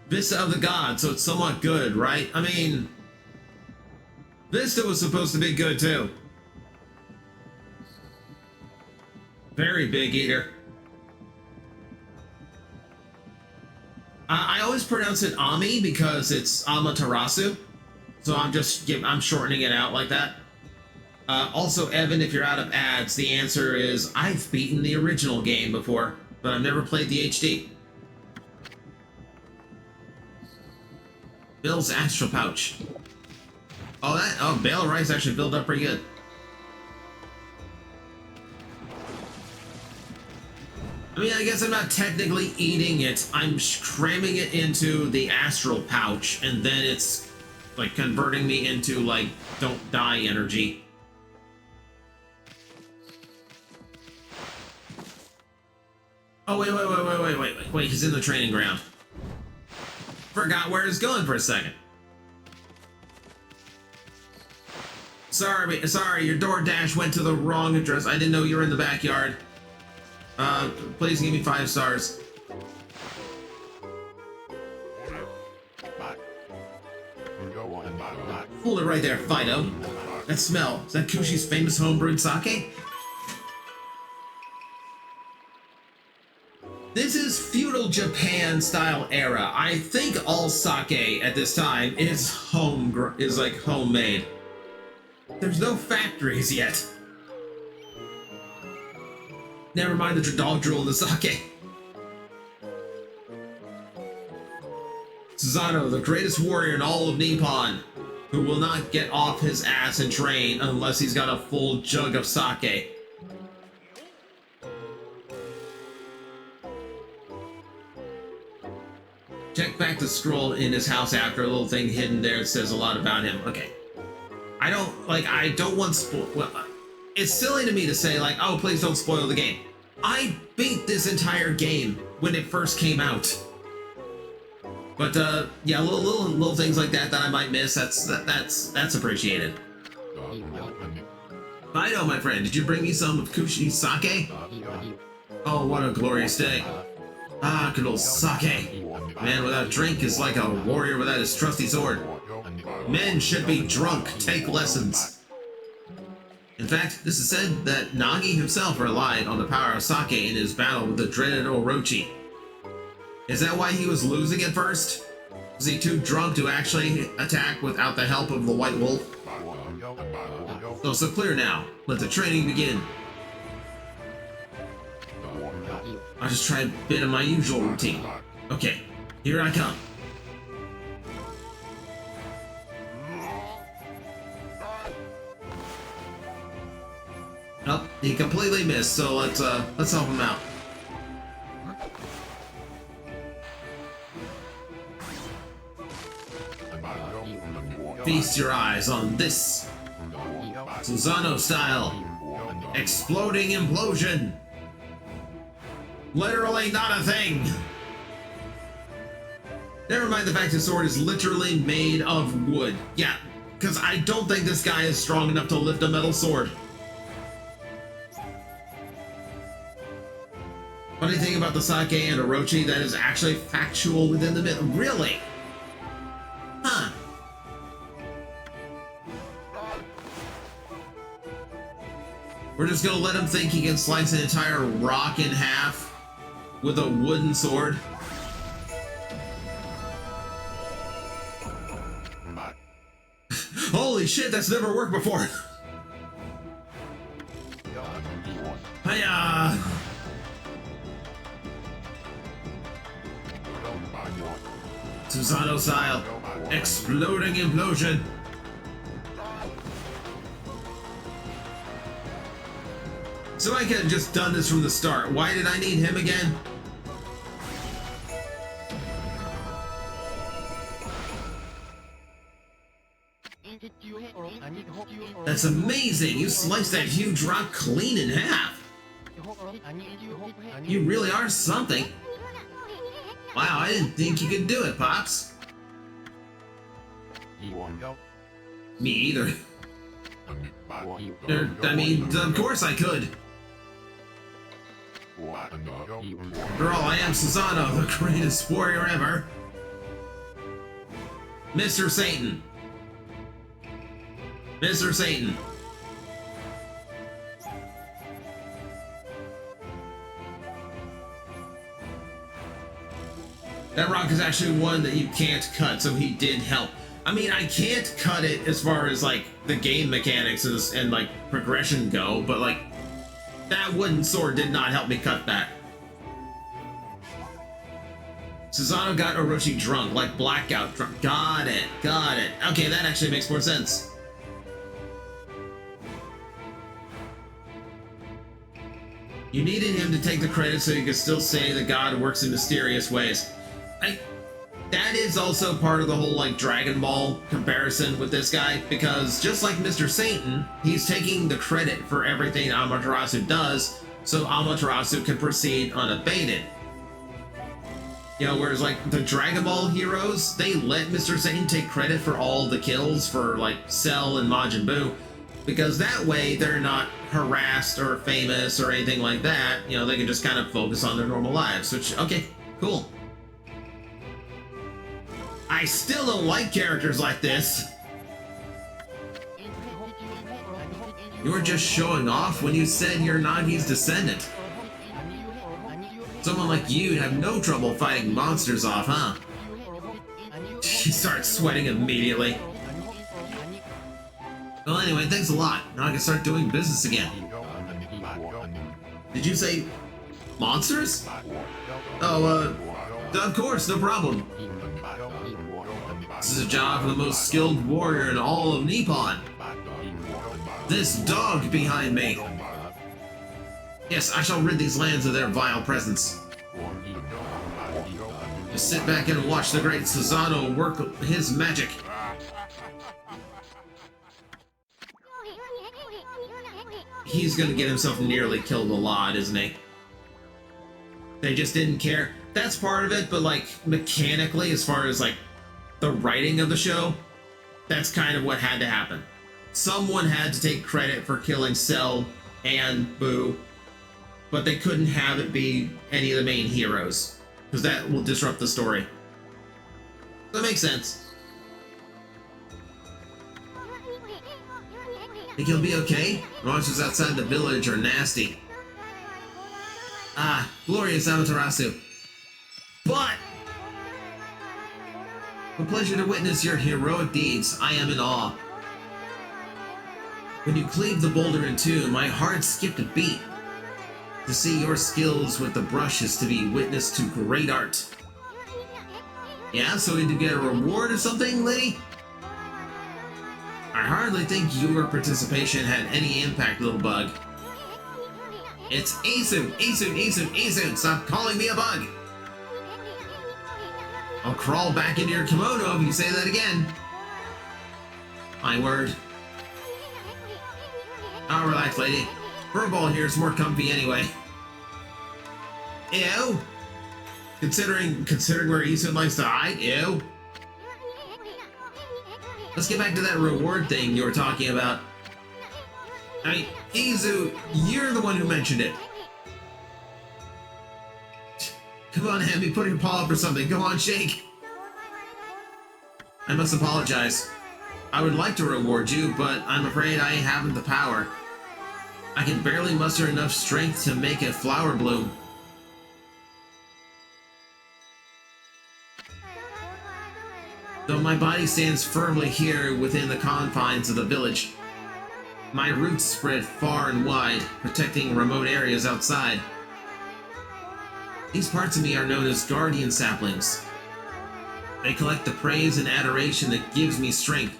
Vista of the Gods, so it's somewhat good, right? I mean... Vista was supposed to be good, too. Very big eater. I always pronounce it Ami because it's Amaterasu. So I'm shortening it out like that. Also, Evan, if you're out of ads, the answer is I've beaten the original game before, but I've never played the HD. Bill's Astral Pouch. Oh, bale of rice actually filled up pretty good. I mean, I guess I'm not technically eating it. I'm cramming it into the astral pouch, and then it's like converting me into like don't die energy. Oh, wait, he's in the training ground. Forgot where he's going for a second. Sorry, your DoorDash went to the wrong address. I didn't know you were in the backyard. Please give me 5 stars. Hold it right there, Fido. That smell, is that Kushi's famous homebrewed sake? This is feudal Japan style era. I think all sake at this time is homemade. There's no factories yet. Never mind the dog drool in the sake. Susanoo, the greatest warrior in all of Nippon, who will not get off his ass and train unless he's got a full jug of sake. Check back the scroll in his house after a little thing hidden there. It says a lot about him. Okay. I don't want well, it's silly to me to say like, oh, please don't spoil the game. I beat this entire game when it first came out. But yeah, little things like that I might miss. That's appreciated. Fido, my friend, did you bring me some of Kushi's sake? Oh, what a glorious day. Ah, good old sake. Man without drink is like a warrior without his trusty sword. Men should be drunk, take lessons. In fact, this is said that Nagi himself relied on the power of sake in his battle with the dreaded Orochi. Is that why he was losing at first? Was he too drunk to actually attack without the help of the White Wolf? Oh, so clear now. Let the training begin. I'll just try a bit of my usual routine. Okay, here I come. Oh, he completely missed, so let's help him out. Feast your eyes on this Susanoo style exploding implosion. Literally not a thing. Never mind the fact his sword is literally made of wood. Yeah, because I don't think this guy is strong enough to lift a metal sword. Funny thing about the sake and Orochi, that is actually factual within the myth. Really? Huh. We're just gonna let him think he can slice an entire rock in half with a wooden sword? Holy shit, that's never worked before! Hiya! Susanoo style, exploding implosion. So I could have just done this from the start. Why did I need him again? That's amazing! You sliced that huge rock clean in half! You really are something! Wow, I didn't think you could do it, Pops! Me either. I mean, of course I could! After all, I am Susanoo, the greatest warrior ever! Mr. Satan! Mr. Satan! That rock is actually one that you can't cut, so he did help. I mean, I can't cut it as far as, like, the game mechanics and like, progression go, but, like, that wooden sword did not help me cut that. Susanoo got Orochi drunk, like blackout drunk. Got it, got it. Okay, that actually makes more sense. You needed him to take the credit so you could still say that God works in mysterious ways. That is also part of the whole, like, Dragon Ball comparison with this guy, because just like Mr. Satan, he's taking the credit for everything Amaterasu does, so Amaterasu can proceed unabated. You know, whereas, like, the Dragon Ball heroes, they let Mr. Satan take credit for all the kills for, like, Cell and Majin Buu, because that way they're not harassed or famous or anything like that. You know, they can just kind of focus on their normal lives, which, okay, cool. I still don't like characters like this. You were just showing off when you said you're Nagi's descendant. Someone like you'd have no trouble fighting monsters off, huh? She starts sweating immediately. Well, anyway, thanks a lot. Now I can start doing business again. Did you say monsters? Oh, of course, no problem. This is a job for the most skilled warrior in all of Nippon. This dog behind me. Yes, I shall rid these lands of their vile presence. Just sit back and watch the great Susanoo work his magic. He's gonna get himself nearly killed a lot, isn't he? They just didn't care. That's part of it, but like mechanically, as far as like the writing of the show, that's kind of what had to happen. Someone had to take credit for killing Cell and Boo, but they couldn't have it be any of the main heroes, because that will disrupt the story. That makes sense. Think he'll be okay? Monsters outside the village are nasty. Ah, glorious Amaterasu. But a pleasure to witness your heroic deeds. I am in awe. When you cleaved the boulder in two, my heart skipped a beat. To see your skills with the brush is to be witness to great art. Yeah, so did you get a reward or something, lady? I hardly think your participation had any impact, little bug. It's Isu! Isu! Isu! Isu! Stop calling me a bug! I'll crawl back into your kimono if you say that again. My word. Oh, relax, lady. Furball here is more comfy anyway. Ew. Considering where Isun likes to hide, ew. Let's get back to that reward thing you were talking about. I mean, Izu, you're the one who mentioned it. Come on, Hammy, put your paw up or something. Go on, shake. I must apologize. I would like to reward you, but I'm afraid I haven't the power. I can barely muster enough strength to make a flower bloom. Though my body stands firmly here within the confines of the village, my roots spread far and wide, protecting remote areas outside. These parts of me are known as guardian saplings. They collect the praise and adoration that gives me strength.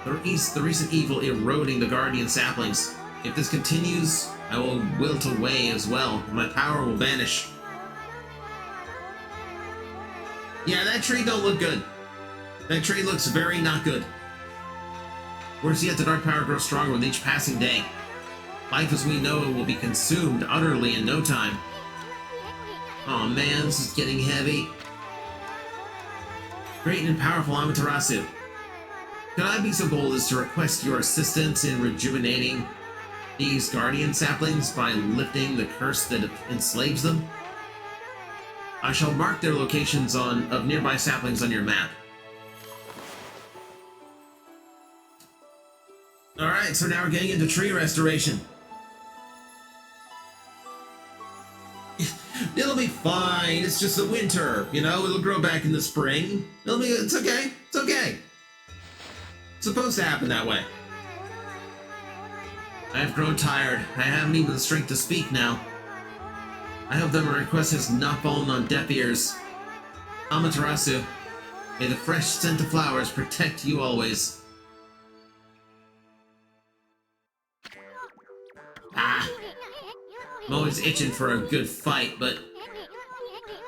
The recent evil eroding the guardian saplings. If this continues, I will wilt away as well, and my power will vanish. Yeah, that tree don't look good. That tree looks very not good. Worse yet, the dark power grows stronger with each passing day. Life as we know it will be consumed utterly in no time. Aw man, this is getting heavy. Great and powerful Amaterasu. Could I be so bold as to request your assistance in rejuvenating these guardian saplings by lifting the curse that enslaves them? I shall mark their locations of nearby saplings on your map. Alright, so now we're getting into tree restoration. It'll be fine, it's just the winter, you know, it'll grow back in the spring. It's okay, it's okay. It's supposed to happen that way. I have grown tired. I haven't even the strength to speak now. I hope that my request has not fallen on deaf ears. Amaterasu, may the fresh scent of flowers protect you always. Ah, I'm always itching for a good fight, but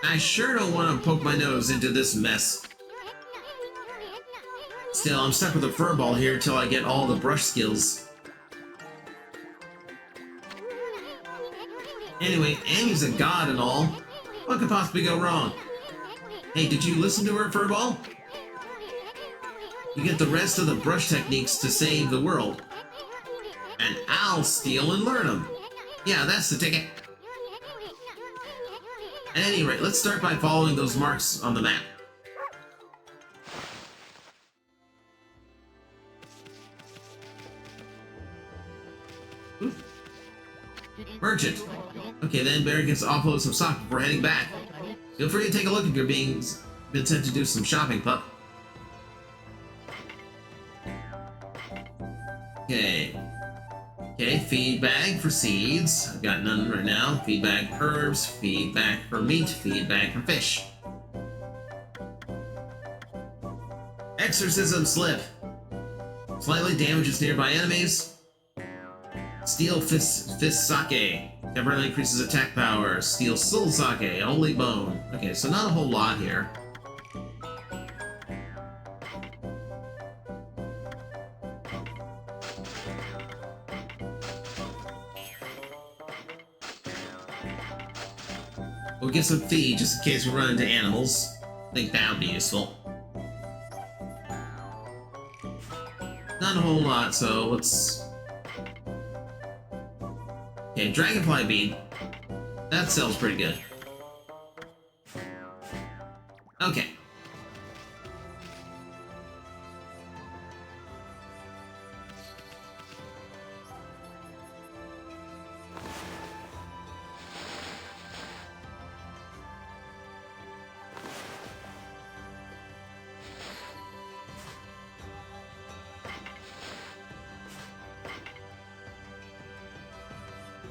I sure don't want to poke my nose into this mess. Still, I'm stuck with a furball here till I get all the brush skills. Anyway, Amy's a god and all. What could possibly go wrong? Hey, did you listen to her, furball? You get the rest of the brush techniques to save the world. And I'll steal and learn them. Yeah, that's the ticket. At any rate, let's start by following those marks on the map. Ooh. Merchant. Okay, then Barry gets to offload some stock before heading back. Feel free to take a look if you're been sent to do some shopping, pup. Okay. Okay, feed bag for seeds. I've got none right now. Feed bag for herbs, feed bag for meat, feed bag for fish. Exorcism slip. Slightly damages nearby enemies. Steel fist sake. Temporarily increases attack power. Steel soul sake. Only bone. Okay, so not a whole lot here. We'll get some feed just in case we run into animals. I think that would be useful. Not a whole lot, so let's... Okay, dragonfly bead. That sells pretty good. Okay.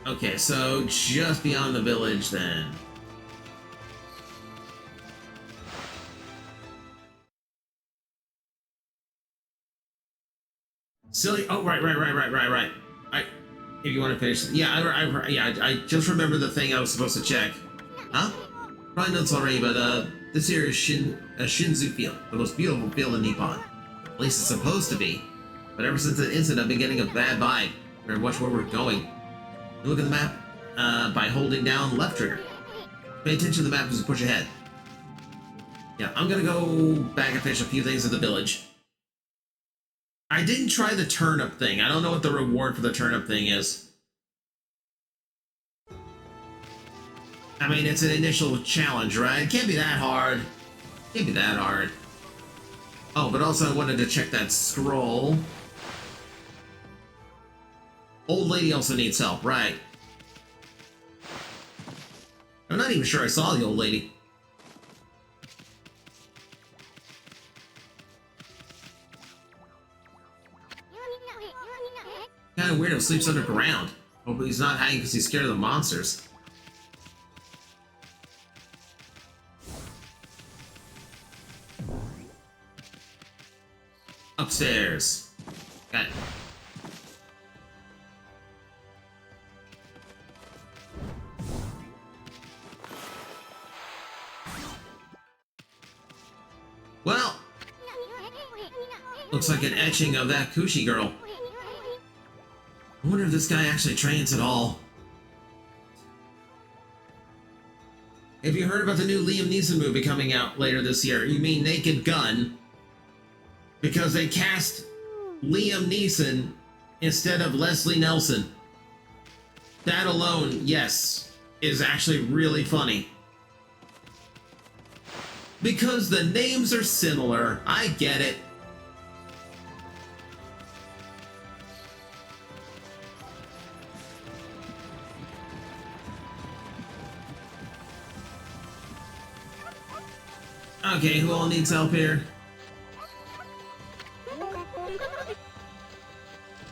Okay, so just beyond the village then. Silly. Oh, right. If you want to finish, yeah, I just remember the thing I was supposed to check. Huh? Probably notes already, but this here is Shinzu Field, the most beautiful field in Nippon. At least it's supposed to be. But ever since that incident, I've been getting a bad vibe. Better watch where we're going. Look at the map by holding down left trigger. Pay attention to the map as you push ahead. Yeah, I'm gonna go back and finish a few things at the village. I didn't try the turnip thing. I don't know what the reward for the turnip thing is. I mean, it's an initial challenge, right? It can't be that hard. Can't be that hard. Oh, but also I wanted to check that scroll. Old lady also needs help, right? I'm not even sure I saw the old lady. Kinda weirdo sleeps underground. Hopefully he's not hiding because he's scared of the monsters. Upstairs. Got it. Well, looks like an etching of that Kushi girl. I wonder if this guy actually trains at all. Have you heard about the new Liam Neeson movie coming out later this year? You mean Naked Gun? Because they cast Liam Neeson instead of Leslie Nelson. That alone, yes, is actually really funny. Because the names are similar. I get it. Okay, who all needs help here?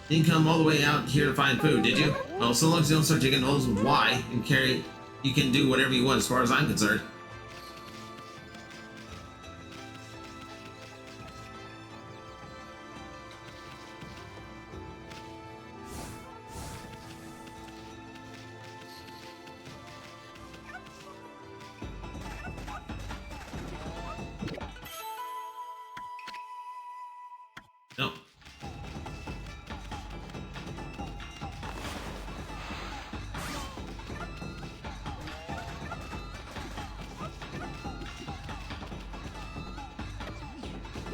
Didn't come all the way out here to find food, did you? Well, so long as you don't start digging holes with why and carry, you can do whatever you want as far as I'm concerned. No.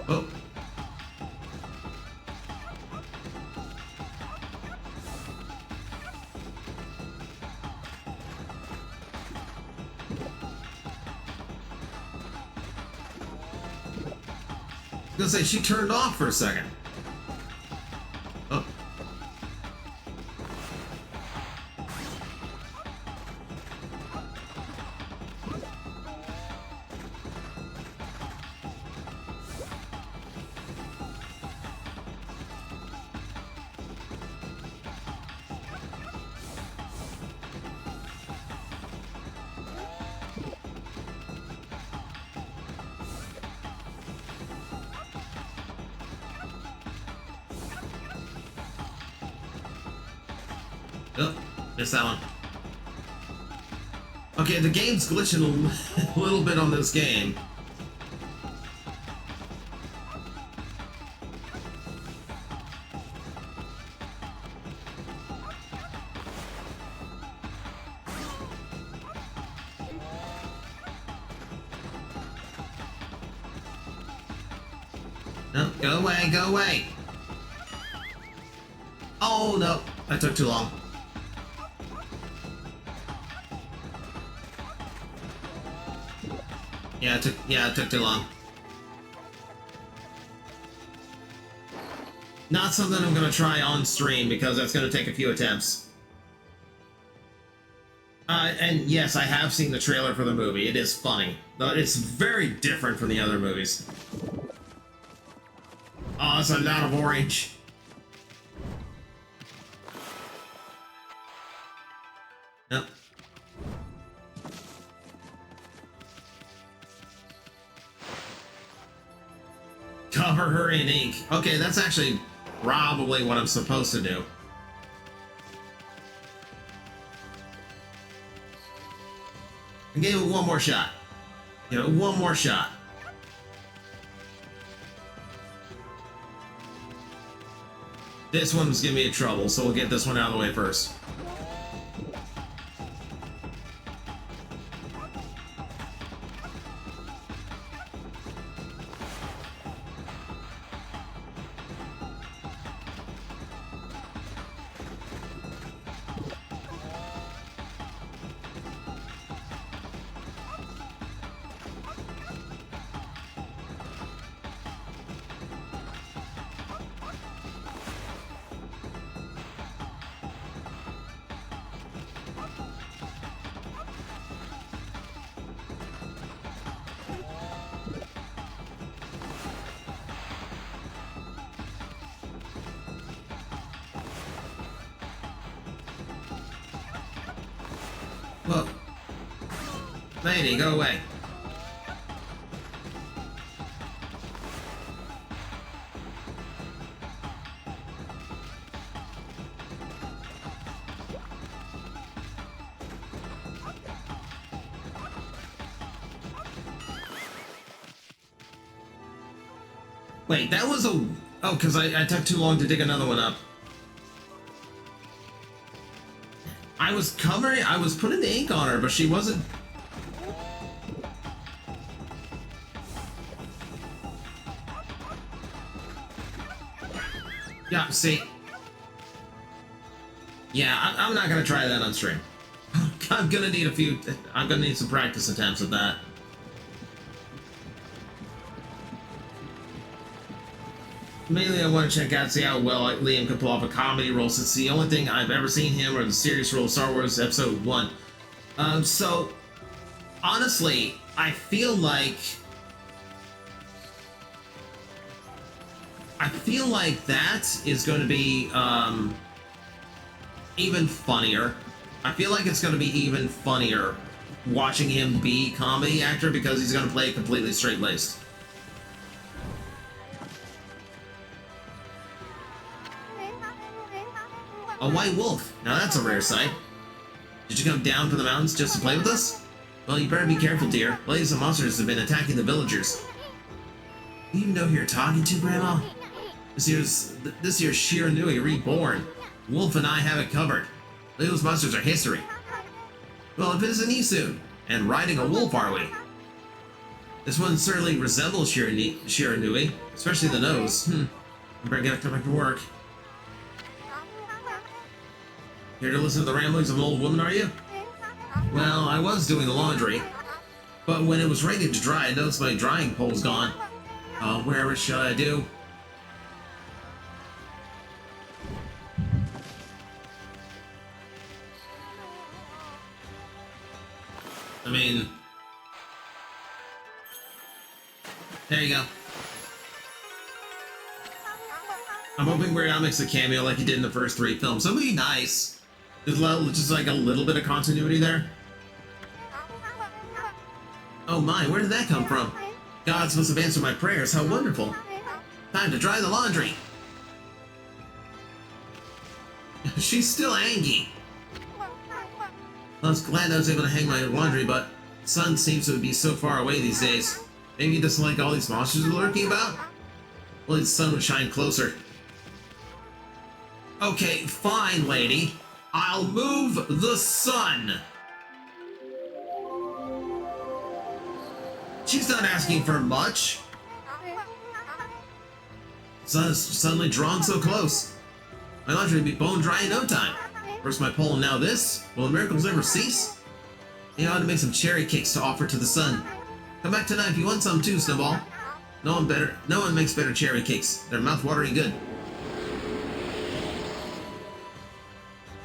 Oh. I was gonna say, she turned off for a second. Oh. Oh, missed that one. Okay, the game's glitching a little bit on this game. No, go away, go away! Oh no, that took too long. Yeah, it took too long. Not something I'm gonna try on stream because that's gonna take a few attempts. And yes, I have seen the trailer for the movie. It is funny. But it's very different from the other movies. Oh, it's a lot of orange. Yep. Cover her in ink. Okay, that's actually probably what I'm supposed to do. I gave it one more shot. Give it one more shot. This one's giving me trouble, so we'll get this one out of the way first. Look. Lady, go away. Wait, that was a... Oh, because I took too long to dig another one up. I was putting the ink on her, but she wasn't... Yeah, see? Yeah, I'm not gonna try that on stream. I'm gonna need some practice attempts at that. Mainly I want to check out, see how well Liam can pull off a comedy role, since the only thing I've ever seen him or the serious role of Star Wars Episode 1. So, honestly, I feel like that is going to be, even funnier. I feel like it's going to be even funnier watching him be a comedy actor, because he's going to play it completely straight-laced. A white wolf. Now that's a rare sight. Did you come down from the mountains just to play with us? Well, you better be careful, dear. Blades of monsters have been attacking the villagers. Do you even know who you're talking to, Grandma? This year's Shiranui Reborn. Wolf and I have it covered. Those monsters are history. Well, if it isn't he soon, and riding a wolf, are we? This one certainly resembles Shiranui, especially the nose. I better get come back to work. Here to listen to the ramblings of an old woman, are you? Well, I was doing the laundry, but when it was ready to dry, I noticed my drying pole's gone. Where should I do? I mean, there you go. I'm hoping Weird Al makes a cameo like he did in the first 3 films. That would be nice. There's just like a little bit of continuity there. Oh my, where did that come from? Gods must have answered my prayers. How wonderful. Time to dry the laundry. She's still angry. I was glad I was able to hang my laundry, but the sun seems to be so far away these days. Maybe he doesn't like all these monsters we're lurking about? Well, the sun would shine closer. Okay, fine, lady. I'll move the sun. She's not asking for much. Sun is suddenly drawn so close. My laundry will be bone dry in no time. First my pole and now this. Will the miracles ever cease? You ought to make some cherry cakes to offer to the sun. Come back tonight if you want some too, Snowball. No one makes better cherry cakes. They're mouth-watering good.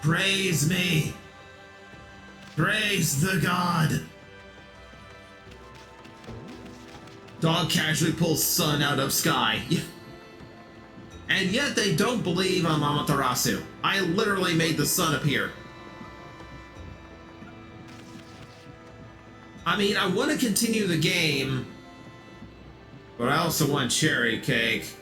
Praise me. Praise the god. Dog casually pulls sun out of sky. And yet they don't believe I'm Amaterasu. I literally made the sun appear. I mean, I want to continue the game, but I also want cherry cake.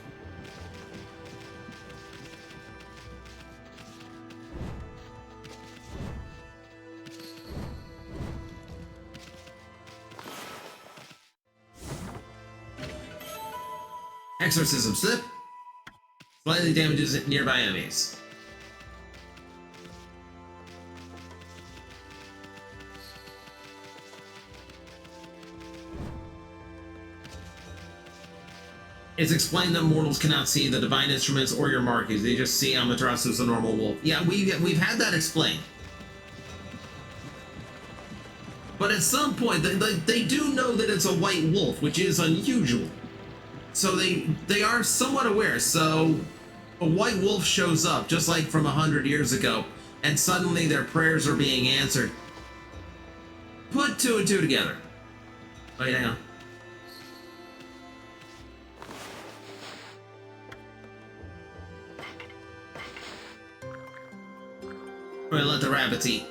Exorcism slip. Slightly damages nearby enemies. It's explained that mortals cannot see the divine instruments or your markings. They just see Amaterasu as a normal wolf. Yeah, we've had that explained. But at some point, they do know that it's a white wolf, which is unusual. So they are somewhat aware. So a white wolf shows up, just like from 100 years ago, and suddenly their prayers are being answered. Put 2 and 2 together. Wait, hang on. We're gonna let the rabbits eat.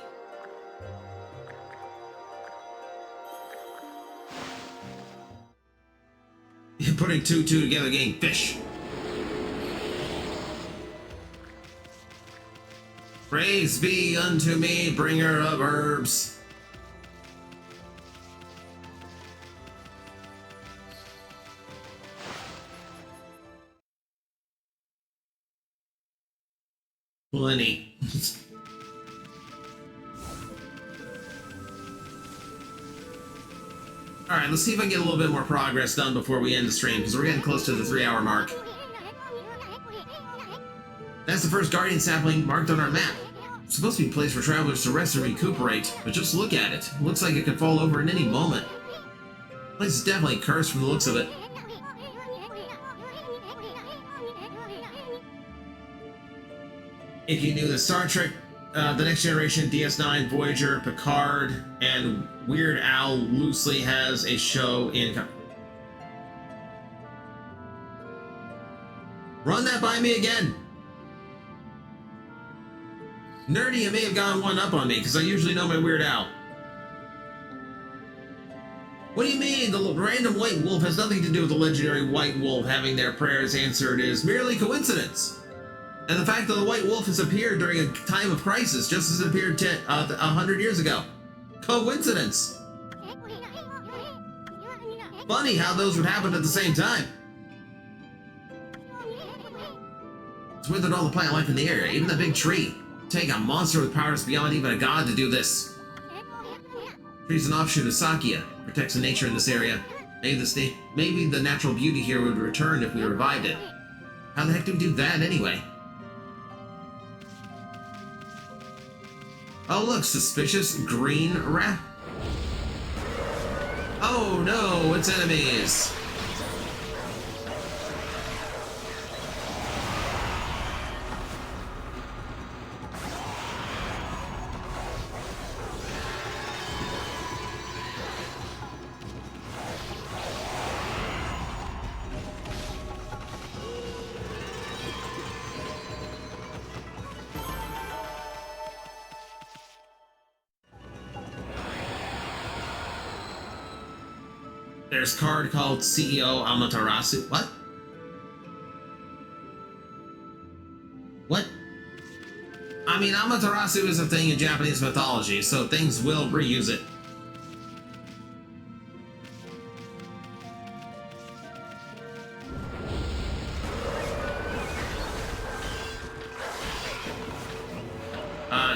Putting 2 and 2 together, getting fish. Praise be unto me, bringer of herbs. Plenty. Alright, let's see if I can get a little bit more progress done before we end the stream, because we're getting close to the 3-hour mark. That's the first Guardian sapling marked on our map. It's supposed to be a place for travelers to rest and recuperate, but just look at it. It looks like it could fall over at any moment. The place is definitely cursed from the looks of it. If you knew that Star Trek, The Next Generation, DS9, Voyager, Picard, and Weird Al loosely has a show in... Run that by me again! Nerdy, you may have gone one up on me, because I usually know my Weird Al. What do you mean? The random white wolf has nothing to do with the legendary white wolf having their prayers answered is merely coincidence. And the fact that the white wolf has appeared during a time of crisis, just as it appeared 100 years ago. Coincidence. Funny how those would happen at the same time. It's withered all the plant life in the area, even the big tree. Take a monster with powers beyond even a god to do this. Tree's an offshoot of Sakia. Protects the nature in this area. Maybe the natural beauty here would return if we revived it. How the heck do we do that anyway? Oh look, suspicious green rat. Oh no, it's enemies. There's a card called CEO Amaterasu. What? What? I mean, Amaterasu is a thing in Japanese mythology, so things will reuse it.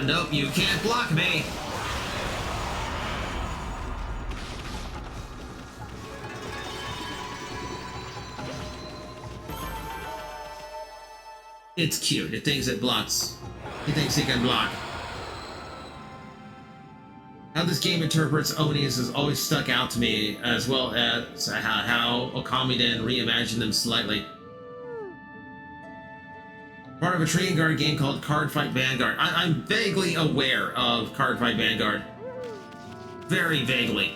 Nope, you can't block me. It's cute. It thinks it blocks. He thinks he can block. How this game interprets Onis has always stuck out to me, as well as how Okamiden reimagined them slightly. Part of a trading card game called Card Fight Vanguard. I'm vaguely aware of Card Fight Vanguard. Very vaguely.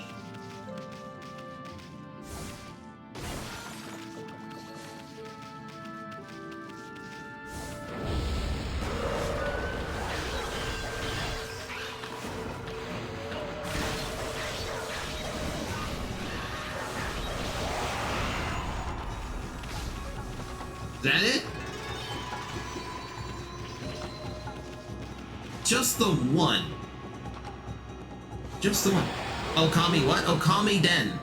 Is that it? Just the one. Just the one. Okami what? Okami Den.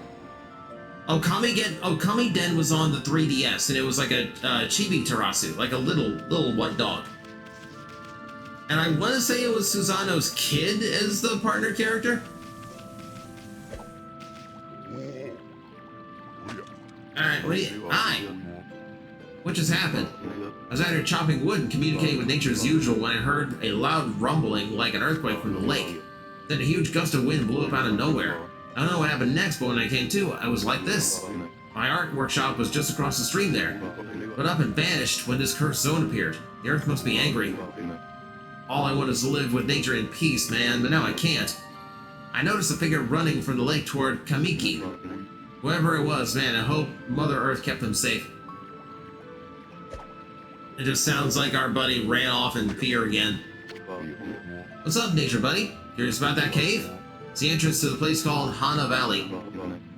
Okami Den was on the 3DS, and it was like a chibi Tarasu, like a little white dog. And I want to say it was Susano's kid as the partner character. Alright, what do you... Hi! What just happened? I was out here chopping wood and communicating with nature as usual when I heard a loud rumbling like an earthquake from the lake. Then a huge gust of wind blew up out of nowhere. I don't know what happened next, but when I came to, I was like this. My art workshop was just across the stream there, but up and vanished when this cursed zone appeared. The earth must be angry. All I want is to live with nature in peace, man, but now I can't. I noticed a figure running from the lake toward Kamiki. Whoever it was, man, I hope Mother Earth kept them safe. It just sounds like our buddy ran off in fear again. What's up, nature buddy? Curious about that cave? It's the entrance to the place called Hana Valley.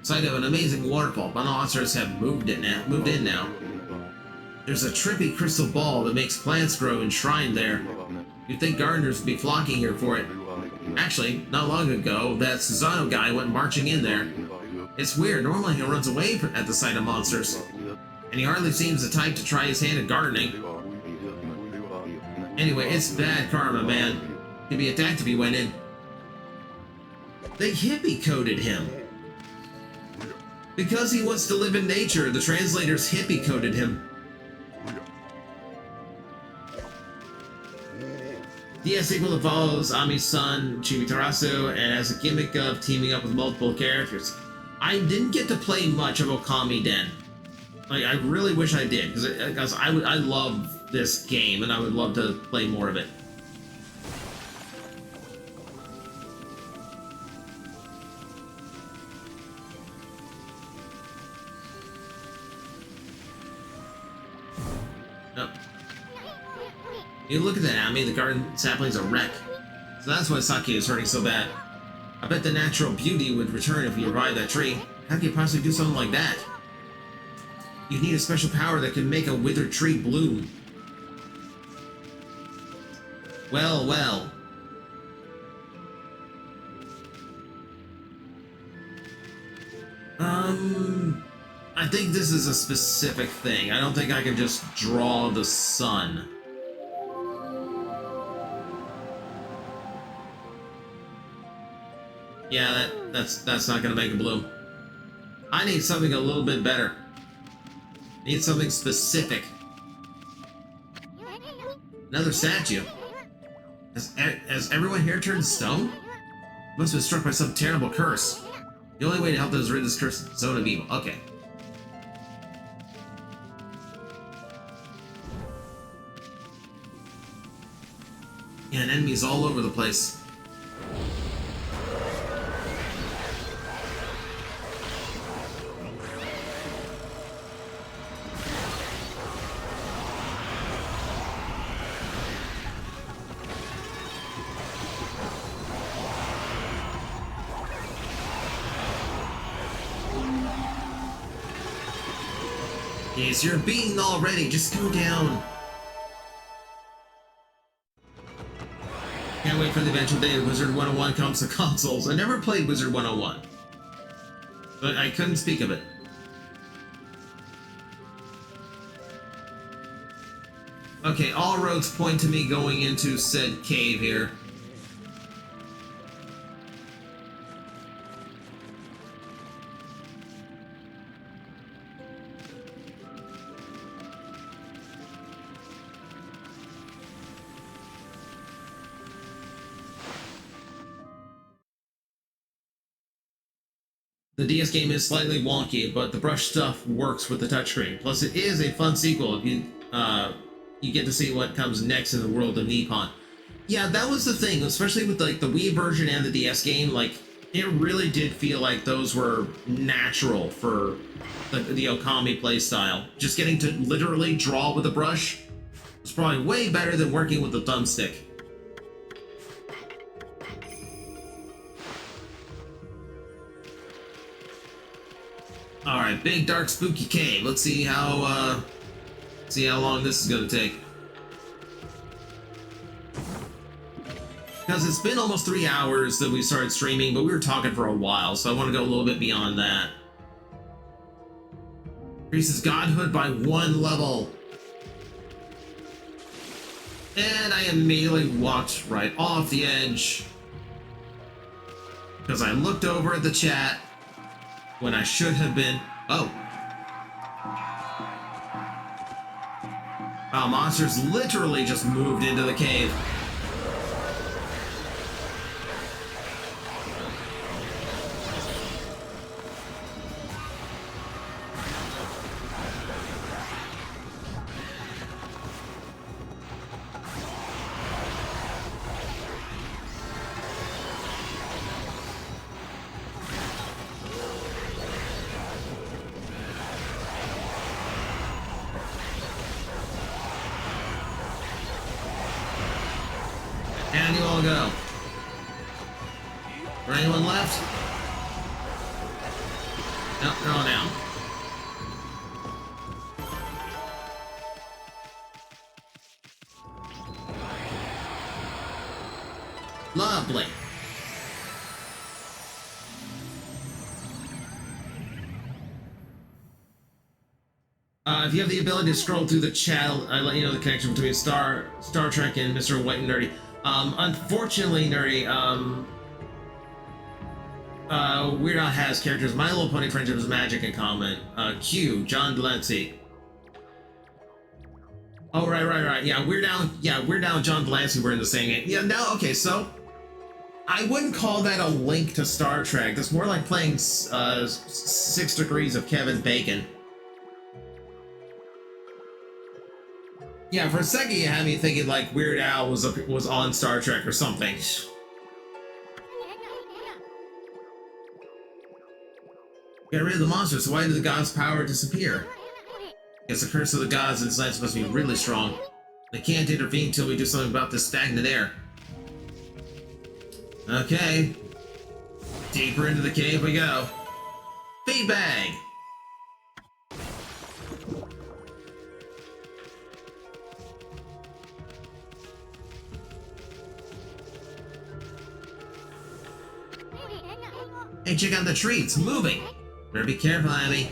Site of an amazing waterfall. Monsters have moved in now. There's a trippy crystal ball that makes plants grow enshrined there. You'd think gardeners would be flocking here for it. Actually, not long ago, that Susano guy went marching in there. It's weird. Normally he runs away at the sight of monsters. And he hardly seems the type to try his hand at gardening. Anyway, it's bad karma, man. He'd be attacked if he went in. They hippie-coded him. Because he wants to live in nature, the translators hippie-coded him. The sequel follows Ami's son, Chimitarasu, and has a gimmick of teaming up with multiple characters. I didn't get to play much of Okami Den. Like, I really wish I did, because I love this game, and I would love to play more of it. Oh. You look at that, Ami, the garden sapling's a wreck. So that's why Saki is hurting so bad. I bet the natural beauty would return if we revived that tree. How can you possibly do something like that? You need a special power that can make a withered tree bloom. Well, well. I think this is a specific thing. I don't think I can just draw the sun. Yeah, that's not gonna make it blue. I need something a little bit better. I need something specific. Another statue. Has everyone here turned stone? Must have been struck by some terrible curse. The only way to help them is rid this cursed zone of evil. Okay. Yeah, and enemies all over the place. Yes, you're beaten already. Just go down. Can't wait for the eventual day Wizard 101 comes to consoles. I never played Wizard 101, but I couldn't speak of it. Okay, all roads point to me going into said cave here. The DS game is slightly wonky, but the brush stuff works with the touchscreen. Plus, it is a fun sequel. You get to see what comes next in the world of Nippon. Yeah, that was the thing, especially with like the Wii version and the DS game. Like, it really did feel like those were natural for the Okami playstyle. Just getting to literally draw with a brush was probably way better than working with a thumbstick. Alright, big dark spooky cave. Let's see how long this is gonna take. Because it's been almost 3 hours that we started streaming, but we were talking for a while, so I want to go a little bit beyond that. Increases godhood by 1 level. And I immediately walked right off the edge. Because I looked over at the chat when I should have been... Oh. Wow, monsters literally just moved into the cave. Down you all go. Is there anyone left? Nope, they're all down. Lovely. If you have the ability to scroll through the chat, I let you know the connection between Star Trek and Mr. White and Nerdy. Unfortunately, Nerdy, Weird Al has characters My Little Pony Friendship is Magic in common. Q, John Delancey. Oh, right. Yeah, Weird Al and John Delancey were in the same game. Yeah, no, okay, so I wouldn't call that a link to Star Trek. That's more like playing 6 Degrees of Kevin Bacon. Yeah, for a second you had me thinking like Weird Al was on Star Trek or something. Get rid of the monsters, so why did the gods' power disappear? Guess the curse of the gods in this land must be really strong. They can't intervene until we do something about this stagnant air. Okay. Deeper into the cave we go. Feedbag! Hey, check out the tree, it's moving! Better be careful, Abby.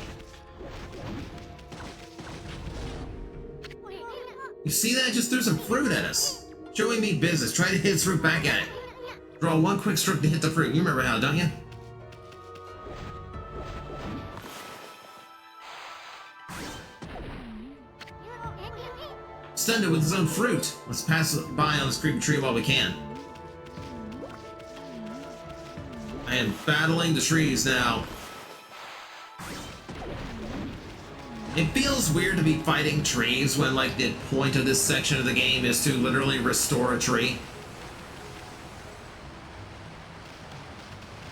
You see that? Just threw some fruit at us. Showing me business. Try to hit his fruit back at it. Draw one quick stroke to hit the fruit. You remember how, don't you? Stunned it with his own fruit. Let's pass by on this creepy tree while we can. I am battling the trees now. It feels weird to be fighting trees when, like, the point of this section of the game is to literally restore a tree.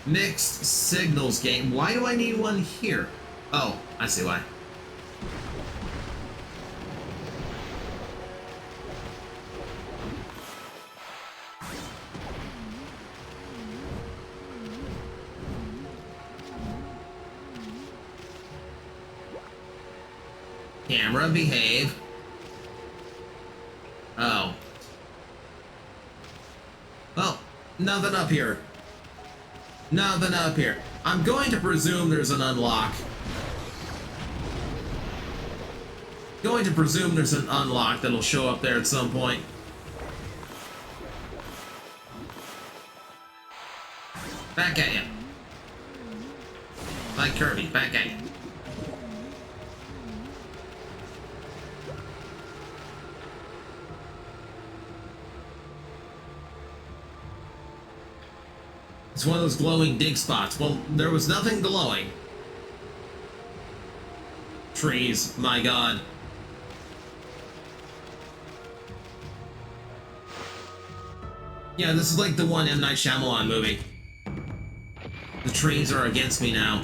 Mixed signals game. Why do I need one here? Oh, I see why. Camera, behave. Oh. Oh, nothing up here. Nothing up here. I'm going to presume there's an unlock. Going to presume there's an unlock that'll show up there at some point. Back at you. Like Kirby, back at you. It's one of those glowing dig spots. Well, there was nothing glowing. Trees, my god. Yeah, this is like the one M. Night Shyamalan movie. The trees are against me now.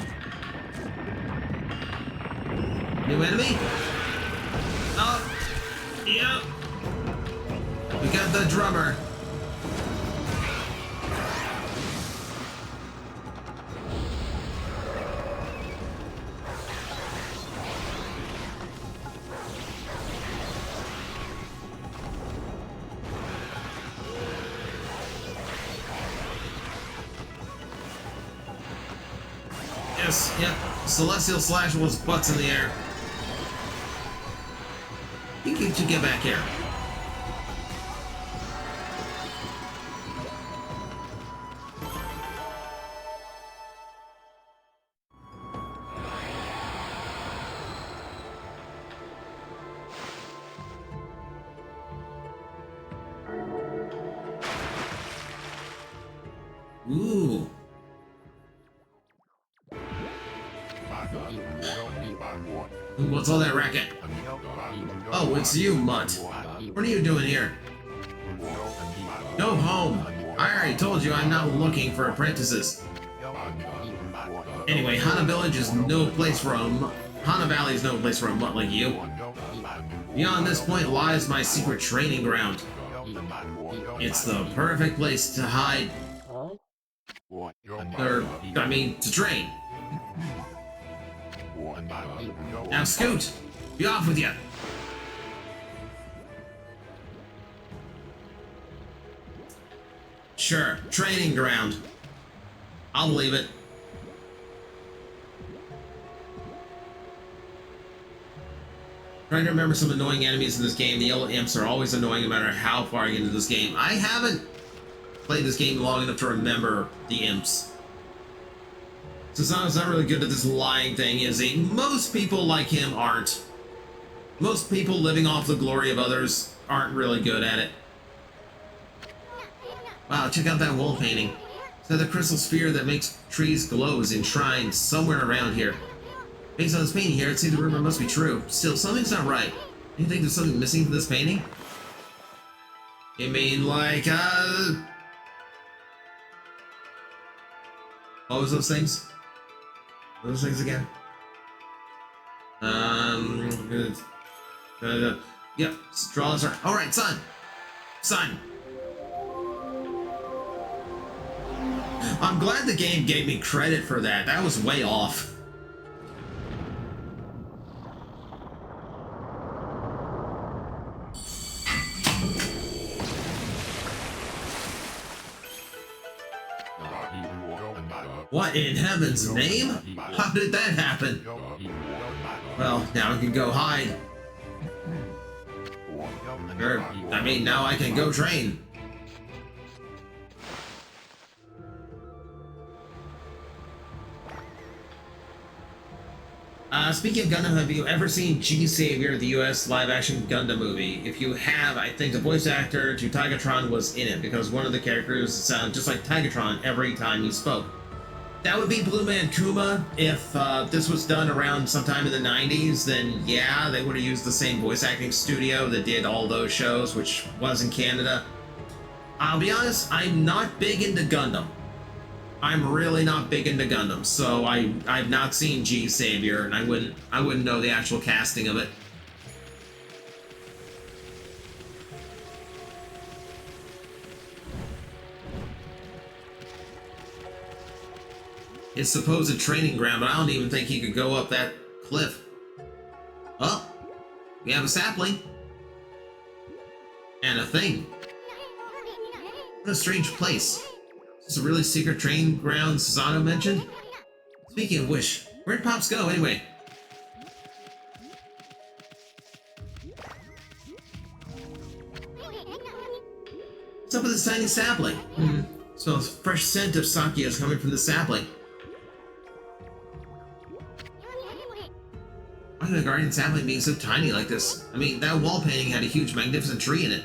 New enemy? Oh, yeah. We got the drummer. Yes, yep. Celestial Slash was butts in the air. You can get back here. Ooh. What's all that racket? Oh, it's you, Mutt. What are you doing here? Go home. I already told you I'm not looking for apprentices. Anyway, Hana Village is no place for a Hana Valley is no place for a mutt like you. Beyond this point lies my secret training ground. It's the perfect place to hide. To train. Now scoot! Be off with you! Sure, training ground. I'll believe it. Trying to remember some annoying enemies in this game. The yellow imps are always annoying no matter how far I get into this game. I haven't played this game long enough to remember the imps. So Sonic's not really good at this lying thing, is he? Most people like him aren't. Most people living off the glory of others aren't really good at it. Wow, check out that wall painting. So the crystal sphere that makes trees glow is enshrined somewhere around here. Based on this painting here, it seems the rumor must be true. Still, something's not right. Do you think there's something missing from this painting? You mean like, what was those things? What was those things again? Yeah, draw this. Alright, son! Son! I'm glad the game gave me credit for that. That was way off. What in heaven's name? How did that happen? Well, now I can go hide. I mean, now I can go train. Speaking of Gundam, have you ever seen G-Savior, the US live-action Gundam movie? If you have, I think the voice actor to Tigatron was in it, because one of the characters sounded just like Tigatron every time he spoke. That would be Blue Man Kuma. If this was done around sometime in the 90s, then yeah, they would have used the same voice acting studio that did all those shows, which was in Canada. I'll be honest, I'm not big into Gundam. I'm really not big into Gundam, so I've not seen G-Savior, and I wouldn't know the actual casting of it. His supposed training ground, but I don't even think he could go up that cliff. Oh, we have a sapling. And a thing. What a strange place. Is this a really secret training ground Susanoo mentioned? Speaking of which, where'd Pops go anyway? What's up with this tiny sapling? Smells fresh scent of sake is coming from the sapling. Why could a guardian sapling being so tiny like this? I mean, that wall painting had a huge, magnificent tree in it.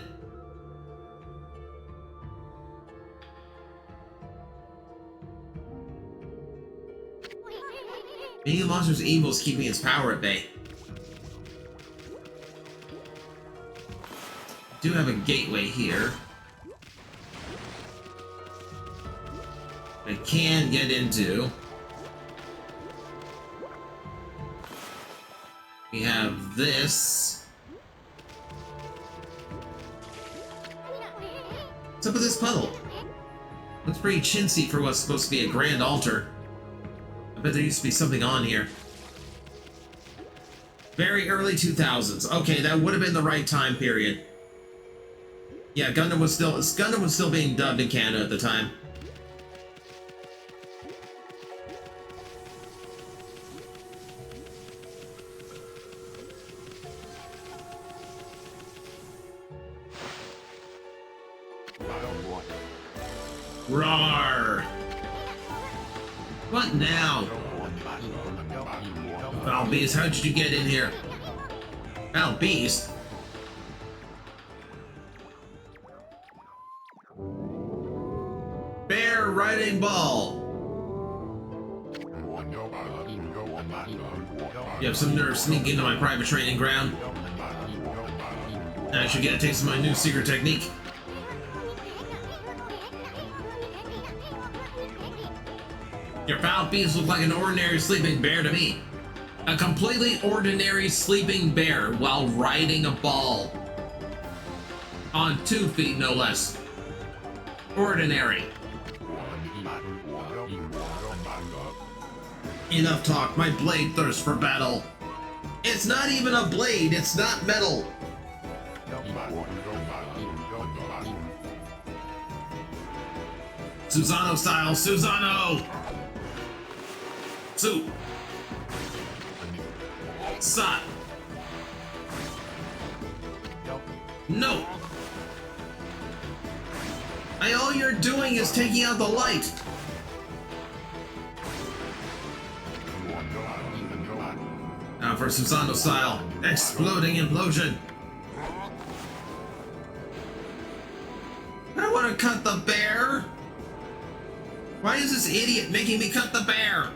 Maybe the monster's evil is keeping its power at bay. I do have a gateway here. I can get into. We have this. What's up with this puddle? Looks pretty chintzy for what's supposed to be a grand altar. I bet there used to be something on here. Very early 2000s. Okay, that would have been the right time period. Yeah, Gundam was still being dubbed in Canada at the time. Roar! What now? Foul Beast, how did you get in here? Foul Beast? Bear riding ball! You have some nerve sneaking into my private training ground. I should get a taste of my new secret technique. Your foul beast look like an ordinary sleeping bear to me. A completely ordinary sleeping bear while riding a ball. On 2 feet, no less. Ordinary. Enough talk, my blade thirsts for battle. It's not even a blade, it's not metal. Susanoo style, Susanoo! Su! Sa! No! All you're doing is taking out the light! Now for Susanoo style, exploding implosion! I don't want to cut the bear! Why is this idiot making me cut the bear?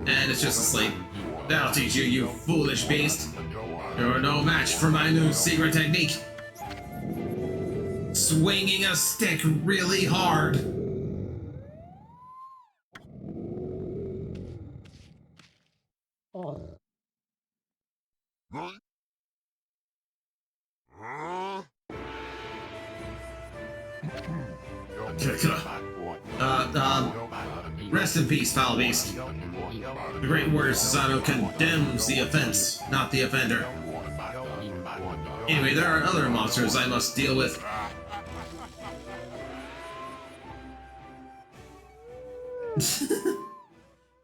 And it's just asleep. That'll teach you, you foolish beast. You're no match for my new secret technique. Swinging a stick really hard. Rest in peace, foul beast. The great warrior Susanoo condemns the offense, not the offender. Anyway, there are other monsters I must deal with.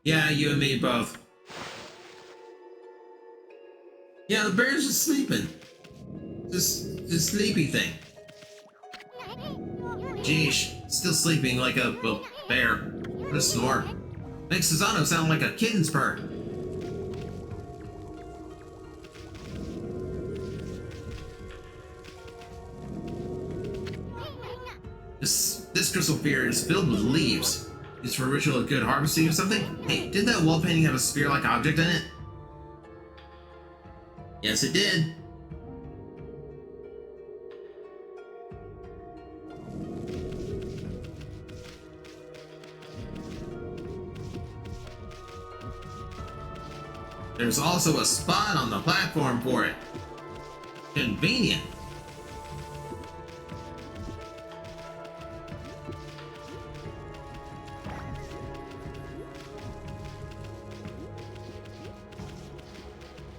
Yeah, you and me both. Yeah, the bear's just sleeping. Just sleepy thing. Jeesh, still sleeping like a bear. What a snore. Makes Susanoo sound like a kitten's purr. This crystal sphere is filled with leaves. Used for ritual of good harvesting or something? Hey, did that wall painting have a spear-like object in it? Yes, it did. There's also a spot on the platform for it. Convenient.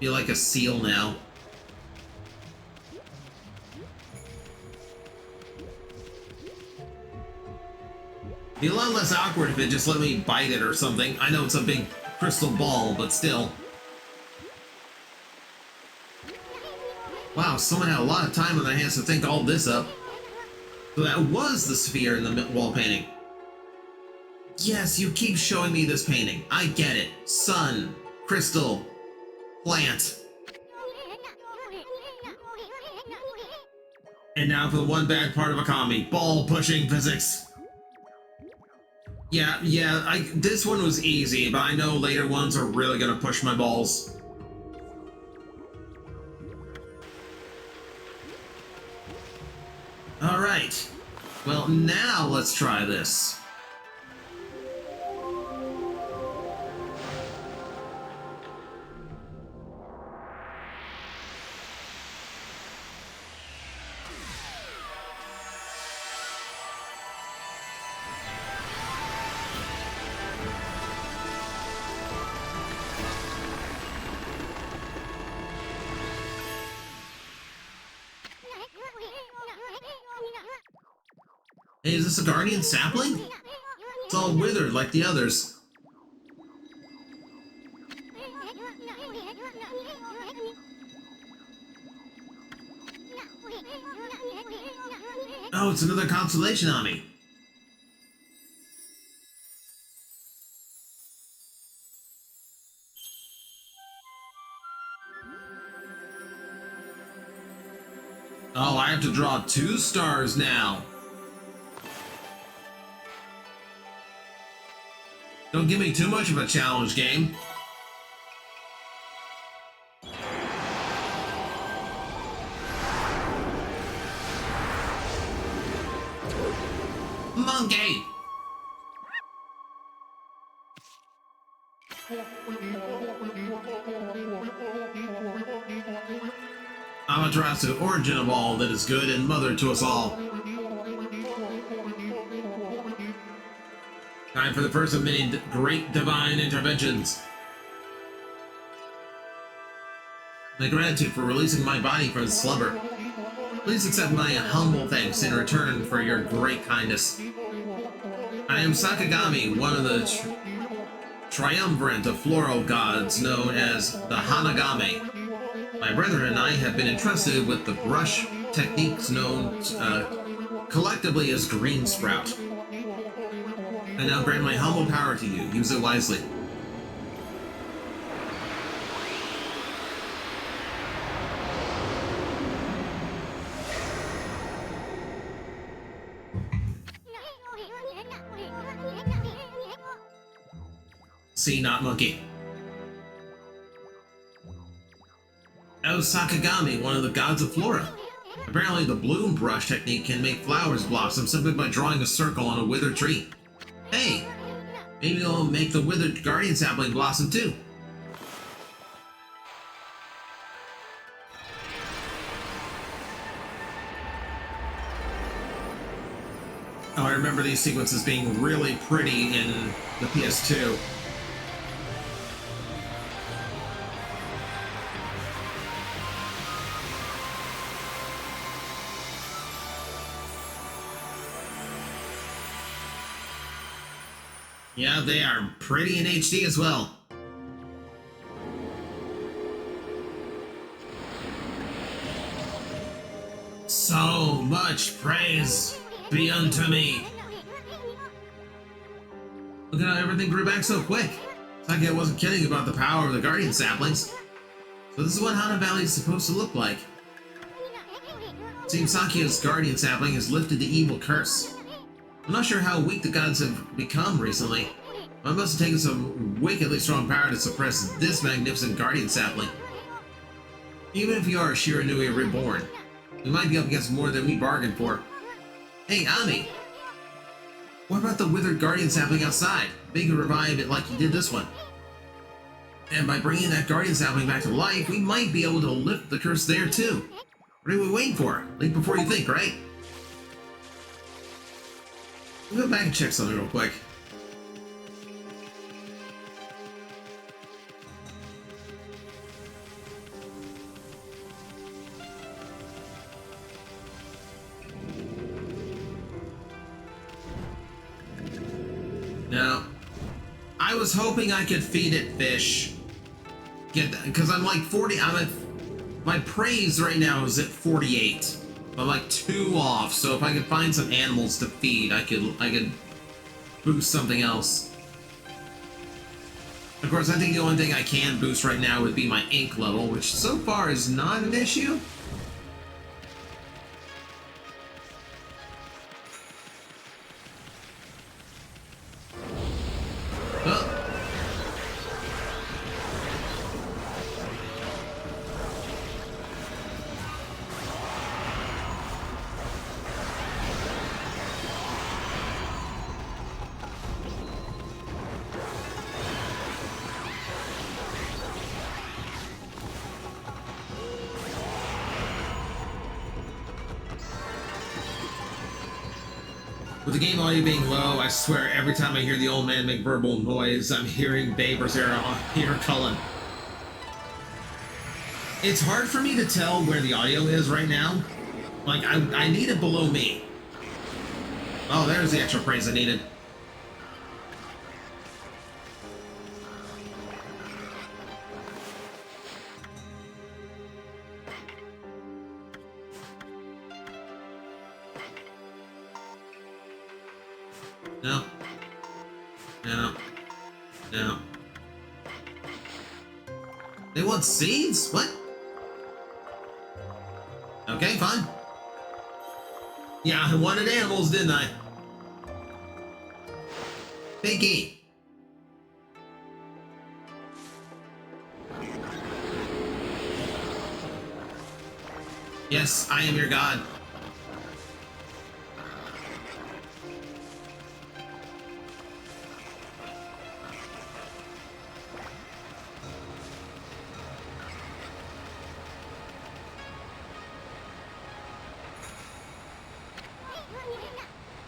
Feel like a seal now. Be a lot less awkward if it just let me bite it or something. I know it's a big crystal ball, but still. Wow, someone had a lot of time on their hands to think all this up. So that was the sphere in the wall painting. Yes, you keep showing me this painting. I get it. Sun, crystal, plant. And now for the one bad part of economy, ball pushing physics. Yeah, this one was easy, but I know later ones are really gonna push my balls. Alright, well now let's try this. Hey, is this a guardian sapling? It's all withered like the others. Oh, it's another constellation on me. Oh, I have to draw 2 stars now. Don't give me too much of a challenge, game. Monkey! Amaterasu, origin of all that is good and mother to us all. Time for the first of many great divine interventions. My gratitude for releasing my body from slumber. Please accept my humble thanks in return for your great kindness. I am Sakagami, one of the triumvirate of floral gods known as the Hanagame. My brethren and I have been entrusted with the brush techniques known collectively as Green Sprout. I now grant my humble power to you. Use it wisely. See, not monkey. Oh, Sakagami, one of the gods of flora. Apparently the bloom brush technique can make flowers blossom simply by drawing a circle on a withered tree. Hey, maybe it'll make the withered guardian sapling blossom too. Oh, I remember these sequences being really pretty in the PS2. Yeah, they are pretty in HD as well. So much praise be unto me. Look at how everything grew back so quick. It's like I wasn't kidding about the power of the Guardian saplings. So this is what Hana Valley is supposed to look like. It seems Sakia's Guardian sapling has lifted the evil curse. I'm not sure how weak the gods have become recently, but it must have taken some wickedly strong power to suppress this magnificent Guardian sapling. Even if you are Shiranui reborn, we might be up against more than we bargained for. Hey, Ami! What about the withered Guardian sapling outside? Maybe revive it like you did this one. And by bringing that Guardian sapling back to life, we might be able to lift the curse there too. What are we waiting for? Think before you think, right? Let me go back and check something real quick. Now, I was hoping I could feed it fish. Get that, because I'm like 40. My praise right now is at 48. I'm like 2 off. So if I could find some animals to feed, I could boost something else. Of course, I think the only thing I can boost right now would be my ink level, which so far is not an issue. With the game audio being low, I swear every time I hear the old man make verbal noise, I'm hearing Babe or Zara hear Cullen. It's hard for me to tell where the audio is right now. Like, I need it below me. Oh, there's the extra praise I needed. No. No. No. They want seeds? What? Okay, fine. Yeah, I wanted animals, didn't I? Pinky. Yes, I am your god.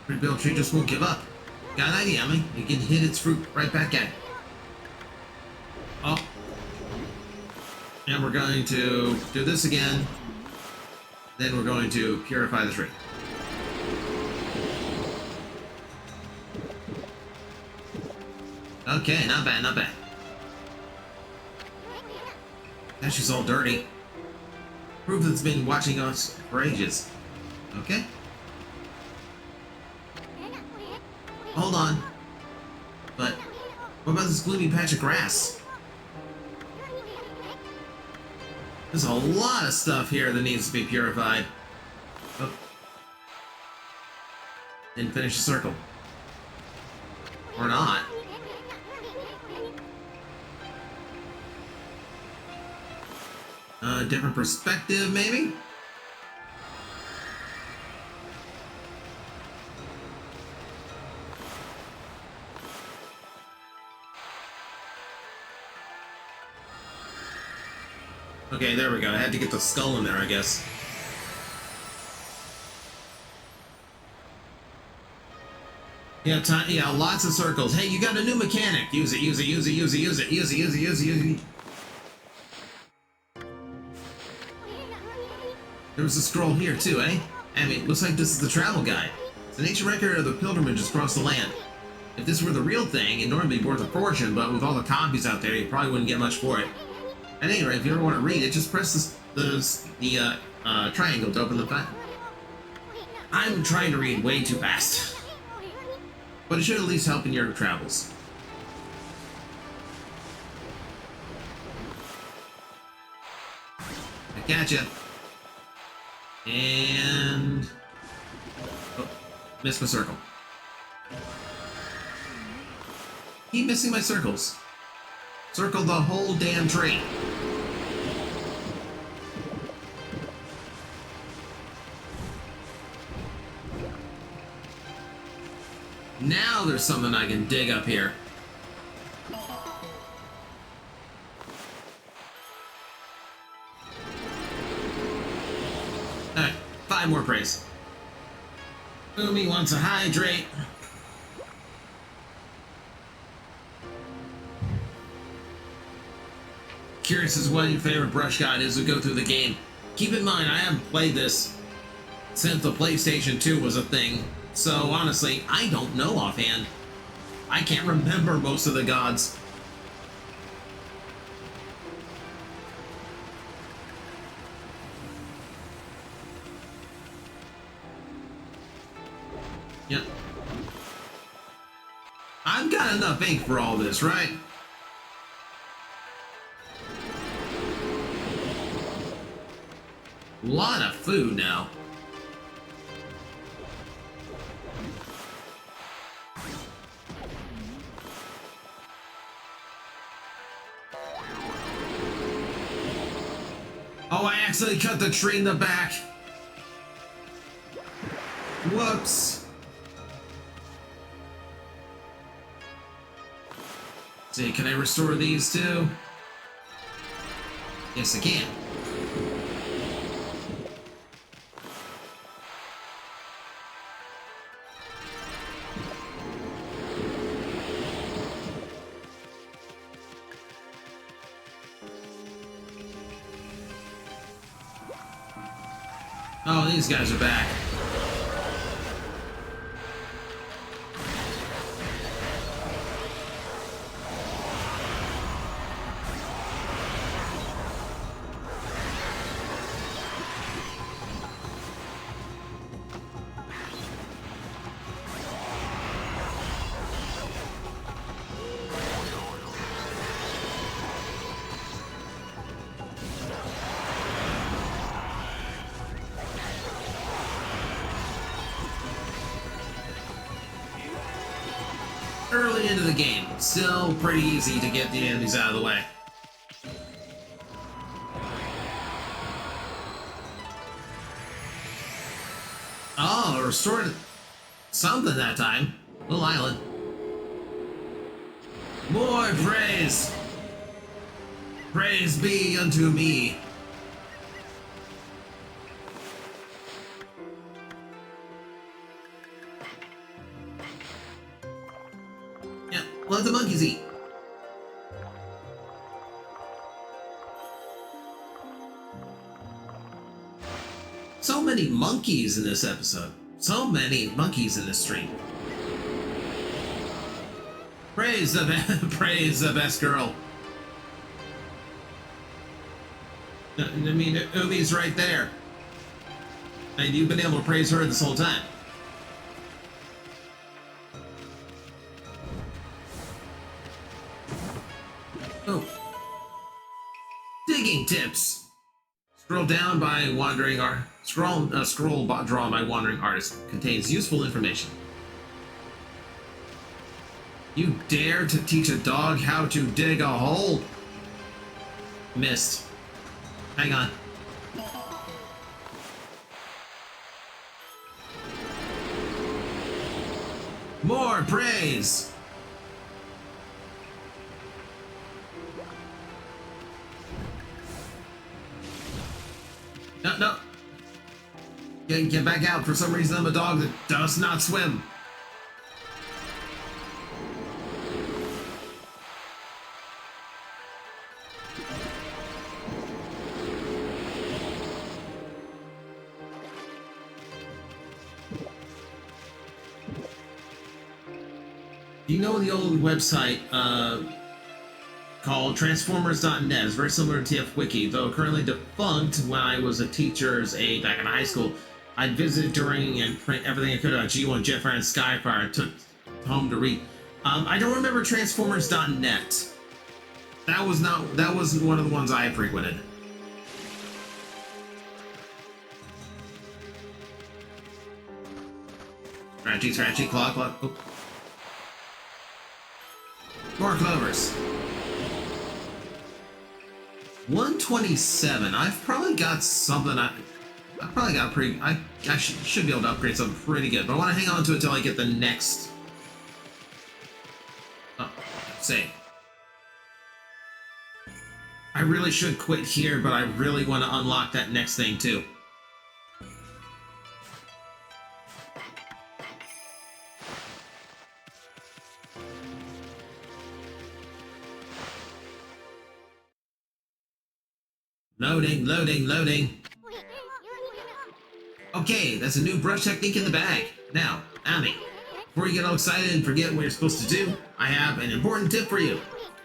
Rebuild tree just won't give up. Got an idea, I mean, you can hit its fruit right back at it. Oh. And we're going to do this again. Then we're going to purify the tree. Okay, not bad, not bad. Now she's all dirty. Proof that it's been watching us for ages. Okay. Hold on. But what about this gloomy patch of grass? There's a lot of stuff here that needs to be purified. Oh. Didn't finish the circle. Or not. Different perspective, maybe? Okay, there we go. I had to get the skull in there, I guess. Yeah, yeah, lots of circles. Hey, you got a new mechanic. Use it, use it, use it, use it, use it, use it, use it, use it, use it. There was a scroll here too, eh? I mean, looks like this is the travel guide. It's an ancient record of the pilgrimages across the land. If this were the real thing, it'd normally be worth a fortune, but with all the copies out there, you probably wouldn't get much for it. At any rate, if you ever want to read it, just press the triangle to open the file. I'm trying to read way too fast, but it should at least help in your travels. I gotcha. And... oh, missed my circle. Keep missing my circles. Circle the whole damn tree. Now there's something I can dig up here. Alright, 5 more praise. Umi wants to hydrate. Curious as what your favorite brush guide is to go through the game. Keep in mind, I haven't played this since the PlayStation 2 was a thing, so honestly, I don't know offhand. I can't remember most of the gods. Yep. I've got enough ink for all this, right? Lot of food now. Oh, I accidentally cut the tree in the back. Whoops. See, can I restore these too? Yes, I can. Oh, these guys are back. Early into the game, still pretty easy to get the enemies out of the way. Oh, restored something that time. Little island. More praise! Praise be unto me. Let the monkeys eat. So many monkeys in this episode. So many monkeys in this stream. Praise the praise the best girl. I mean, Umi's right there, and you've been able to praise her this whole time. Oh. Digging tips. Scroll down by wandering art. Scroll drawn by wandering artist contains useful information. You dare to teach a dog how to dig a hole? Missed. Hang on. More praise. No. Get back out. For some reason, I'm a dog that does not swim. You know the old website called Transformers.net. It's very similar to TF Wiki, though currently defunct. When I was a teacher's aide back in high school, I'd visit during and print everything I could about G1, Jetfire, and Skyfire. I took home to read. I don't remember Transformers.net. That wasn't one of the ones I frequented. Scratchy, scratchy, claw, claw. Oh. More clovers. 127. I've probably got something. I probably got pretty. I should be able to upgrade something pretty good, but I want to hang on to it until I get the next. Oh, save. I really should quit here, but I really want to unlock that next thing too. Loading, loading, loading. Okay, that's a new brush technique in the bag. Now, Ami, before you get all excited and forget what you're supposed to do, I have an important tip for you.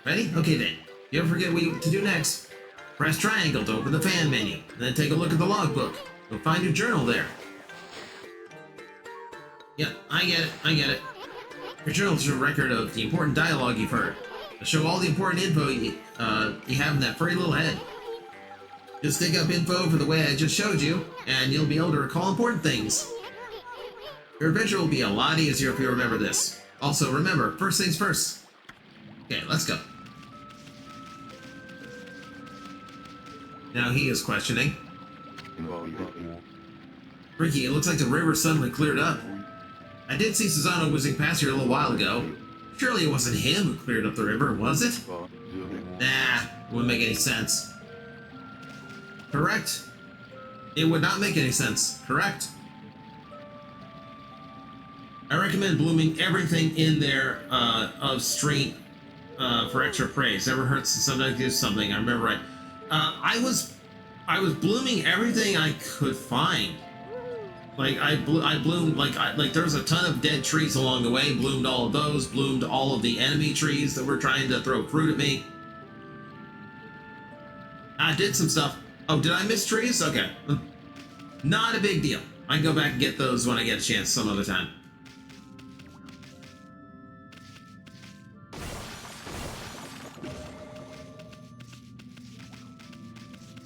Ready? Okay then. If you ever forget what to do next, press triangle to open the fan menu, and then take a look at the logbook. You'll find your journal there. Yeah, I get it. Your journal is a record of the important dialogue you've heard. It'll show all the important info you have in that furry little head. Just dig up info for the way I just showed you, and you'll be able to recall important things. Your adventure will be a lot easier if you remember this. Also, remember, first things first. Okay, let's go. Now he is questioning. Ricky, it looks like the river suddenly cleared up. I did see Susano whizzing past here a little while ago. Surely it wasn't him who cleared up the river, was it? Nah, wouldn't make any sense. Correct? It would not make any sense, correct? I recommend blooming everything in there of street for extra praise. Never hurts to sometimes do something. I remember right. I was blooming everything I could find. Like I bloomed like there was a ton of dead trees along the way. Bloomed all of those. Bloomed all of the enemy trees that were trying to throw fruit at me. I did some stuff. Oh, did I miss trees? Okay. Not a big deal. I can go back and get those when I get a chance some other time.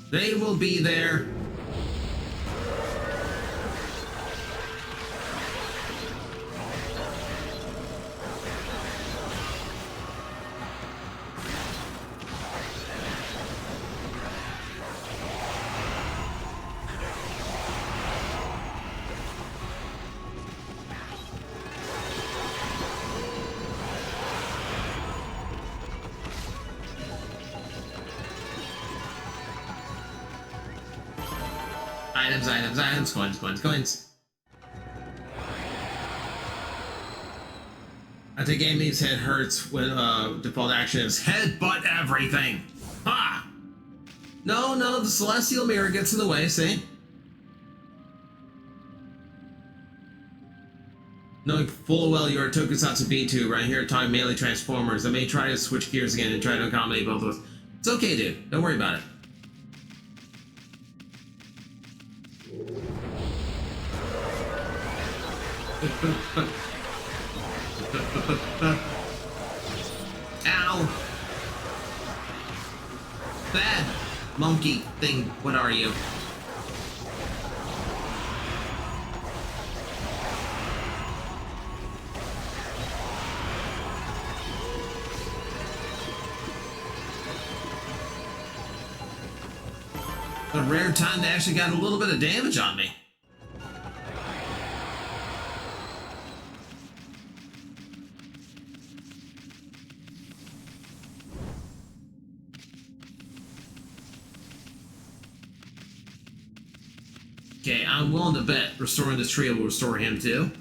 They will be there. Items, coins. I think Amy's head hurts when default action is headbutt everything. Ha! No, the celestial mirror gets in the way, see? Knowing full well you are Tokusatsu Vtuber right here talking melee Transformers, I may try to switch gears again and try to accommodate both of us. It's okay, dude. Don't worry about it. Ow! Bad monkey thing, what are you? A rare time they actually got a little bit of damage on me. Okay, I'm willing to bet restoring this tree will restore him too.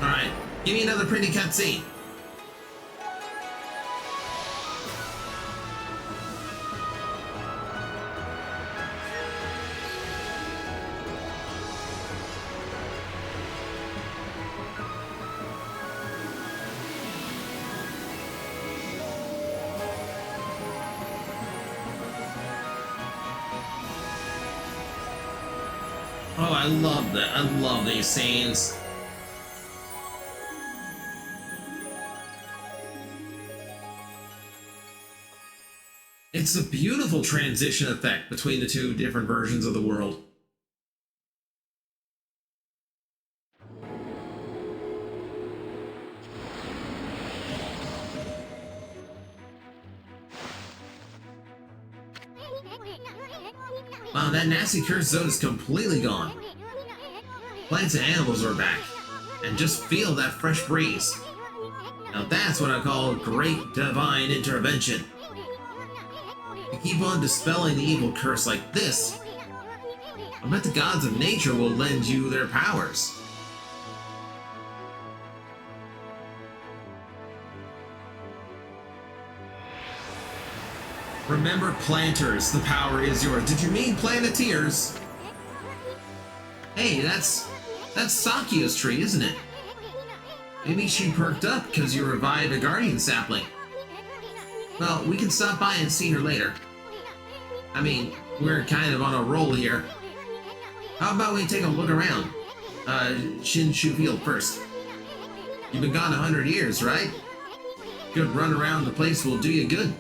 Alright, give me another pretty cutscene. Oh, I love that. I love these scenes. It's a beautiful transition effect between the two different versions of the world. Wow, that nasty curse zone is completely gone. Plants and animals are back. And just feel that fresh breeze. Now that's what I call great divine intervention. To keep on dispelling the evil curse like this, I bet the gods of nature will lend you their powers. Remember, planters, the power is yours. Did you mean planeteers? Hey, that's Sakia's tree, isn't it? Maybe she perked up because you revived a guardian sapling. Well, we can stop by and see her later. I mean, we're kind of on a roll here. How about we take a look around? Shinshu Field first. You've been gone 100 years, right? Good run around the place will do you good.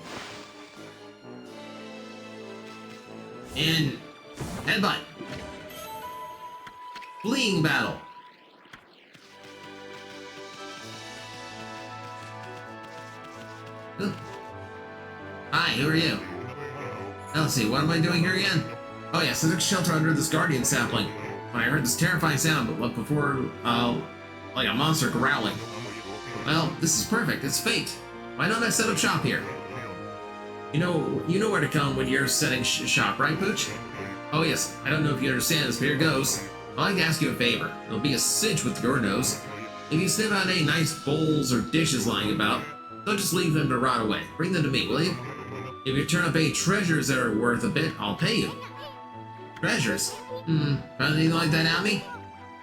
And headbutt. Fleeing battle. Huh. Hi, who are you? Let's see, what am I doing here again? Oh yes, I took shelter under this guardian sapling when I heard this terrifying sound, but before, like a monster growling. Well, this is perfect, it's fate. Why don't I set up shop here? You know where to come when you're setting shop, right, Pooch? Oh yes, I don't know if you understand this, but here goes. I'd like to ask you a favor. It'll be a cinch with your nose. If you sniff out any nice bowls or dishes lying about, don't just leave them to rot away. Bring them to me, will you? If you turn up any treasures that are worth a bit, I'll pay you. Treasures? Found anything like that at me?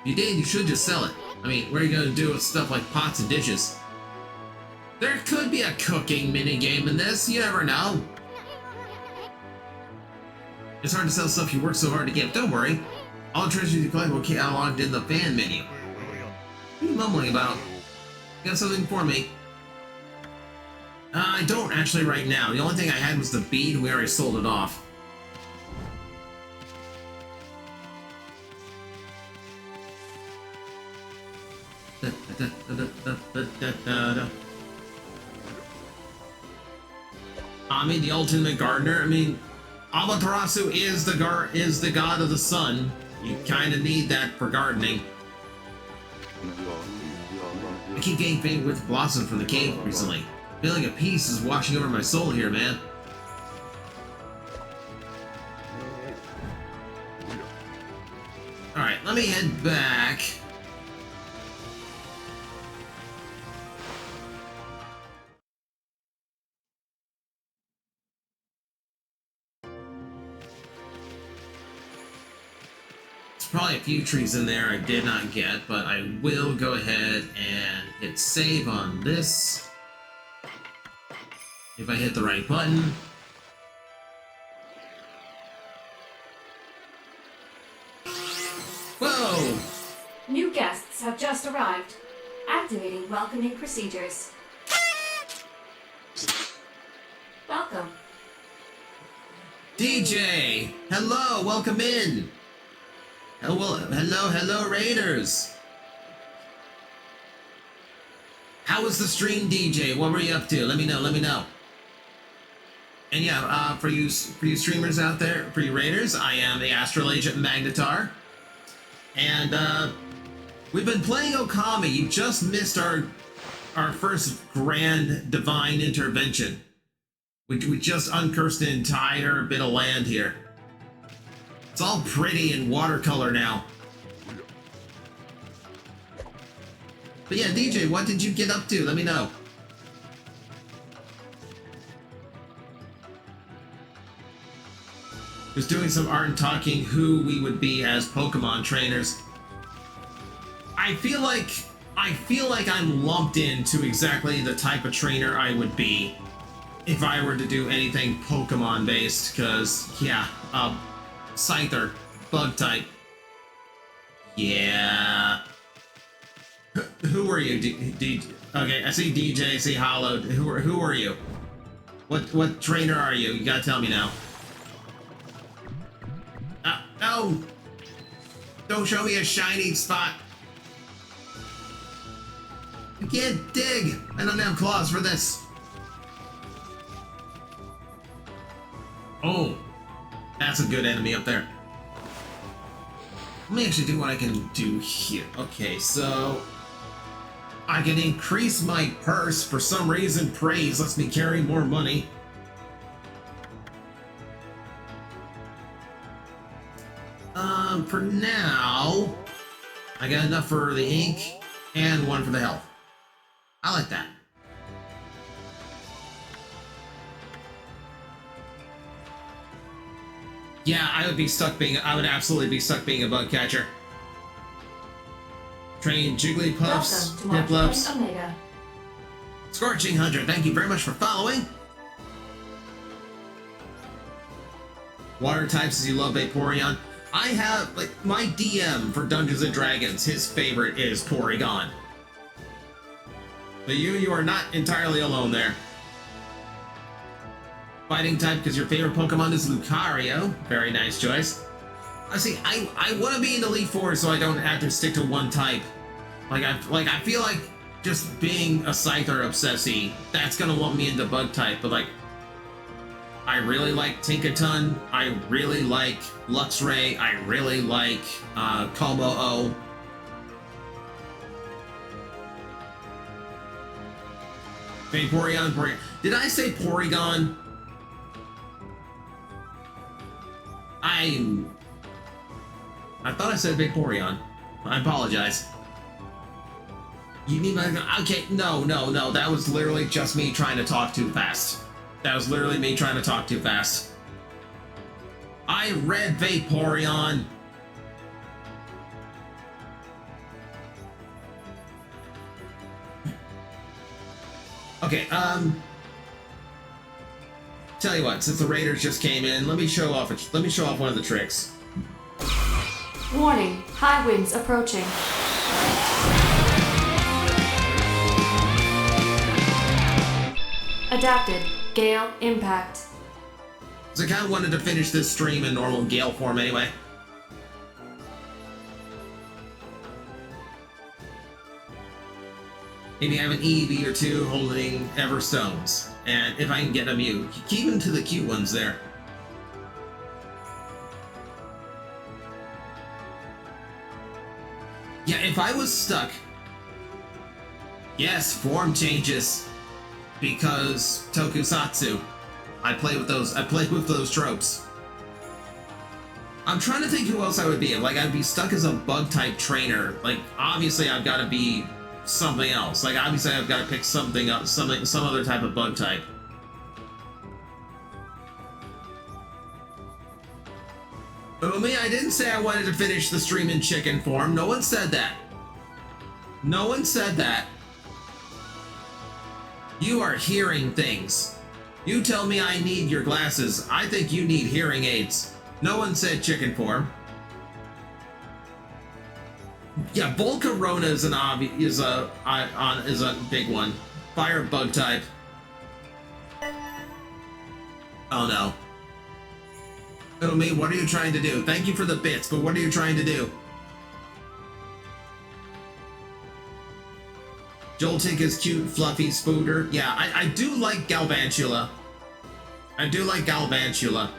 If you did, you should just sell it. I mean, what are you gonna do with stuff like pots and dishes? There could be a cooking minigame in this, you never know. It's hard to sell stuff you work so hard to get. Don't worry. All the treasures you collect will be cataloged in the fan menu. What are you mumbling about? You got something for me? I don't actually right now. The only thing I had was the bead and we already sold it off. I mean, the ultimate gardener. I mean, Amaterasu is the god of the sun. You kind of need that for gardening. I keep getting faint with blossom from the cave recently. Feeling a peace is washing over my soul here, man. Alright, let me head back. Probably a few trees in there I did not get, but I will go ahead and hit save on this. If I hit the right button. Whoa! New guests have just arrived. Activating welcoming procedures. Welcome. DJ! Hello, welcome in! Hello, Raiders! How was the stream, DJ? What were you up to? Let me know. And yeah, for you streamers out there, for you Raiders, I am the Astral Agent Magnetar. And, we've been playing Okami. You just missed our first grand divine intervention. We just uncursed an entire bit of land here. It's all pretty in watercolor now. But yeah, DJ, what did you get up to? Let me know. Was doing some art and talking who we would be as Pokemon trainers. I feel like I'm lumped into exactly the type of trainer I would be if I were to do anything Pokemon based, because yeah, Scyther, bug type. Yeah. Who are you? Okay, I see DJ, I see Hollow. Who are you? What trainer are you? You gotta tell me now. No! Don't show me a shiny spot. I can't dig. I don't have claws for this. Oh, that's a good enemy up there. Let me actually do what I can do here. Okay, so I can increase my purse. For some reason, praise lets me carry more money. For now, I got enough for the ink and one for the health. I like that. Yeah, I would absolutely be stuck being a bug catcher. Train Jigglypuffs, Piplups, Omega. Scorching Hunter, thank you very much for following. Water types, as you love Vaporeon. I have, like, my DM for Dungeons & Dragons, his favorite is Porygon. But you are not entirely alone there. Fighting type, because your favorite Pokemon is Lucario. Very nice choice. I see, I want to be in Elite Four so I don't have to stick to one type. I feel like just being a Scyther Obsessy, that's gonna want me into Bug type, but like, I really like Tinkaton, I really like Luxray, I really like Como-O. Vaporeon. Did I say Porygon? I thought I said Vaporeon. I apologize. You need my... Okay, no. That was literally just me trying to talk too fast. That was literally me trying to talk too fast. I read Vaporeon. Okay, tell you what, since the Raiders just came in, let me show off one of the tricks. Warning, high winds approaching. Adapted, Gale Impact. So I kind of wanted to finish this stream in normal Gale form anyway. Maybe have an EV or two holding Everstones. And if I can get a Mew, keep them to the cute ones there. Yeah, if I was stuck... Yes, form changes. Because Tokusatsu. I play with those tropes. I'm trying to think who else I would be. Like, I'd be stuck as a bug-type trainer. Like, obviously I've got to be something else. Like, obviously I've got to pick something else, some other type of bug type. But me, I didn't say I wanted to finish the stream in chicken form. No one said that. No one said that. You are hearing things. You tell me I need your glasses. I think you need hearing aids. No one said chicken form. Yeah, Volcarona is a big one. Fire bug type. Oh no. Oh me, what are you trying to do? Thank you for the bits, but what are you trying to do? Joltik is cute, fluffy, spooder. Yeah, I do like Galvantula. I do like Galvantula.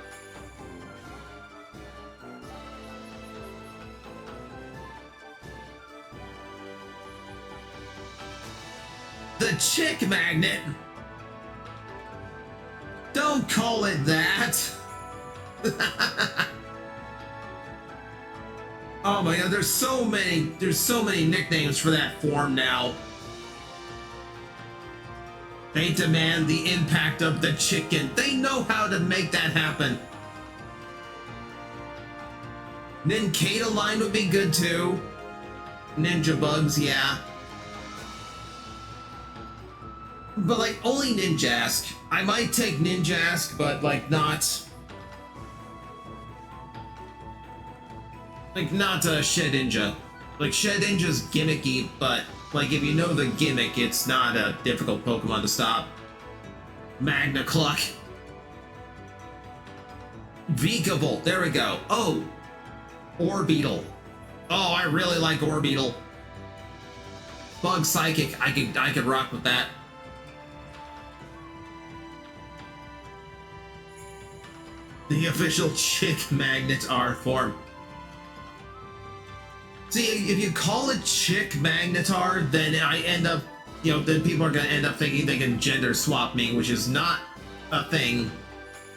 The chick magnet! Don't call it that! Oh my god, there's so many nicknames for that form now. They demand the impact of the chicken. They know how to make that happen. Nincada line would be good too. Ninja bugs, yeah. But like, only Ninjask. I might take Ninjask, but like not... Like, not Shed Ninja. Like, Shed Ninja's gimmicky, but, like, if you know the gimmick, it's not a difficult Pokemon to stop. Magna Cluck. Vikavolt, there we go. Oh, Orbeetle. Oh, I really like Orbeetle. Bug Psychic, I could rock with that. The official Chick Magnet art form. See, if you call it Chick Magnetar, then I end up, then people are gonna end up thinking they can gender swap me, which is not a thing.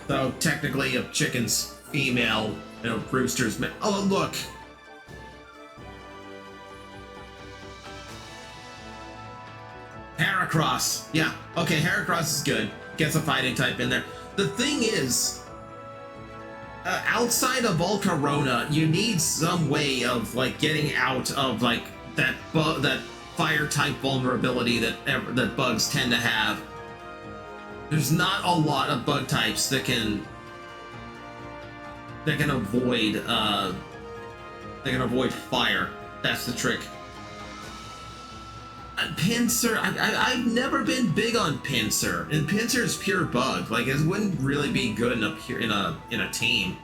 Though technically, a chicken's female, rooster's male. Oh, look. Heracross. Yeah, okay, Heracross is good. Gets a fighting type in there. The thing is, outside of Volcarona, you need some way of like getting out of like that fire type vulnerability that bugs tend to have. There's not a lot of bug types that can avoid fire. That's the trick. Pinsir, I've never been big on Pinsir, and Pinsir is pure bug. Like, it wouldn't really be good in a team.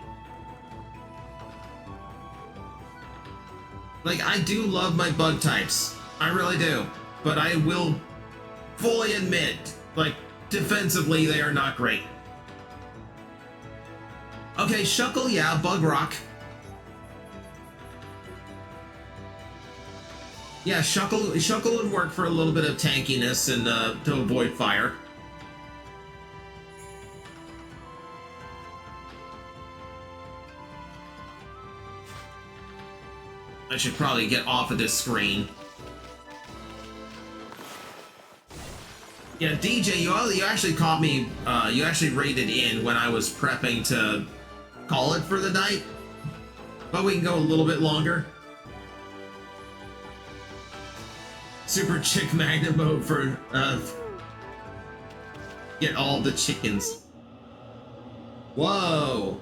Like, I do love my bug types, I really do, but I will fully admit, like, defensively they are not great. Okay, Shuckle, yeah, Bug Rock. Yeah, Shuckle would work for a little bit of tankiness and to avoid fire. I should probably get off of this screen. Yeah, DJ, you actually caught me, you actually raided in when I was prepping to call it for the night. But we can go a little bit longer. Super Chick Magnet mode for, get all the chickens. Whoa!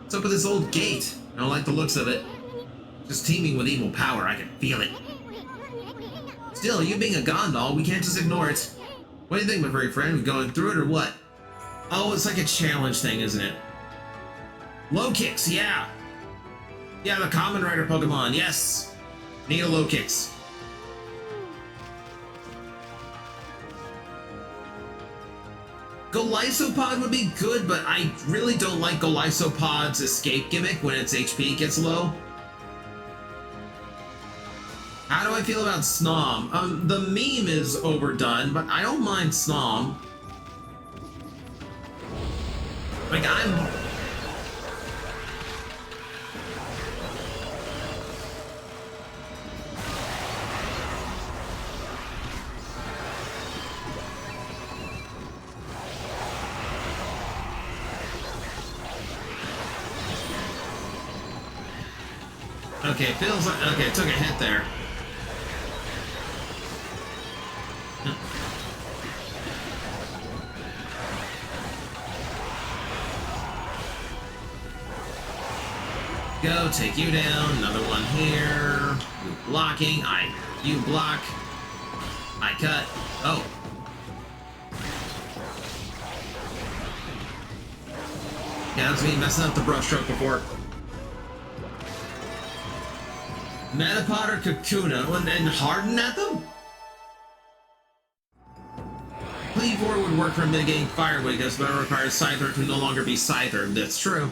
What's up with this old gate? I don't like the looks of it. Just teeming with evil power, I can feel it. Still, you being a Gondol, we can't just ignore it. What do you think, my furry friend? We going through it or what? Oh, it's like a challenge thing, isn't it? Low kicks, yeah! Yeah, the Common Rider Pokemon, yes! Need a low kicks. Golisopod would be good, but I really don't like Golisopod's escape gimmick when its HP gets low. How do I feel about Snom? The meme is overdone, but I don't mind Snom. Like, okay, it feels like... Okay, it took a hit there. Go, take you down. Another one here. You blocking. You block. I cut. Oh. Yeah, that's me messing up the brush stroke before. Metapod or Kakuna, and harden at them? Cleavor would work for mitigating fire weakness, but it requires Scyther to no longer be Scyther. That's true.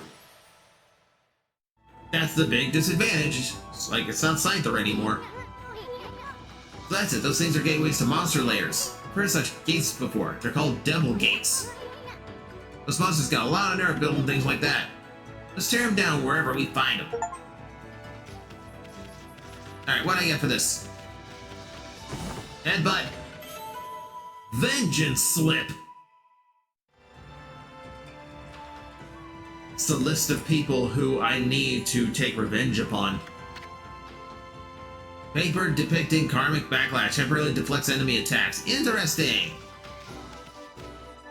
That's the big disadvantage. It's like, it's not Scyther anymore. So that's it. Those things are gateways to monster layers. I've heard of such gates before. They're called Devil Gates. Those monsters got a lot of nerve building things like that. Let's tear them down wherever we find them. Alright, what do I get for this? Headbutt. Vengeance Slip. It's the list of people who I need to take revenge upon. Paper depicting karmic backlash temporarily deflects enemy attacks. Interesting.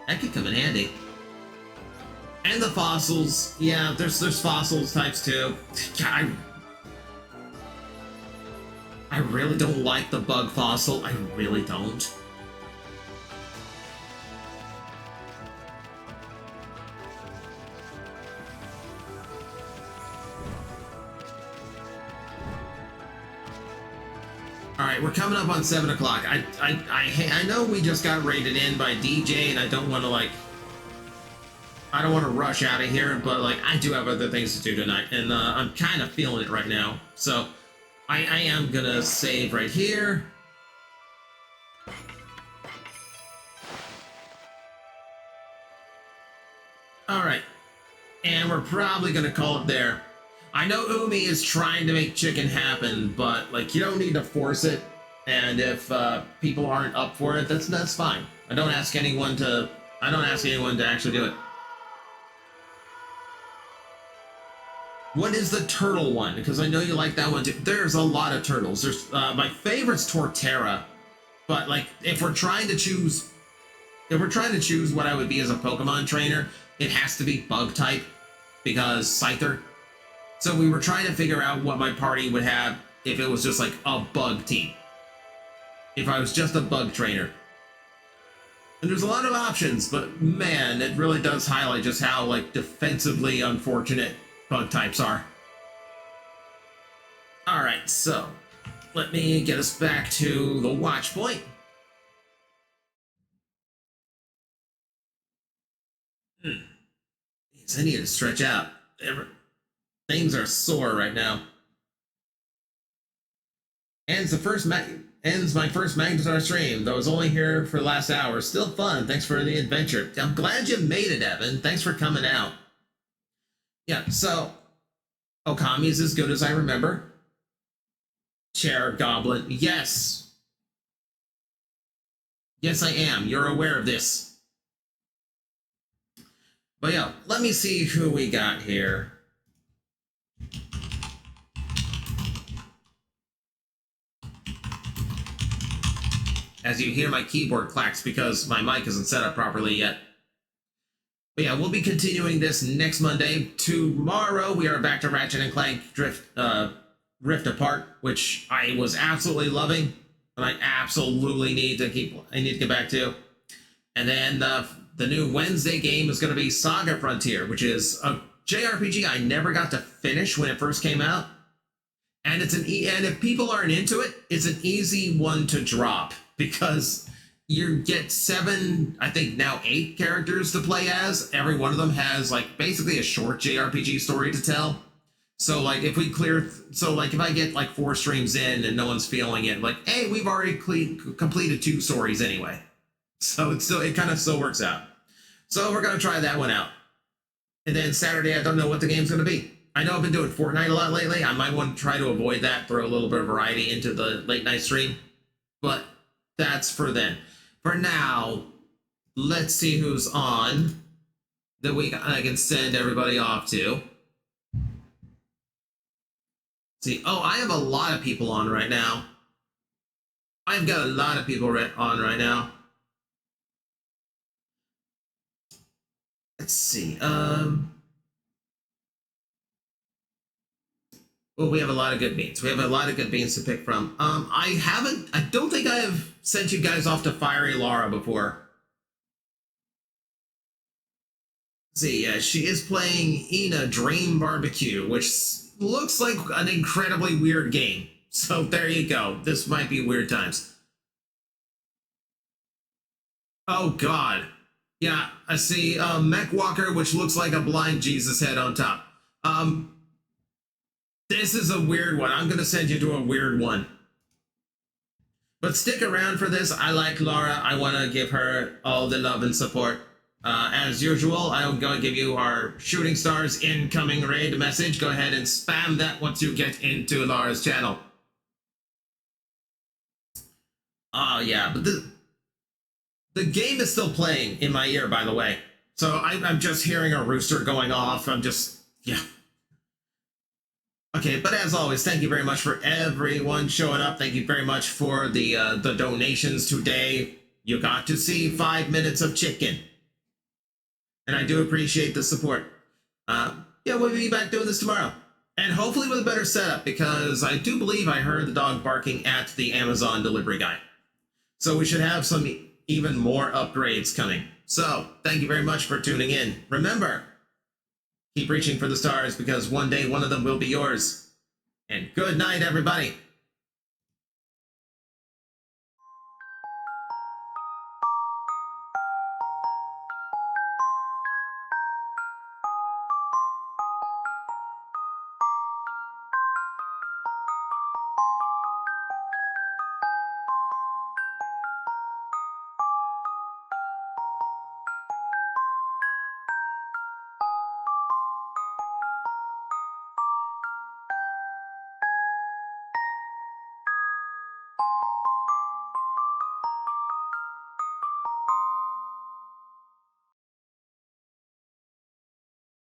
That could come in handy. And the fossils. Yeah, there's fossils types too. God, I really don't like the bug fossil. I really don't. Alright, we're coming up on 7 o'clock. I know we just got rated in by DJ, and I don't want to, like... I don't want to rush out of here, but, like, I do have other things to do tonight, and I'm kind of feeling it right now. So, I am gonna save right here. Alright. And we're probably gonna call it there. I know Umi is trying to make chicken happen, but like you don't need to force it. And if people aren't up for it, that's fine. I don't ask anyone to actually do it. What is the turtle one? Because I know you like that one too. There's a lot of turtles. There's my favorite's Torterra, but like if we're trying to choose what I would be as a Pokemon trainer, it has to be bug type because Scyther. So we were trying to figure out what my party would have if it was just like a bug team. If I was just a bug trainer. And there's a lot of options, but man, it really does highlight just how like defensively unfortunate bug types are. Alright, so let me get us back to the watch point. I need to stretch out. Things are sore right now. Ends my first Magnetar stream, though I was only here for the last hour. Still fun. Thanks for the adventure. I'm glad you made it, Evan. Thanks for coming out. Yeah, so Okami's as good as I remember. Chair Goblin. Yes. Yes, I am. You're aware of this. But yeah, let me see who we got here. As you hear, my keyboard clacks because my mic isn't set up properly yet. But yeah, we'll be continuing this next Monday. Tomorrow, we are back to Ratchet and Clank Rift Apart, which I was absolutely loving, and I absolutely need to get back to. And then the new Wednesday game is going to be Saga Frontier, which is a JRPG I never got to finish when it first came out. And and if people aren't into it, it's an easy one to drop because you get 7, I think now 8 characters to play as. Every one of them has like basically a short JRPG story to tell. So like if I get like 4 streams in and no one's feeling it, like, hey, we've already completed 2 stories anyway. So it kind of still works out. So we're going to try that one out. And then Saturday, I don't know what the game's going to be. I know I've been doing Fortnite a lot lately. I might want to try to avoid that, throw a little bit of variety into the late night stream. But that's for then. For now, let's see who's on that I can send everybody off to. See, oh, I have a lot of people on right now. I've got a lot of people on right now. Let's see. Well, we have a lot of good beans. We have a lot of good beans to pick from. I don't think I have sent you guys off to Fiery Laura before. Let's see, she is playing Ina Dream Barbecue, which looks like an incredibly weird game. So there you go. This might be weird times. Oh, God. Yeah, I see Mech Walker, which looks like a blind Jesus head on top. This is a weird one. I'm going to send you to a weird one. But stick around for this. I like Laura. I want to give her all the love and support. As usual, I'm going to give you our Shooting Stars incoming raid message. Go ahead and spam that once you get into Laura's channel. Oh, yeah. But the game is still playing in my ear, by the way. So I'm just hearing a rooster going off. Yeah. Okay, but as always, thank you very much for everyone showing up. Thank you very much for the donations today. You got to see 5 minutes of chicken. and I do appreciate the support. Yeah, we'll be back doing this tomorrow. And hopefully with a better setup, because I do believe I heard the dog barking at the Amazon delivery guy. So we should have some even more upgrades coming. So, thank you very much for tuning in. Remember, keep reaching for the stars, because one day one of them will be yours. And good night, everybody.